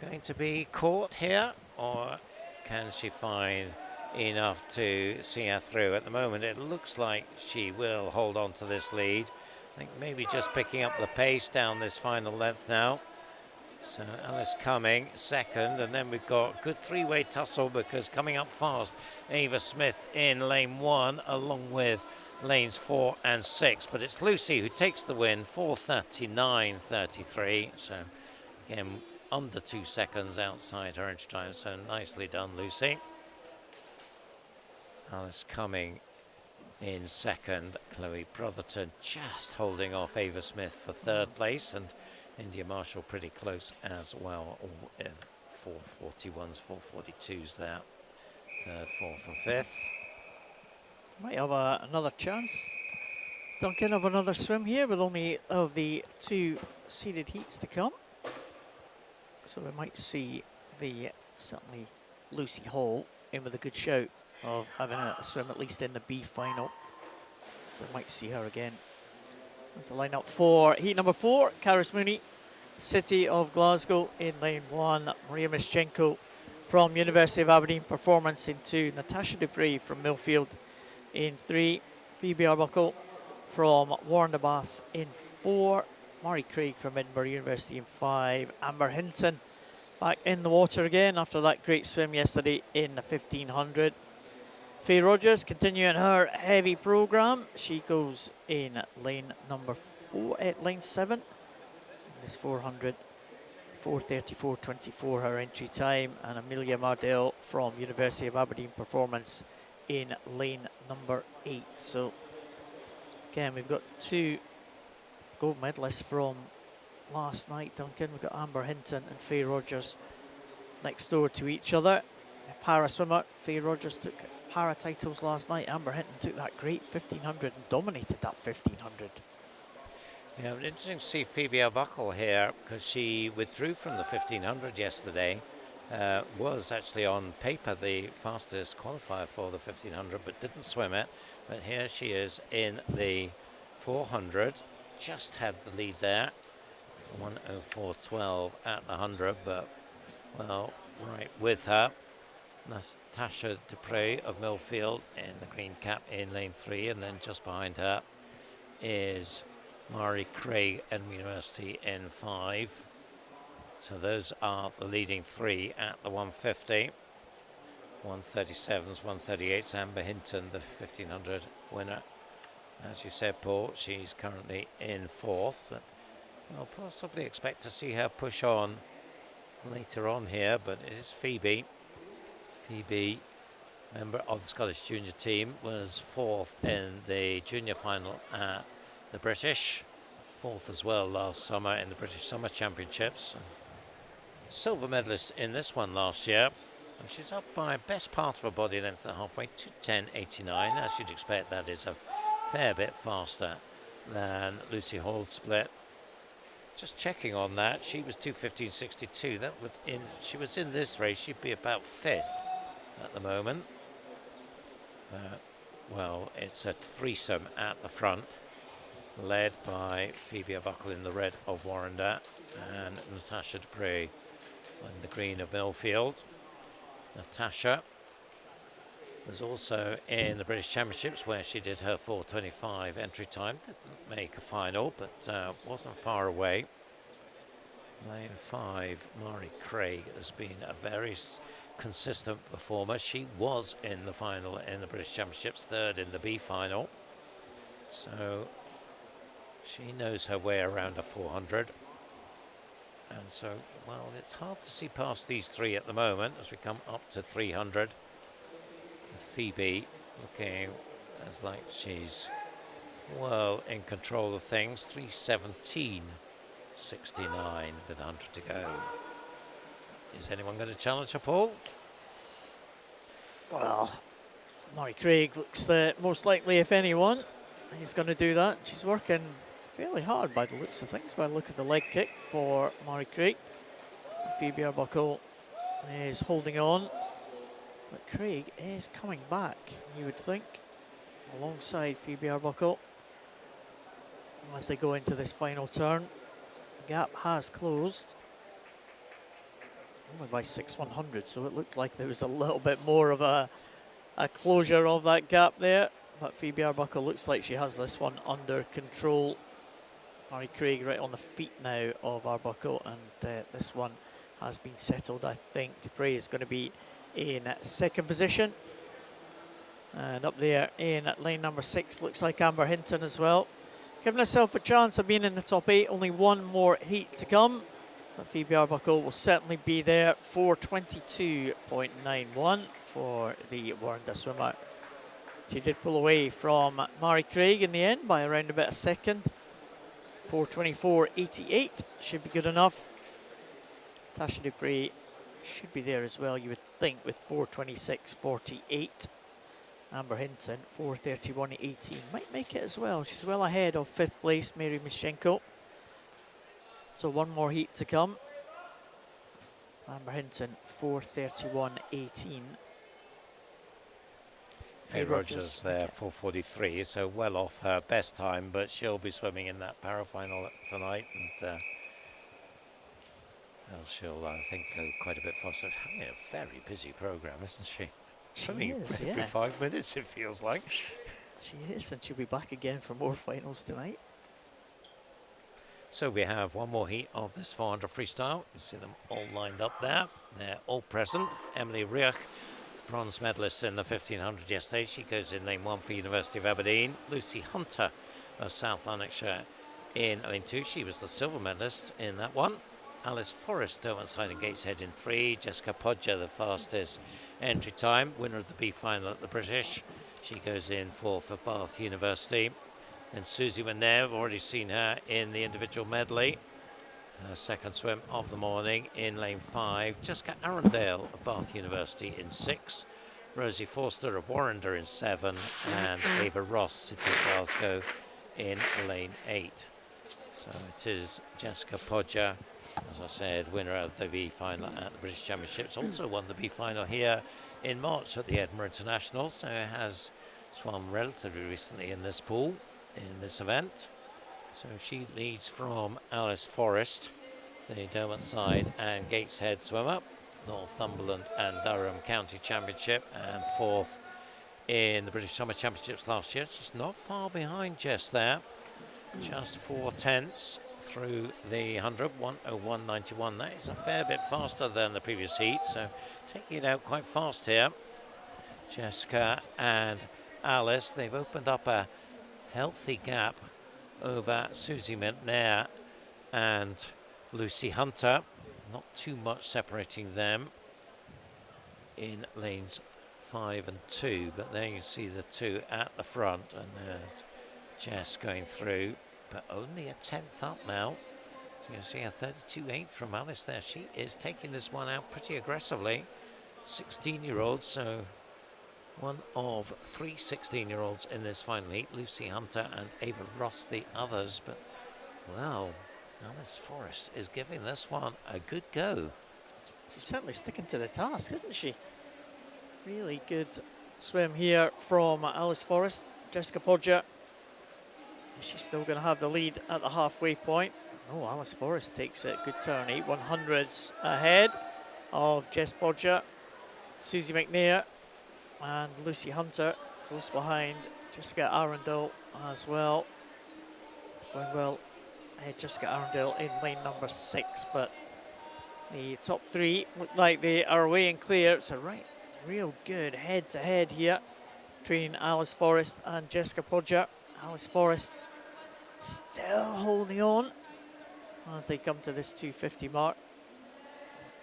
going to be caught here, or can she find enough to see her through? At the moment, it looks like she will hold on to this lead. I think maybe just picking up the pace down this final length now. So Alice Cumming second, and then we've got good three-way tussle because coming up fast, Ava Smith in lane 1 along with lanes 4 and 6. But it's Lucy who takes the win, 4:39.33. So again, under 2 seconds outside her entry time. So nicely done, Lucy. Alice Cumming in second, Chloe Brotherton just holding off Ava Smith for third place, and India Marshall pretty close as well. 4:41s, 4:42s there. Third, fourth and fifth. Might have another chance, Duncan, of another swim here with only of the 2 seeded heats to come. So we might see certainly Lucy Hall in with a good shout of having a swim at least in the B final. So we might see her again That's the lineup for heat number 4. Karis Mooney, City of Glasgow in lane 1. Maria Mischenko from University of Aberdeen Performance in 2. Natasha Dupree from Millfield in 3. Phoebe Arbuckle from Warren de Bath in 4. Mari Craig from Edinburgh University in 5. Amber Hinton back in the water again after that great swim yesterday in the 1500. Faye Rogers continuing her heavy programme. She goes in lane number 4, lane 7. This 400, 4:34.24 her entry time. And Amelia Mardell from University of Aberdeen Performance in lane number 8. So again, we've got 2 gold medalists from last night, Duncan. We've got Amber Hinton and Faye Rogers next door to each other. A para swimmer, Faye Rogers took para titles last night. Amber Hinton took that great 1500 and dominated that 1500. Yeah, interesting to see Phoebe Arbuckle here because she withdrew from the 1500 yesterday. Was actually on paper the fastest qualifier for the 1500 but didn't swim it. But here she is in the 400. Just had the lead there. 1:04.12 at the 100, but well, right with her. Natasha Dupree of Millfield in the green cap in lane 3, and then just behind her is Mari Craig and University in 5. So those are the leading 3 at the 150. 137s, 138s. Amber Hinton, the 1500 winner. As you said, Paul, she's currently in 4th. We'll possibly expect to see her push on later on here, but it is Phoebe. Phoebe, member of the Scottish junior team, was 4th in the junior final at the British. 4th as well last summer in the British Summer Championships. Silver medalist in this one last year. And she's up by best part of her body length at halfway, 2:10.89. As you'd expect, that is a fair bit faster than Lucy Hall's split. Just checking on that, she was 2:15.62. That would, if she was in this race, she'd be about 5th at the moment. Well, it's a threesome at the front, led by Phoebe Arbuckle in the red of Warrender and Natasha Dupree in the green of Millfield. Natasha was also in the British Championships where she did her 4:25 entry time. Didn't make a final, but wasn't far away. Lane 5, Mari Craig has been a very consistent performer. She was in the final in the British Championships, 3rd in the B final. So she knows her way around a 400. And so, well, it's hard to see past these 3 at the moment as we come up to 300. With Phoebe looking as like she's well in control of things. 3:17.69 with 100 to go. Is anyone going to challenge her, Paul? Well, Mari Craig looks most likely, if anyone, he's going to do that. She's working fairly hard by the looks of things, by the look at the leg kick for Mari Craig. Phoebe Arbuckle is holding on, but Craig is coming back, you would think, alongside Phoebe Arbuckle as they go into this final turn. The gap has closed only by 6/100, so it looked like there was a little bit more of a closure of that gap there, but Phoebe Arbuckle looks like she has this one under control. Mari Craig right on the feet now of Arbuckle, and this one has been settled. I think Dupree is going to be in 2nd position, and up there in lane number 6 looks like Amber Hinton as well, giving herself a chance of being in the top 8. Only one more heat to come, but Phoebe Arbuckle will certainly be there. 4:22.91 for the Warrender swimmer. She did pull away from Mari Craig in the end by around about a second. 4:24.88 should be good enough. Tasha Dupree should be there as well, you would think, with 4:26.48. Amber Hinton, 4:31.18. Might make it as well. She's well ahead of 5th place, Mary Mischenko. So one more heat to come. Amber Hinton, 4:31.18. Faye Rogers there, 4:43, so well off her best time, but she'll be swimming in that para-final tonight, and well, she'll, I think, go quite a bit faster. Having a very busy program, isn't she? Swimming every 5 minutes, it feels like. She is, and she'll be back again for more finals tonight. So we have one more heat of this 400 freestyle. You see them all lined up there. They're all present. Emily Riach, bronze medalist in the 1500 yesterday. She goes in lane 1 for University of Aberdeen. Lucy Hunter of South Lanarkshire in lane 2. She was the silver medalist in that one. Alice Forrest, Derwent-side and Gateshead in 3. Jessica Podger, the fastest entry time. Winner of the B final at the British. She goes in 4th for Bath University. And Susie McNair, I've already seen her in the individual medley. Her second swim of the morning in lane 5. Jessica Arundale of Bath University in 6. Rosie Forster of Warrender in 7. And Ava Ross, City of Glasgow, in lane 8. So it is Jessica Podger, as I said, winner of the B final at the British Championships. Also won the B final here in March at the Edinburgh International. So has swum relatively recently in this pool, in this event. So she leads from Alice Forrest, the Derwent-side and Gateshead swimmer, Northumberland and Durham County Championship, and 4th in the British Summer Championships last year. She's not far behind Jess there, just 4 tenths through the 100, 1:01.91. That is a fair bit faster than the previous heat, so taking it out quite fast here. Jessica and Alice, they've opened up a healthy gap over Susie McNair and Lucy Hunter. Not too much separating them in lanes 5 and 2, but there you see the two at the front, and there's Jess going through, but only a 10th up now. So you can see a 32.8 from Alice there. She is taking this one out pretty aggressively. 16-year-old, so one of 3 16-year-olds in this final heat. Lucy Hunter and Ava Ross the others, but wow, Alice Forrest is giving this one a good go. She's certainly sticking to the task, isn't she? Really good swim here from Alice Forrest. Jessica Podger, is she still going to have the lead at the halfway point? Oh, Alice Forrest takes it. Good turn, 8/100ths ahead of Jess Podger. Susie McNair and Lucy Hunter close behind. Jessica Arundel as well. Going well ahead, Jessica Arundel in lane number 6, but the top 3 look like they are away and clear. It's a real good head-to-head here between Alice Forrest and Jessica Podger. Alice Forrest still holding on as they come to this 250 mark.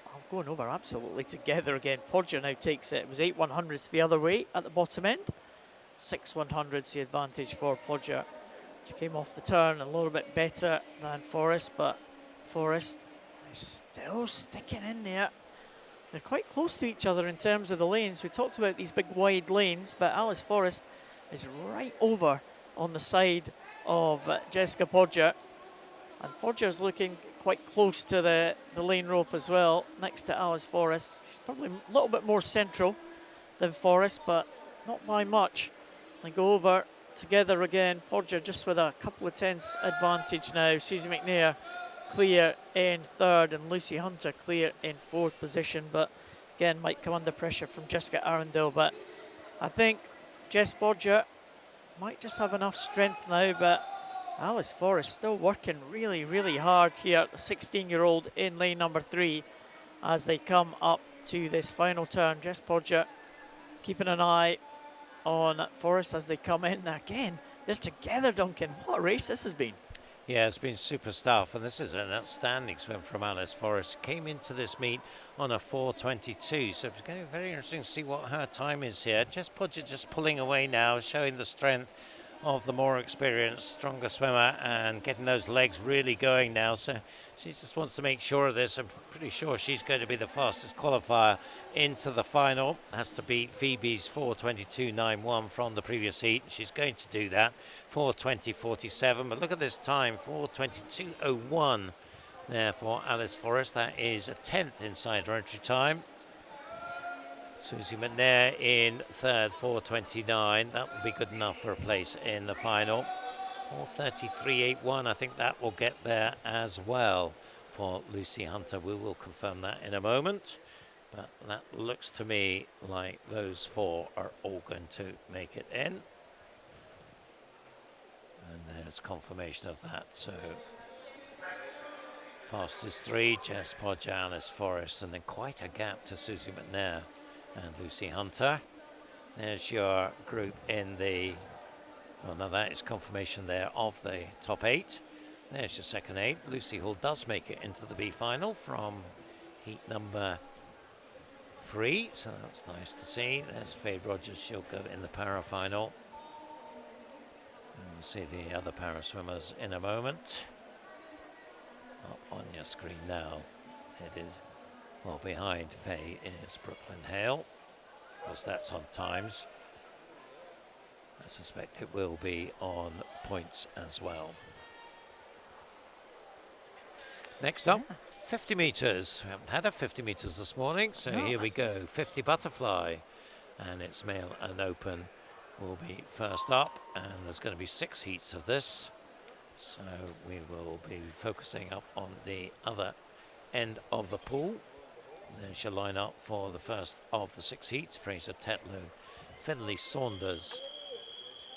I'm going over absolutely together again. Podger now takes it. It was 8/100ths the other way at the bottom end. 6/100ths the advantage for Podger. She came off the turn a little bit better than Forrest, but Forrest is still sticking in there. They're quite close to each other in terms of the lanes. We talked about these big wide lanes, but Alice Forrest is right over on the side of Jessica Podger. And Podger's looking quite close to the lane rope as well, next to Alice Forrest. She's probably a little bit more central than Forrest, but not by much. They go over together again. Podger just with a couple of tenths advantage now. Susie McNair clear in 3rd and Lucy Hunter clear in 4th position, but again might come under pressure from Jessica Arundel. But I think Jess Podger might just have enough strength now, but Alice Forrest still working really, really hard here, the 16-year-old in lane number 3 as they come up to this final turn. Jess Podger keeping an eye on Forrest as they come in. Again, they're together, Duncan. What a race this has been. Yeah, it's been super stuff, and this is an outstanding swim from Alice Forrest. Came into this meet on a 4:22, so it's going to be very interesting to see what her time is here. Jess Podger just pulling away now, showing the strength of the more experienced, stronger swimmer, and getting those legs really going now. So she just wants to make sure of this. I'm pretty sure she's going to be the fastest qualifier into the final. Has to beat Phoebe's 4:22.91 from the previous heat. She's going to do that. 4:20.47. But look at this time, 4:22.01 there for Alice Forrest. That is a 10th inside her entry time. Susie McNair in third, 4:29. That will be good enough for a place in the final. 4:33.81. I think that will get there as well for Lucy Hunter. We will confirm that in a moment. But that looks to me like those four are all going to make it in. And there's confirmation of that. So fastest three, Jess Podger, Alice Forrest, and then quite a gap to Susie McNair and Lucy Hunter. There's your group in the, well, now that is confirmation there of the top 8. There's your second 8. Lucy Hall does make it into the B final from heat number 3, so that's nice to see. There's Faye Rogers, she'll go in the para final. And we'll see the other para swimmers in a moment. Up on your screen now, headed well behind Faye is Brooklyn Hale, because that's on times. I suspect it will be on points as well. Next up, 50 metres. We haven't had a 50 metres this morning, so here we go. 50 butterfly, and it's male and open will be first up, and there's going to be 6 heats of this. So we will be focusing up on the other end of the pool. There's your lineup for the first of the 6 heats. Fraser Tetlow, Finlay Saunders,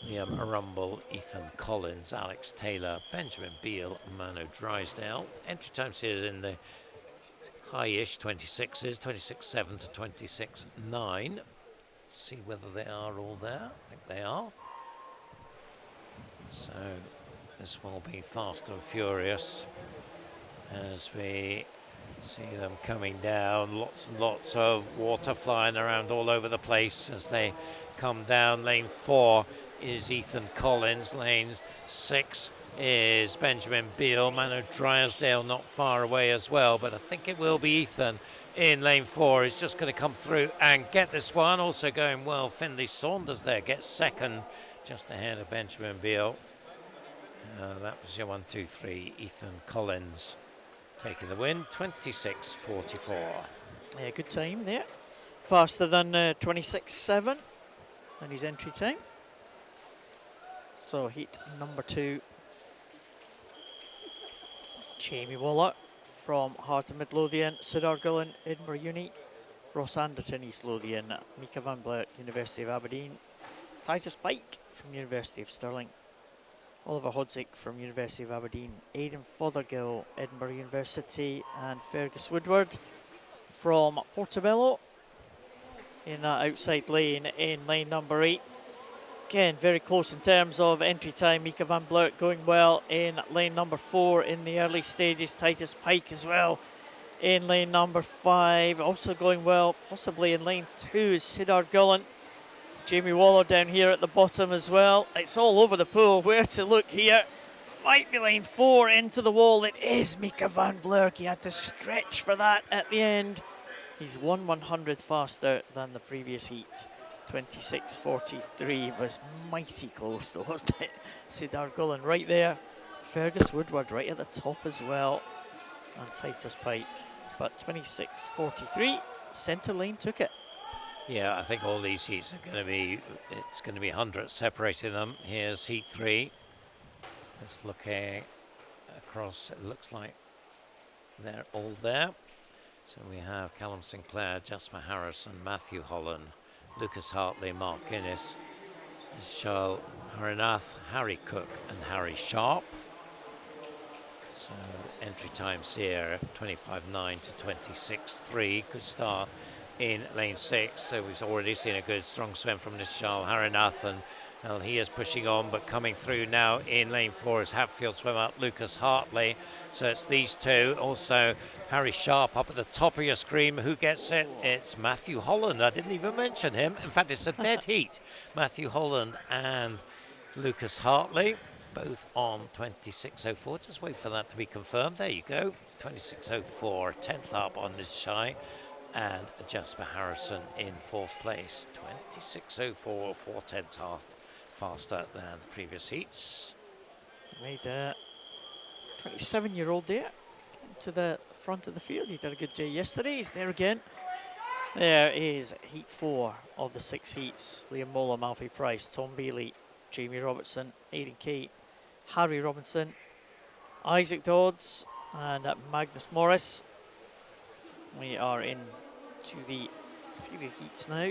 Liam Arundel, Ethan Collins, Alex Taylor, Benjamin Beale, Manu Drysdale. Entry times here in the high-ish 26s, 26.7 to 26.9. See whether they are all there. I think they are. So this will be fast and furious as we see them coming down. Lots and lots of water flying around all over the place as they come down. Lane 4 is Ethan Collins. Lane 6 is Benjamin Beale. Manu Drysdale not far away as well, but I think it will be Ethan in lane 4. He's just going to come through and get this one. Also going well, Finlay Saunders there gets second, just ahead of Benjamin Beale. That was your 1, 2, 3. Ethan Collins taking the win, 26.44. Yeah, good time there. Faster than 26.7 in his entry time. So heat number 2. Jamie Waller from Heart of Midlothian, Sid Argillan, Edinburgh Uni, Ross Anderton, East Lothian, Mika van Vleut, University of Aberdeen, Titus Pike from University of Stirling, Oliver Hodzik from University of Aberdeen, Aidan Fothergill, Edinburgh University, and Fergus Woodward from Portobello in that outside lane in lane number 8. Again, very close in terms of entry time. Mika van Vleut going well in lane number 4 in the early stages. Titus Pike as well in lane number 5. Also going well, possibly in lane 2 is Sid Argillan. Jamie Waller down here at the bottom as well. It's all over the pool. Where to look here? Might be lane 4 into the wall. It is Mika van Vleut. He had to stretch for that at the end. He's 1/100th faster than the previous heat. 26.43 was mighty close though, wasn't it? Sid Argillan right there. Fergus Woodward right at the top as well. And Titus Pike. But 26.43, centre lane took it. Yeah, I think all these heats are going to be, it's going to be hundreds separating them. Here's heat 3. Just looking across, it looks like they're all there. So we have Callum Sinclair, Jasper Harrison, Matthew Holland, Lucas Hartley, Mark Guinness, Charles Harinath, Harry Cook and Harry Sharp. So entry times here, 25.9 to 26.3. Good start in lane 6. So we've already seen a good strong swim from this Charles Harinath, and well, he is pushing on, but coming through now in lane 4 is Hatfield swimmer Lucas Hartley. So it's these two. Also Harry Sharp up at the top of your screen. Who gets it? It's Matthew Holland. I didn't even mention him. In fact, it's a dead heat. Matthew Holland and Lucas Hartley, both on 26.04. Just wait for that to be confirmed. There you go. 26.04, 10th up on this shy. And Jasper Harrison in 4th place. 26.04, 4/10 half faster than the previous heats. Made a 27-year-old there to the front of the field. He did a good day yesterday. He's there again. There is heat 4 of the 6 heats. Liam Mola, Malfi Price, Tom Bailey, Jamie Robertson, Aidan Kate, Harry Robinson, Isaac Dodds and Magnus Morris. We are in to the series heats now.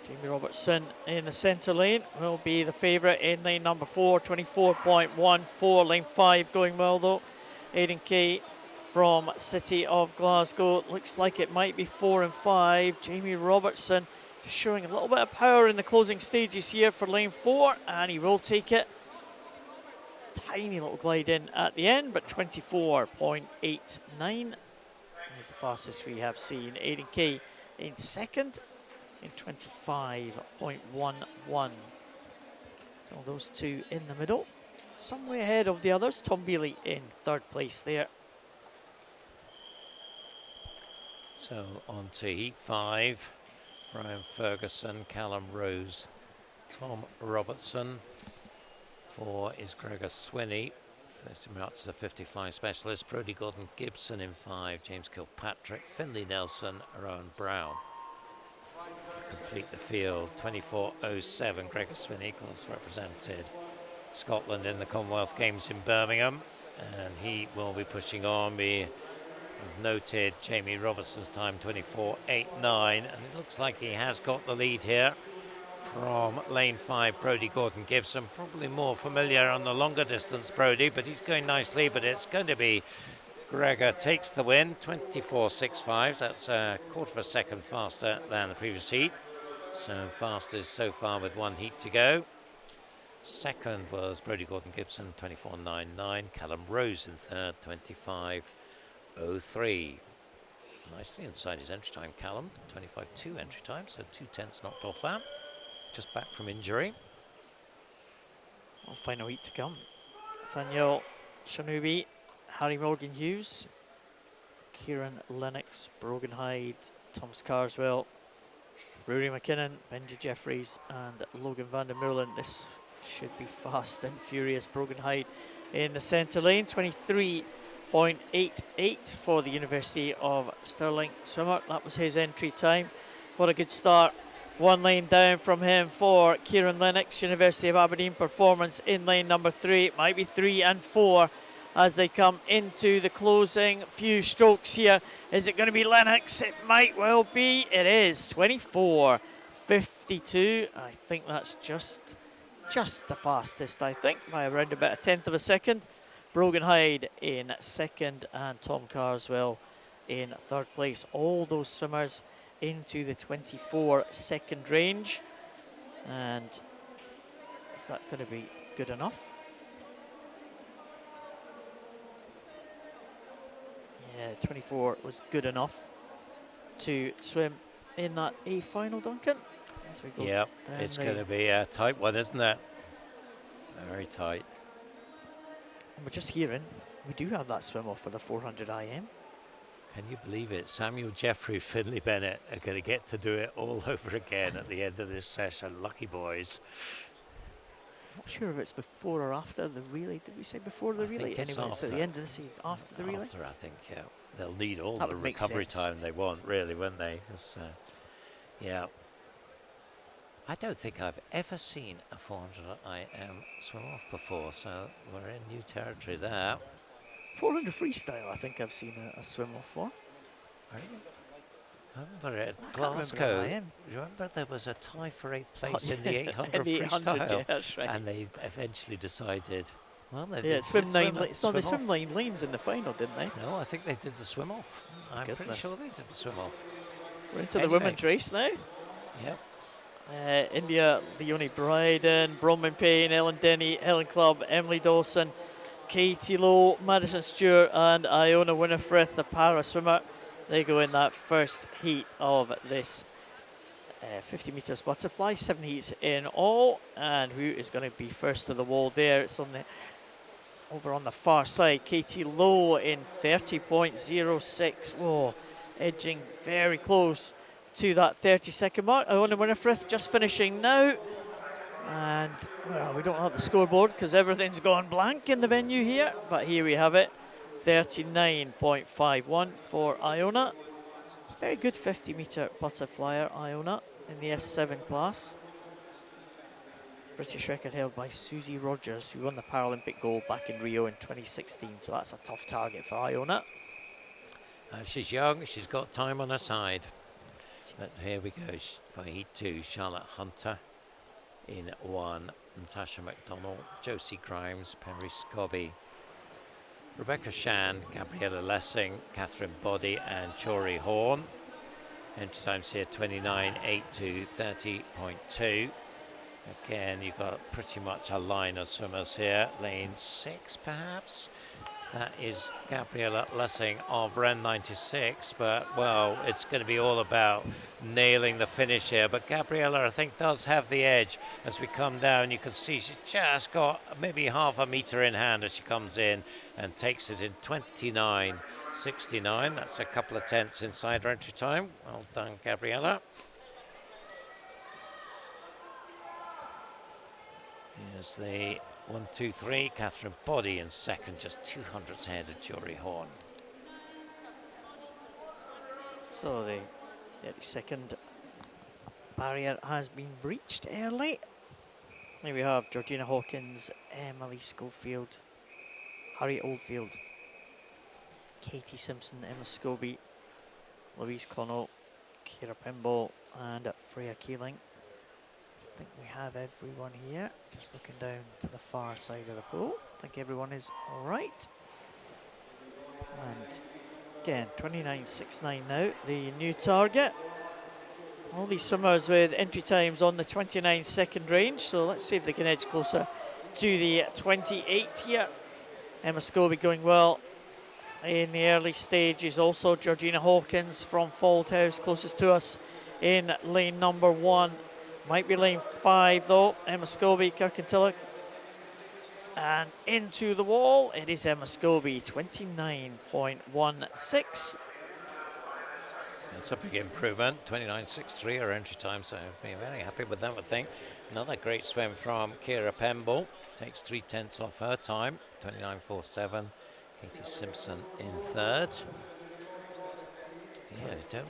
Jamie Robertson in the centre lane will be the favourite in lane number 4, 24.14. Lane 5 going well though. Aidan Kate from City of Glasgow. Looks like it might be 4 and 5. Jamie Robertson just showing a little bit of power in the closing stages here for lane 4, and he will take it. Tiny little glide in at the end, but 24.89 is the fastest we have seen. Aidan Kay in second in 25.11. So those two in the middle, some way ahead of the others. Tom Bailey in third place there. So on to heat 5. Ryan Ferguson, Callum Rose, Tom Robertson. 4 is Gregor Swinney, first emerged the 50 flying specialist. Brodie Gordon Gibson in 5, James Kilpatrick, Finlay Nelson, Rowan Brown. Complete the field, 24.07. Gregor Swinney, of course, represented Scotland in the Commonwealth Games in Birmingham, and he will be pushing on. We have noted Jamie Robertson's time, 24.89, and it looks like he has got the lead here from lane 5, Brodie Gordon Gibson. Probably more familiar on the longer distance, Brodie, but he's going nicely. But it's going to be Gregor takes the win, 24.65. That's a quarter of a second faster than the previous heat. So fastest so far with one heat to go. Second was Brodie Gordon Gibson, 24.99. Callum Rose in third, 25.03. Nicely inside his entry time, Callum, 25.2 entry time, so 2/10 knocked off that. Just back from injury. Well, final heat to come. Nathaniel Shanubi, Harry Morgan Hughes, Kieran Lennox, Brogan Hyde, Thomas Carswell, Rory McKinnon, Benji Jeffries and Logan van der Meulen. This should be fast and furious. Brogan Hyde in the centre lane, 23.88 for the University of Stirling swimmer. That was his entry time. What a good start. One lane down from him for Kieran Lennox, University of Aberdeen performance in lane number 3. It might be 3 and 4 as they come into the closing few strokes here. Is it going to be Lennox? It might well be. It is 24.52. I think that's just the fastest, I think, by around about a tenth of a second. Brogan Hyde in second and Tom Carswell in third place. All those swimmers into the 24-second range, and is that going to be good enough? Yeah, 24 was good enough to swim in that A final, Duncan. As we go Yep, it's going to be a tight one, isn't it? Very tight. And we're just hearing we do have that swim off for the 400 IM. Can you believe it? Samuel Jeffrey, Finlay Bennett are going to get to do it all over again at the end of this session. Lucky boys. Not sure if it's before or after the relay. Did we say before the relay? Think it's Anyway, it's after. at the end of the season, after the relay. After, I think, yeah. They'll need all That the would make recovery sense. time they want, really, won't they? Yeah. I don't think I've ever seen a 400 IM swim off before, so we're in new territory there. 400 freestyle, I think I've seen a swim off for. Really? I remember at I can't remember Glasgow. an IM. Remember there was a tie for 8th place in the 800 In the 800, freestyle, yeah, that's right. and they eventually decided, well, they Yeah, did swim 9 swim lanes. No, they off. swim 9 lanes in the final, didn't they? No, I think they did the swim off. I'm pretty Goodness. sure they did the swim off. We're into the Anyway. women's race now. Yep. India, Leonie Bryden, Bronwyn Payne, Ellen Denny, Helen Clubb, Emily Dawson, Katie Lowe, Madison Stewart and Iona Winifrith, the para swimmer. They go in that first heat of this 50 metres butterfly. 7 heats in all. And who is going to be first to the wall there? It's on the over on the far side. Katie Lowe in 30.06. Whoa, edging very close to that 30-second mark. Iona Winifrith just finishing now. And, well, we don't have the scoreboard because everything's gone blank in the venue here. But here we have it, 39.51 for Iona. very good 50-metre butterflyer, Iona, in the S7 class. British record held by Susie Rogers, who won the Paralympic gold back in Rio in 2016. So that's a tough target for Iona. She's young, she's got time on her side. But here we go for Heat 2. Charlotte Hunter in 1. Natasha McDonald, Josie Grimes, Penry Scobby, Rebecca Shand, Gabriella Lessing, Catherine Boddy and Chori Horn. Entry times here 29.8 to 30.2. Again, you've got pretty much a line of swimmers here. Lane 6 perhaps. That is Gabriella Lessing of Ren 96, but well, it's going to be all about nailing the finish here. But Gabriella, I think, does have the edge. As we come down, you can see she's just got maybe half a metre in hand as she comes in and takes it in 29.69. That's a couple of tenths inside her entry time. Well done, Gabriella. Here's the 1, 2, 3. Catherine Boddy in second, just 200ths ahead of Jory Horn. So the 32nd barrier has been breached early. Here we have Georgina Hawkins, Emily Schofield, Harriet Oldfield, Katie Simpson, Emma Scobie, Louise Connell, Kira Pimble and Freya Keeling. I think we have everyone here. Just looking down to the far side of the pool. I think everyone is all right. And again, 29.69 now, the new target. All these swimmers with entry times on the 29-second range. So let's see if they can edge closer to the 28 here. Emma Scobie going well in the early stages. Also Georgina Hawkins from Fauldhouse, closest to us in lane number 1. Might be lane 5 though. Emma Scobie, Kirkintilloch. And into the wall, it is Emma Scobie, 29.16. That's a big improvement, 29.63 her entry time, so I've been very happy with that, I think. Another great swim from Kira Pemble, takes 3 tenths off her time, 29.47. Katie Simpson in third. Yeah, don't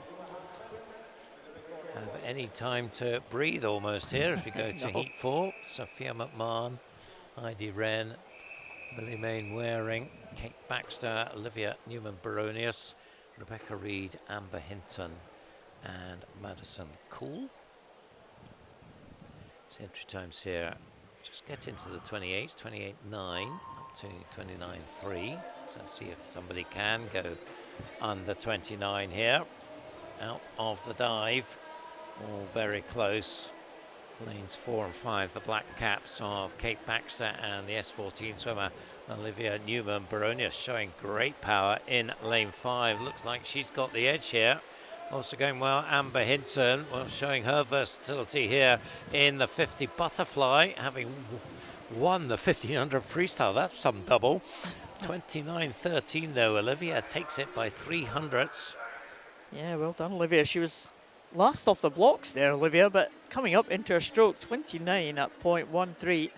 have any time to breathe almost here as we go to Heat 4. Sophia McMahon, Heidi Wren, Millie Main Waring, Kate Baxter, Olivia Newman-Baronius, Rebecca Reed, Amber Hinton and Madison Cool. So entry times here just get into the 28s, 28.9 up to 29.3. So see if somebody can go under 29 here. Out of the dive, all very close. Lanes 4 and 5, the black caps of Kate Baxter and the S14 swimmer Olivia Newman-Baronius showing great power in lane 5. Looks like she's got the edge here. Also going well, Amber Hinton, well, showing her versatility here in the 50 butterfly, having won the 1500 freestyle. That's some double. 29.13 though. Olivia takes it by 300ths. Yeah, well done, Olivia. She was last off the blocks there, Olivia, but coming up into her stroke, 29 at 0.13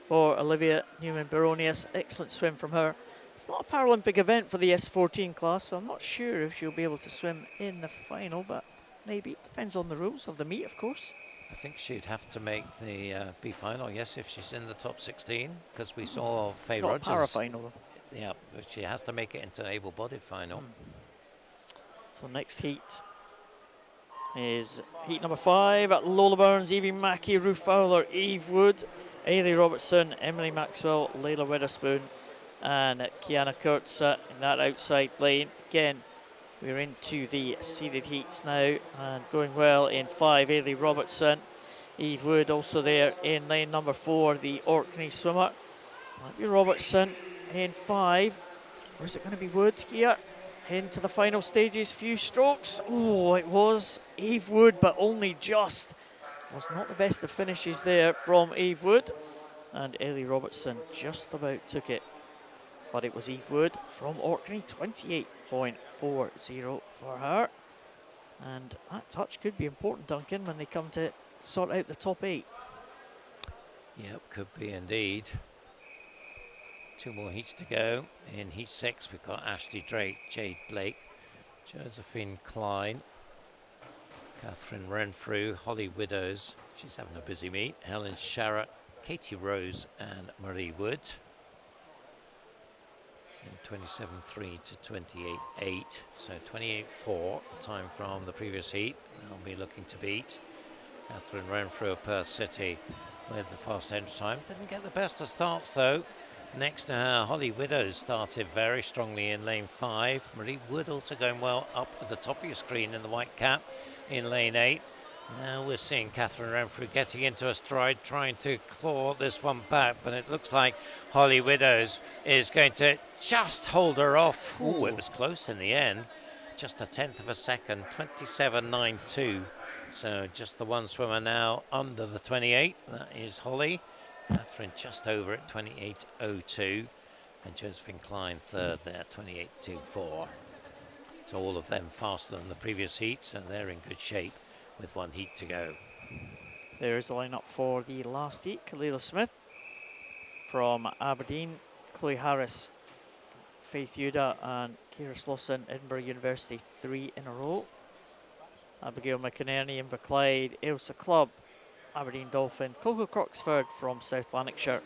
for Olivia Newman-Baronius. Excellent swim from her. It's not a Paralympic event for the S14 class, so I'm not sure if she'll be able to swim in the final, but maybe. Depends on the rules of the meet, of course. I think she'd have to make the B final, yes, if she's in the top 16, because we saw Faye Rogers. Not para final, though. Yeah, but she has to make it into an able-bodied final. So next heat is heat number 5 at Lola Burns, Evie Mackey, Ruth Fowler, Eve Wood, Ailey Robertson, Emily Maxwell, Layla Witherspoon and Kiana Kurtz in that outside lane. Again, we're into the seeded heats now and going well in 5, Ailey Robertson. Eve Wood also there in lane number 4, the Orkney swimmer. Might be Robertson in 5. Or is it going to be Wood here? Into the final stages, few strokes. Oh, it was Eve Wood, but only just. Was not the best of finishes there from Eve Wood. And Ailey Robertson just about took it. But it was Eve Wood from Orkney, 28.40 for her. And that touch could be important, Duncan, when they come to sort out the top 8. Yep, could be indeed. 2 more heats to go. In heat 6, we've got Ashley Drake, Jade Blake, Josephine Klein, Catherine Renfrew, Holly Widows, she's having a busy meet. Helen Sharrett, Katie Rose and Marie Wood. In 27.3 to 28.8, so 28.4, the time from the previous heat. They'll be looking to beat. Catherine Renfrew of Perth City with the fast entry time. Didn't get the best of starts though. Next to her, Holly Widows started very strongly in lane 5. Marie Wood also going well up at the top of your screen in the white cap in lane 8. Now we're seeing Catherine Renfrew getting into a stride, trying to claw this one back, but it looks like Holly Widows is going to just hold her off. Ooh, it was close in the end. Just a tenth of a second, 27.92. So just the one swimmer now under the 28. That is Holly. Catherine just over at 28.02. And Josephine Klein third there, 28.24. So all of them faster than the previous heat, so they're in good shape with one heat to go. There's the lineup for the last heat. Kalila Smith from Aberdeen, Chloe Harris, Faith Yuda and Ciara Slauson, Edinburgh University, 3 in a row. Abigail McInerney, Inverclyde, Ailsa Clubb, Aberdeen Dolphin, Coco Croxford from South Lanarkshire,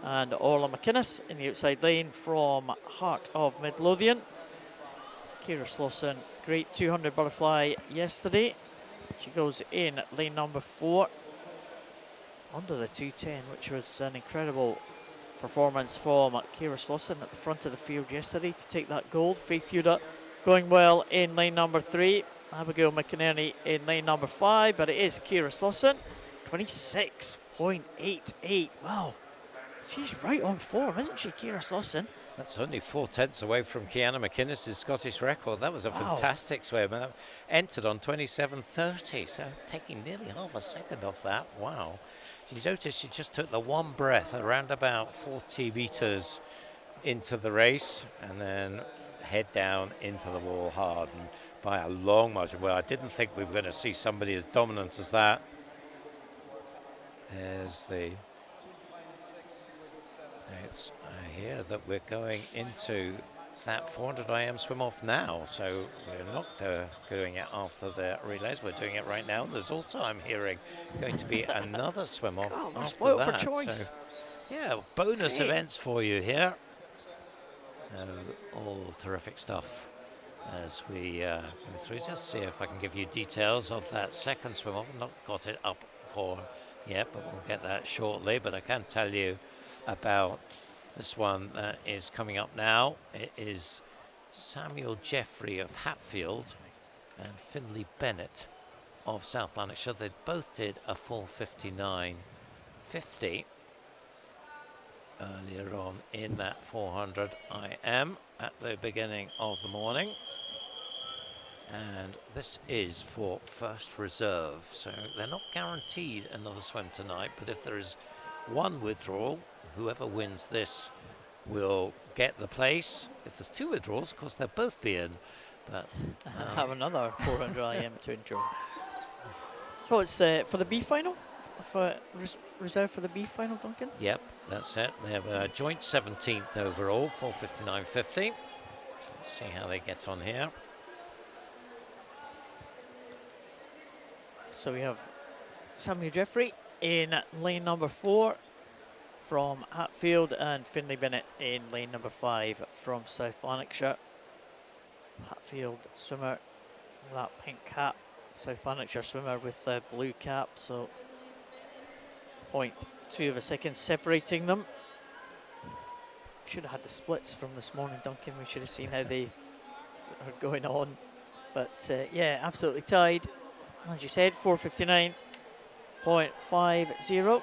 and Orla McInnes in the outside lane from Heart of Midlothian. Ciara Slauson, great 200 butterfly yesterday. She goes in lane number 4 under the 2:10, which was an incredible performance from Ciara Slauson at the front of the field yesterday to take that gold. Faith Yuda going well in lane number 3. Abigail McInerney in lane number 5, but it is Ciara Slauson, 26.88. Wow, she's right on form, isn't she, Ciara Slauson? That's only 4/10 away from Kiana McInnes' Scottish record. That was a fantastic swim. And that entered on 27.30, so taking nearly half a second off that. Wow. You notice she just took the one breath around about 40 meters into the race and then head down into the wall hard and by a long margin. Well, I didn't think we were going to see somebody as dominant as that. There's the... It's here that we're going into that 400 IM swim off now, so we're not doing it after the relays, we're doing it right now. There's also, I'm hearing, going to be another swim off after that. For choice. So, yeah, bonus events for you here. So all terrific stuff as we go through. Just see if I can give you details of that second swim off. I've not got it up for yet, but we'll get that shortly. But I can tell you about this one that is coming up now. It is Samuel Jeffrey of Hatfield and Finlay Bennett of South Lanarkshire. They both did a 4:59.50 earlier on in that 400 IM at the beginning of the morning. And this is for first reserve, so they're not guaranteed another swim tonight, but if there is one withdrawal, whoever wins this will get the place. If there's 2 withdrawals, of course they'll both be in, but have another 400 IM to enjoy. So it's for the B final, for reserve for the B final, Duncan. Yep, that's it. They have a joint 17th overall, 4:59.50. Let's see how they get on here. So we have Samuel Jeffrey in lane number 4 from Hatfield and Finlay Bennett in lane number 5 from South Lanarkshire. Hatfield swimmer with that pink cap, South Lanarkshire swimmer with the blue cap, so 0.2 of a second separating them. Should have had the splits from this morning, Duncan. We should have seen how they are going on. But yeah, absolutely tied. As you said, 4:59.50.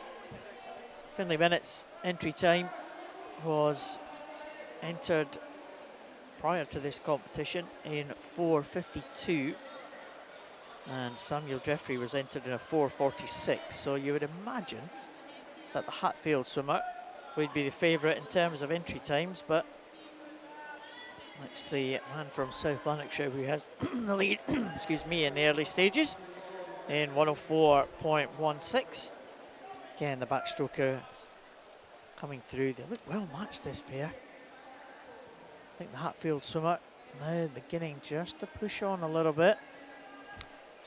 Finlay Bennett's entry time was entered prior to this competition in 4:52, and Samuel Jeffrey was entered in a 4:46. So you would imagine that the Hatfield swimmer would be the favourite in terms of entry times, but it's the man from South Lanarkshire who has the lead, excuse me, in the early stages in 104.16. Again, the backstroker coming through. They look well matched, this pair. I think the Hatfield swimmer now beginning just to push on a little bit.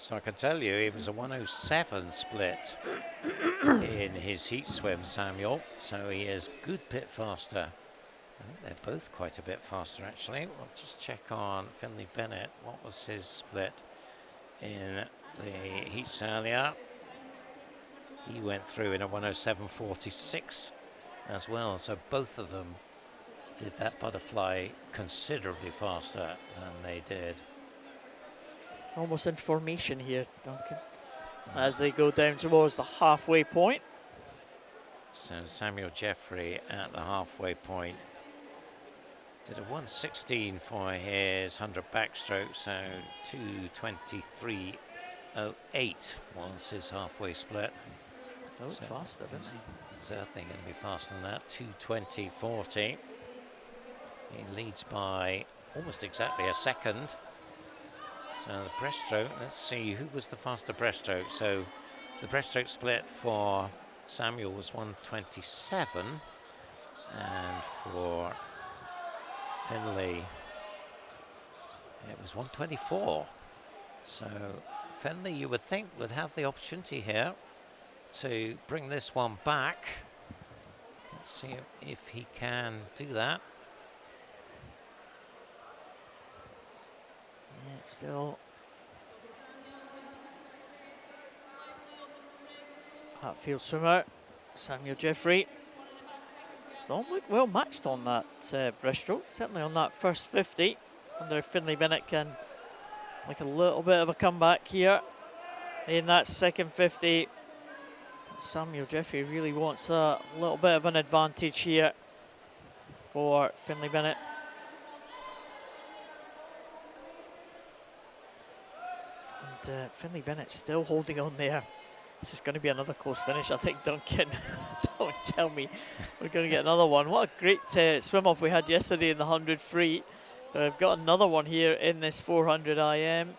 So I can tell you, it was a 107 split in his heat swim, Samuel. So he is good bit faster. I think they're both quite a bit faster, actually. We'll just check on Finley Bennett. What was his split in the heats earlier? He went through in a 107.46 as well. So both of them did that butterfly considerably faster than they did. Almost in formation here, Duncan, as they go down towards the halfway point. So Samuel Jeffrey at the halfway point did a 116 for his 100 backstroke, so 2:23.08 was his halfway split. That was faster, didn't he? Certainly going to be faster than that, 2:20.40. He leads by almost exactly a second. So the breaststroke, let's see, who was the faster breaststroke? So the breaststroke split for Samuel was 1:27, and for Finley it was 1:24. So Finley, you would think, would have the opportunity here to bring this one back. Let's see if he can do that. Yeah, still Hatfield swimmer Samuel Jeffrey. It's all well matched on that breaststroke, certainly on that first 50. I wonder if Finley Bennett can make a little bit of a comeback here in that second 50. Samuel Jeffrey really wants a little bit of an advantage here for Finley Bennett. And Finley Bennett still holding on there. This is going to be another close finish, I think, Duncan. Don't tell me we're going to get another one. What a great swim-off we had yesterday in the 100 free. We've got another one here in this 400 IM.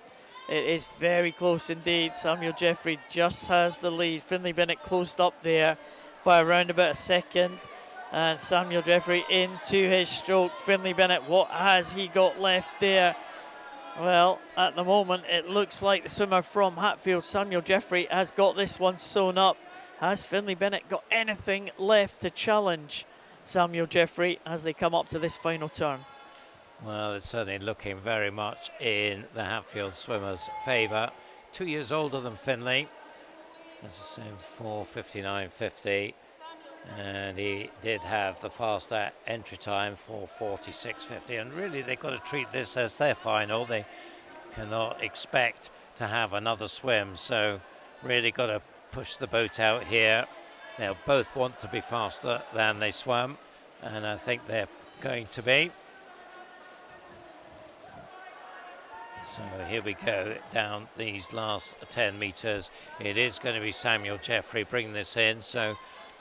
It is very close indeed. Samuel Jeffrey just has the lead. Finley Bennett closed up there by around about a second. And Samuel Jeffrey into his stroke. Finley Bennett, what has he got left there? Well, at the moment, it looks like the swimmer from Hatfield, Samuel Jeffrey, has got this one sewn up. Has Finley Bennett got anything left to challenge Samuel Jeffrey as they come up to this final turn? Well, it's certainly looking very much in the Hatfield swimmers' favour. 2 years older than Finley. As I said, 4:59.50. And he did have the faster entry time, 4:46.50. And really, they've got to treat this as their final. They cannot expect to have another swim. So really got to push the boat out here. They'll both want to be faster than they swam. And I think they're going to be. So here we go down these last 10 metres. It is going to be Samuel Jeffrey bringing this in. So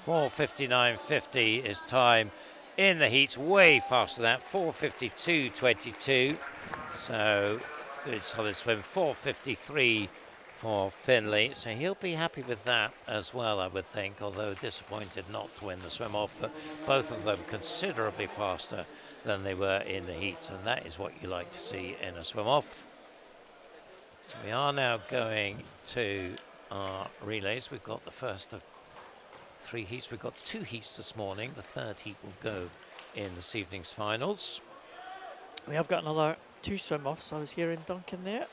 4:59.50 is time in the heats, way faster than that, 4:52.22. So good solid swim, 4:53 for Finley. So he'll be happy with that as well, I would think, although disappointed not to win the swim off. But both of them considerably faster than they were in the heats, and that is what you like to see in a swim off. So we are now going to our relays. We've got the first of 3 heats. We've got 2 heats this morning. The third heat will go in this evening's finals. We have got another 2 swim-offs. I was hearing Duncan there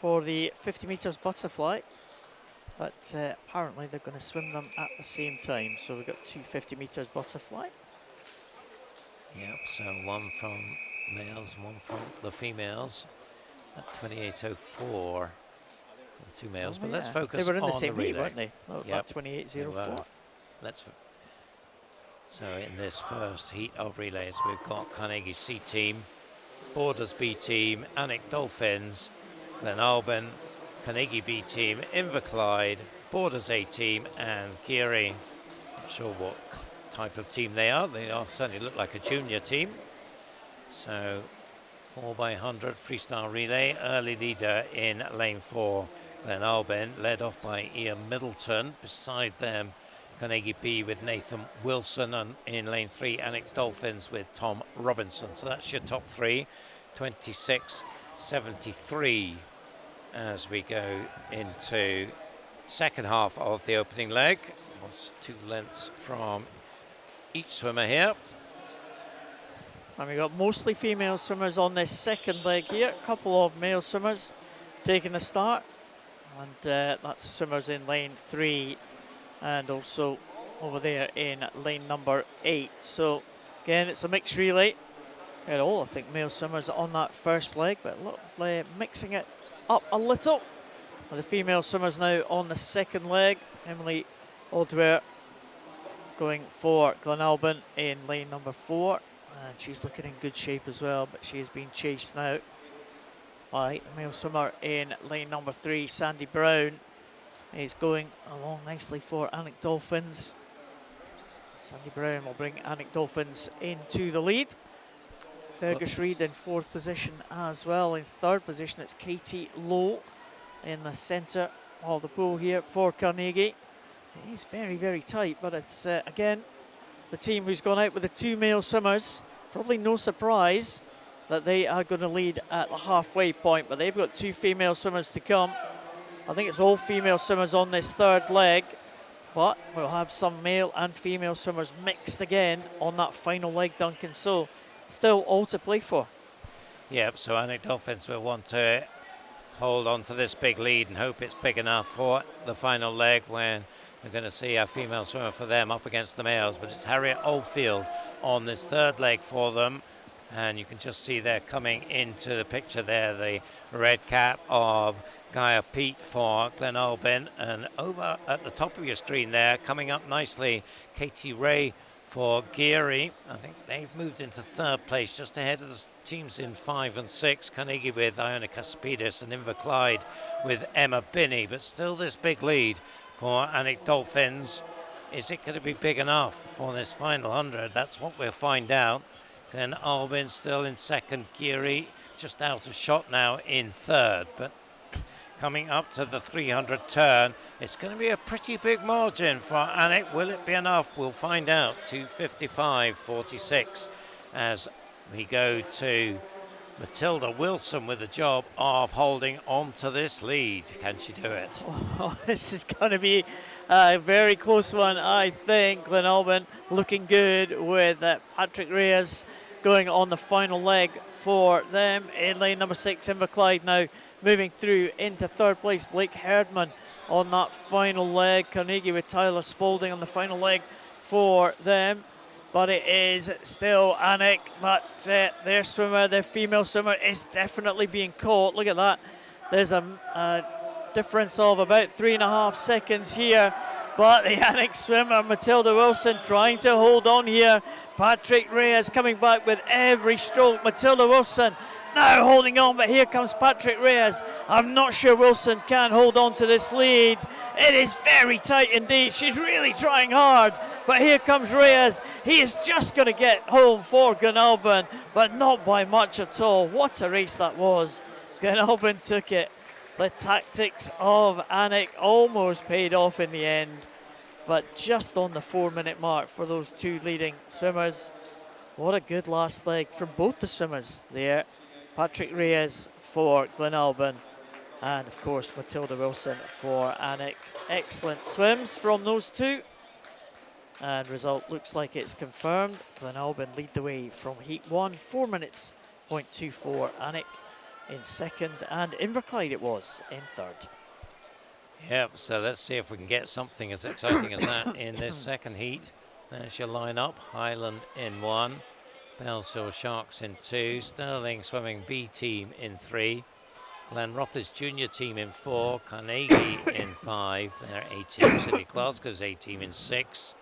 for the 50 metres butterfly. But apparently they're going to swim them at the same time. So we've got 2 50 metres butterfly. Yep, so one from males and one from the females at 28.04. The 2 males, but let's focus on the relay. They were in the same heat, weren't they? Oh, yep. 28.04. So in this first heat of relays, we've got Carnegie C team, Borders B team, Alnwick Dolphins, Glenalbyn, Carnegie B team, Inverclyde, Borders A team, and Geary. Not sure what type of team they are. They certainly look like a junior team. So 4x100 freestyle relay, early leader in lane 4. Glenalbyn, led off by Ian Middleton. Beside them, Carnegie B with Nathan Wilson, and in lane 3, Alnwick Dolphins with Tom Robinson. So that's your top 3. 26.73 as we go into second half of the opening leg. It's 2 lengths from each swimmer here. And we got mostly female swimmers on this second leg here. A couple of male swimmers taking the start. And that's swimmers in lane 3 and also over there in lane number 8. So again, it's a mixed relay. We had all, I think, male swimmers on that first leg, but look, mixing it up a little. With the female swimmers now on the second leg. Emily Aldware going for Glenalban in lane number 4. And she's looking in good shape as well, but she is being chased now by the male swimmer in lane number 3, Sandy Brown. Is going along nicely for Anik Dolphins. Sandy Brown will bring Anik Dolphins into the lead. Fergus Reid in 4th position as well. In 3rd position, it's Katie Lowe in the centre of the pool here for Carnegie. It is very, very tight, but it's, again, the team who's gone out with the 2 male swimmers. Probably no surprise that they are going to lead at the halfway point, but they've got 2 female swimmers to come. I think it's all female swimmers on this 3rd leg, but we'll have some male and female swimmers mixed again on that final leg, Duncan. So still all to play for. Yep, so Anik Dolphins will want to hold on to this big lead and hope it's big enough for the final leg when we're going to see a female swimmer for them up against the males. But it's Harriet Oldfield on this 3rd leg for them. And you can just see they're coming into the picture there, the red cap of Gaia Pete for Glenalban. And over at the top of your screen there, coming up nicely, Katie Ray for Geary. I think they've moved into 3rd place, just ahead of the teams in 5 and 6. Carnegie with Ionica Spidis and Inverclyde with Emma Binney. But still this big lead for Anik Dolphins. Is it going to be big enough for this final 100? That's what we'll find out. Glen Albin still in 2nd, Geary just out of shot now in 3rd. But coming up to the 300 turn, it's going to be a pretty big margin for Anik. Will it be enough? We'll find out. 2:55.46 as we go to Matilda Wilson with the job of holding on to this lead. Can she do it? Oh, this is going to be a very close one, I think. Glenalban looking good with Patrick Reyes going on the final leg for them in lane number 6. Inverclyde now moving through into 3rd place. Blake Herdman on that final leg. Carnegie with Tyler Spaulding on the final leg for them. But it is still Anik, but their swimmer, their female swimmer, is definitely being caught. Look at that. There's a difference of about 3.5 seconds here. But the Anik swimmer, Matilda Wilson, trying to hold on here. Patrick Reyes coming back with every stroke. Matilda Wilson now holding on, but here comes Patrick Reyes. I'm not sure Wilson can hold on to this lead. It is very tight indeed. She's really trying hard. But here comes Reyes. He is just going to get home for Glenalban, but not by much at all. What a race that was. Glenalban took it. The tactics of Anik almost paid off in the end, but just on the 4-minute mark for those 2 leading swimmers. What a good last leg from both the swimmers there. Patrick Reyes for Glenalban and, of course, Matilda Wilson for Anik. Excellent swims from those 2. And result looks like it's confirmed. Glenalban lead the way from heat 1, 4 minutes, 0.24. Anik in 2nd, and Inverclyde it was in 3rd. Yep, so let's see if we can get something as exciting as that in this 2nd heat. There's your lineup. Highland in 1, Bellshill Sharks in 2, Stirling Swimming B team in 3, Glenrothes Junior team in 4, Carnegie in 5, their A team, City Glasgow's A team in 6,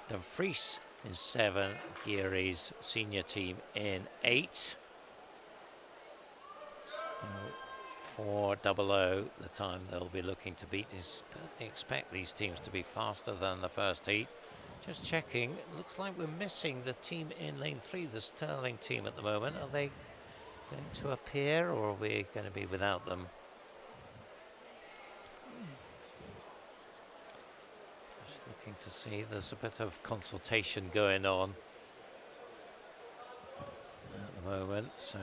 Dumfries in 7, Geary's senior team in 8. 4:00, the time they'll be looking to beat. Expect these teams to be faster than the first heat. Just checking, it looks like we're missing the team in lane 3, the Stirling team at the moment. Are they going to appear, or are we going to be without them? Just looking to see, there's a bit of consultation going on at the moment, so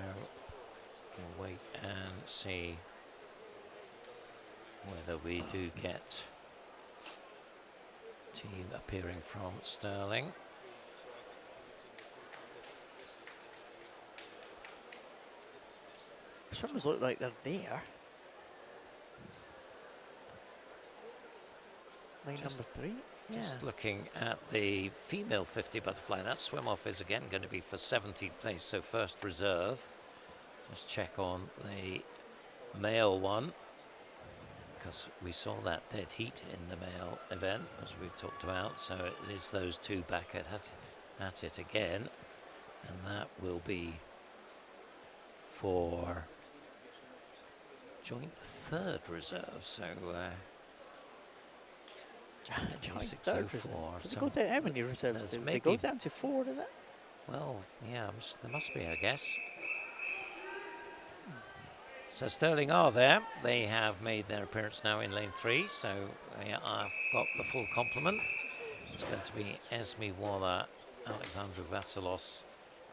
we'll wait and see. whether we do get team appearing from Stirling. Swimmers look like they're there. Lane number 3. Just looking at the female 50 butterfly, that swim off is again going to be for 17th place, so first reserve. Just check on the male one, because we saw that dead heat in the male event, as we talked about, so it is those two back at it again, and that will be for joint third reserve, so Joint 604. third reserve. Does it go down, how many reserves? Do they go down to 4, does it? Well, yeah, there must be, I guess. So Stirling are there. They have made their appearance now in lane 3, so I've got the full complement. It's going to be Esme Waller, Alexandra Vassilos,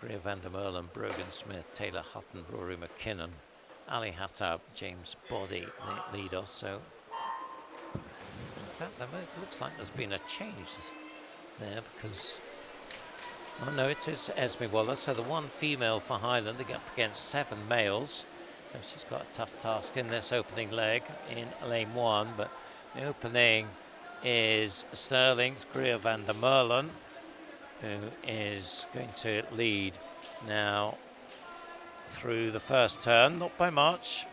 Greer van der Merlen, Brogan Smith, Taylor Hutton, Rory McKinnon, Ali Hattab, James Body lead us. So in fact, it looks like there's been a change there, because oh no, it is Esme Waller. So the one female for Highland up against 7 males. So she's got a tough task in this opening leg in lane 1, but the opening is Stirling's Greer van der Merlen, who is going to lead now through the first turn, not by much.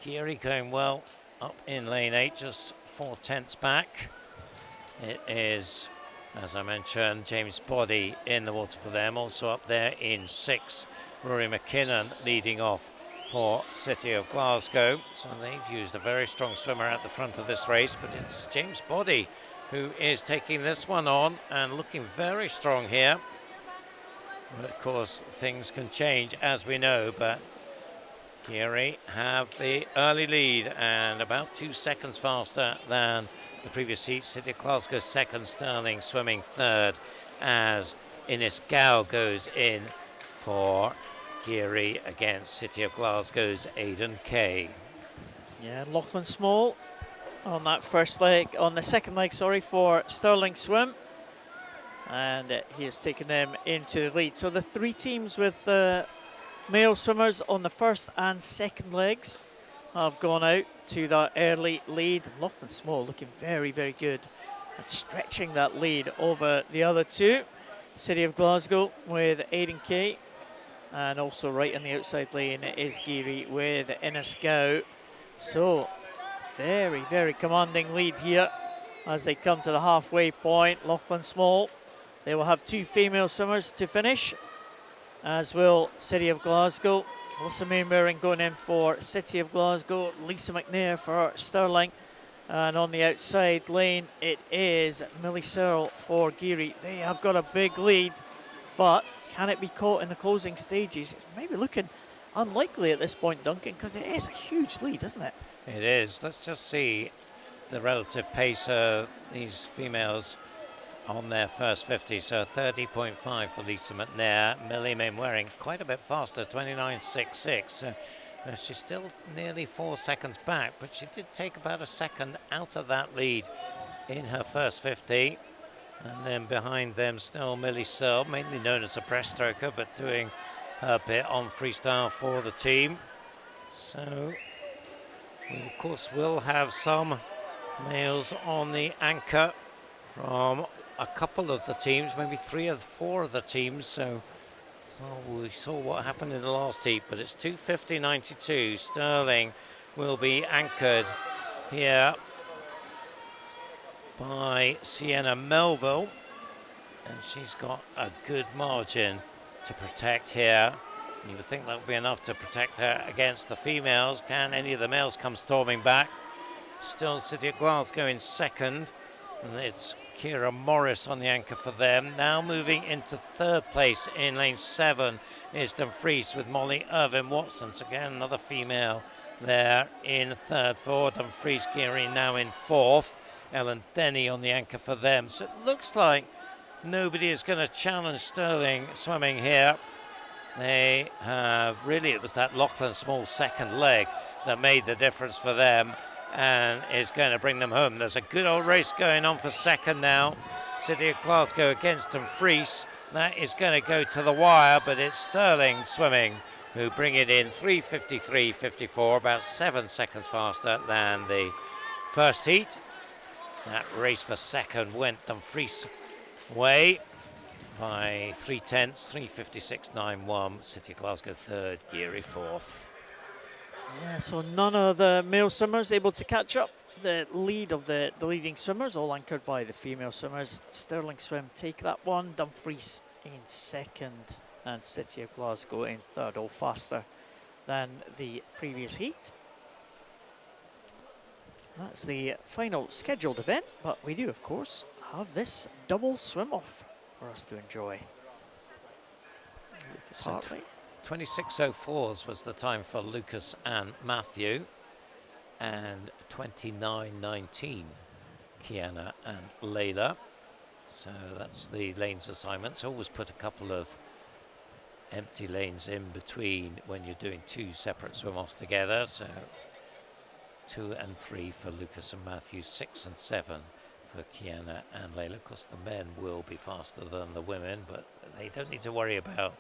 Kiri going well up in lane 8, just 4/10 back. It is, as I mentioned, James Body in the water for them. Also up there in 6, Rory McKinnon leading off for City of Glasgow. So they've used a very strong swimmer at the front of this race, but it's James Body who is taking this one on and looking very strong here. But of course, things can change, as we know, but Kiri have the early lead and about 2 seconds faster than the previous heat. City of Glasgow second, Stirling swimming third, as Innes Gow goes in for Kiri against City of Glasgow's Aidan Kay. Yeah, Lachlan Small on that first leg, on the second leg, sorry, for Stirling Swim. And he has taken them into the lead. So the 3 teams with male swimmers on the first and second legs have gone out to that early lead. Lachlan Small looking very, very good at stretching that lead over the other 2. City of Glasgow with Aidan Kay. And also right on the outside lane is Geary with Innes Gow. So very, very commanding lead here as they come to the halfway point. Lachlan Small, they will have 2 female swimmers to finish, as will City of Glasgow. Melissa Mainwaring going in for City of Glasgow, Lisa McNair for Stirling. And on the outside lane, it is Millie Searle for Geary. They have got a big lead, but can it be caught in the closing stages? It's maybe looking unlikely at this point, Duncan, because it is a huge lead, isn't it? It is. Let's just see the relative pace of these females on their first 50. So 30.5 for Lisa McNair. Millie Mainwaring quite a bit faster, 29.66. So she's still nearly 4 seconds back, but she did take about a second out of that lead in her first 50. And then behind them still Millie Searle, mainly known as a breaststroker, but doing her bit on freestyle for the team. So we of course will have some males on the anchor from a couple of the teams, maybe 3 or 4 of the teams. So well, we saw what happened in the last heat, but it's 2:50.92. Stirling will be anchored here by Sienna Melville, and she's got a good margin to protect here. You would think that would be enough to protect her against the females. Can any of the males come storming back? Still City of Glasgow in second, and it's Kira Morris on the anchor for them. Now moving into third place in lane 7 is Dumfries with Molly Irvin Watson. So again, another female there in third for Dumfries. Kiri now in fourth. Ellen Denny on the anchor for them. So it looks like nobody is going to challenge Stirling swimming here. They have really, it was that Lachlan Small second leg that made the difference for them. and is going to bring them home. There's a good old race going on for second now. City of Glasgow against Dumfries. That is going to go to the wire, but it's Sterling Swimming who bring it in 3:53.54, about 7 seconds faster than the first heat. That race for second went Dumfries' way by 3/10, 3:56.91. City of Glasgow third, Geary fourth. Yeah, so none of the male swimmers able to catch up. The lead of the leading swimmers, all anchored by the female swimmers. Sterling Swim take that one, Dumfries in second, and City of Glasgow in third, all faster than the previous heat. That's the final scheduled event, but we do, of course, have this double swim-off for us to enjoy. Lucas Hartley. 26:04s was the time for Lucas and Matthew, and 29:19 Kiana and Layla. So that's the lanes assignments. Always put a couple of empty lanes in between when you're doing two separate swim-offs together. So 2 and 3 for Lucas and Matthew, 6 and 7 for Kiana and Layla. Of course, the men will be faster than the women, but they don't need to worry about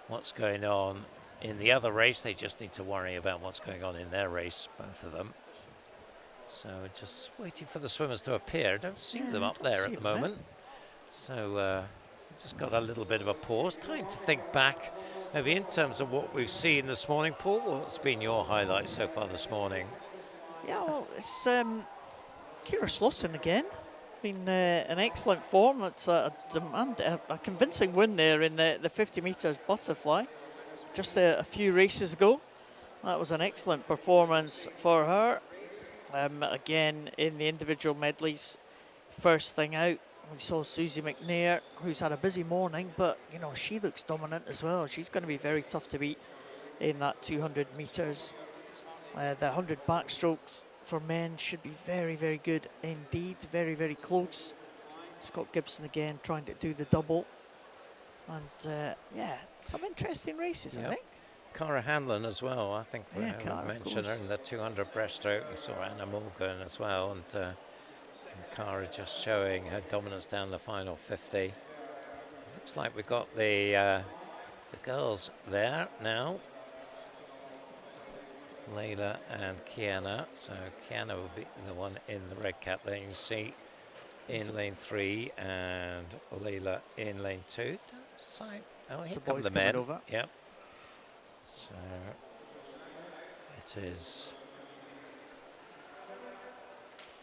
what's going on in the other race. They just need to worry about what's going on in their race, both of them. So just waiting for the swimmers to appear. Don't see them up there at the moment. So just got a little bit of a pause. Time to think back, maybe in terms of what we've seen this morning. Paul, what's been your highlight so far this morning? Yeah, well, it's Kira Slauson again. Been an excellent form. It's a convincing win there in the 50 metres butterfly just a few races ago. That was an excellent performance for her. Again, in the individual medleys, first thing out, we saw Susie McNair, who's had a busy morning, but you know, she looks dominant as well. She's going to be very tough to beat in that 200 metres. The 100 backstrokes for men should be very, very good indeed. Very, very close. Scott Gibson again trying to do the double. And yeah, some interesting races, I think. Cara Hanlon as well, I think we mentioned her in the 200 breaststroke. We saw Anna Morgan as well, and Cara just showing her dominance down the final 50. Looks like we've got the girls there now. Layla and Kiana. So Kiana will be the one in the red cap there. You can see in lane 3 and Layla in lane 2. Side. Oh, here come the men. Over. Yep. So it is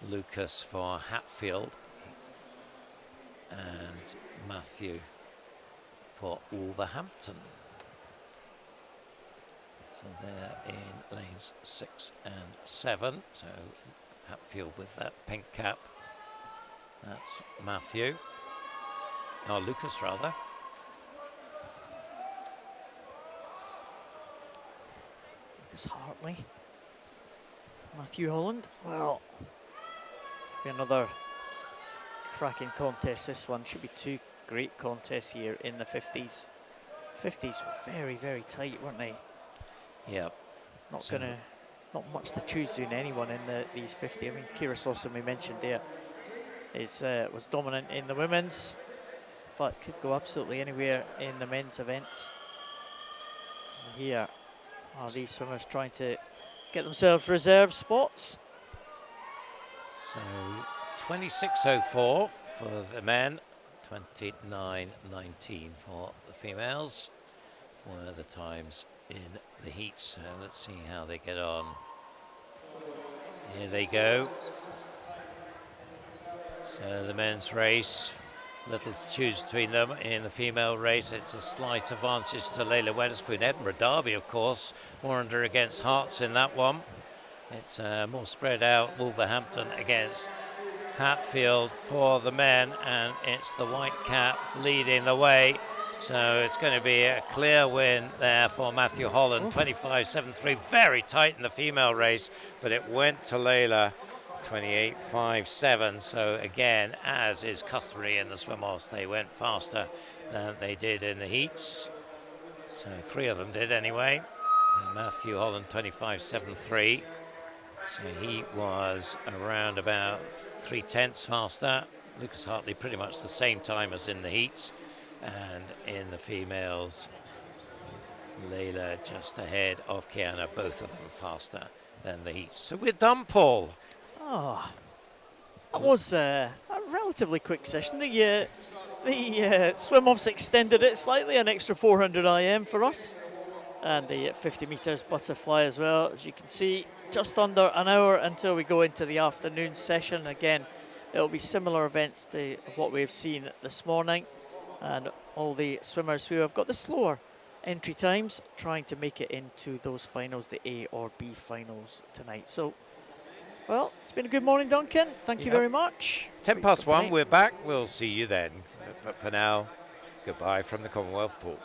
Lucas for Hatfield and Matthew for Wolverhampton. So they're in lanes 6 and 7. So Hatfield with that pink cap. That's Matthew. Oh, Lucas rather. Lucas Hartley. Matthew Holland. Well, it'll be another cracking contest. This one should be two great contests here in the 50s. 50s were very, very tight, weren't they? Yep. Not much to choose between anyone in these 50. I mean, Kira Slauson, we mentioned there, was dominant in the women's, but could go absolutely anywhere in the men's events. And here are these swimmers trying to get themselves reserve spots. So 26:04 for the men, 29:19 for the females were the times in the heat. So let's see how they get on. Here they go. So the men's race, little to choose between them. In the female race, it's a slight advantage to Layla Weatherspoon. Edinburgh Derby, of course, Warrender against Hearts in that one. It's more spread out, Wolverhampton against Hatfield for the men, and it's the white cap leading the way. So it's going to be a clear win there for Matthew Holland, 25.73. Very tight in the female race, but it went to Layla, 28.57. So again, as is customary in the swim-offs, they went faster than they did in the heats. So 3 of them did anyway. So Matthew Holland, 25.73. So he was around about 3/10 faster. Lucas Hartley pretty much the same time as in the heats. And in the females, Layla just ahead of Kiana, both of them faster than the heats. So we're done, Paul. Oh, that was a relatively quick session. The swim-offs extended it slightly, an extra 400 IM for us. And the 50 metres butterfly as well. As you can see, just under an hour until we go into the afternoon session. Again, it'll be similar events to what we've seen this morning. And all the swimmers who have got the slower entry times trying to make it into those finals, the A or B finals tonight. So, well, it's been a good morning, Duncan. Thank you very much. 1:10, we're back. We'll see you then. But for now, goodbye from the Commonwealth pool.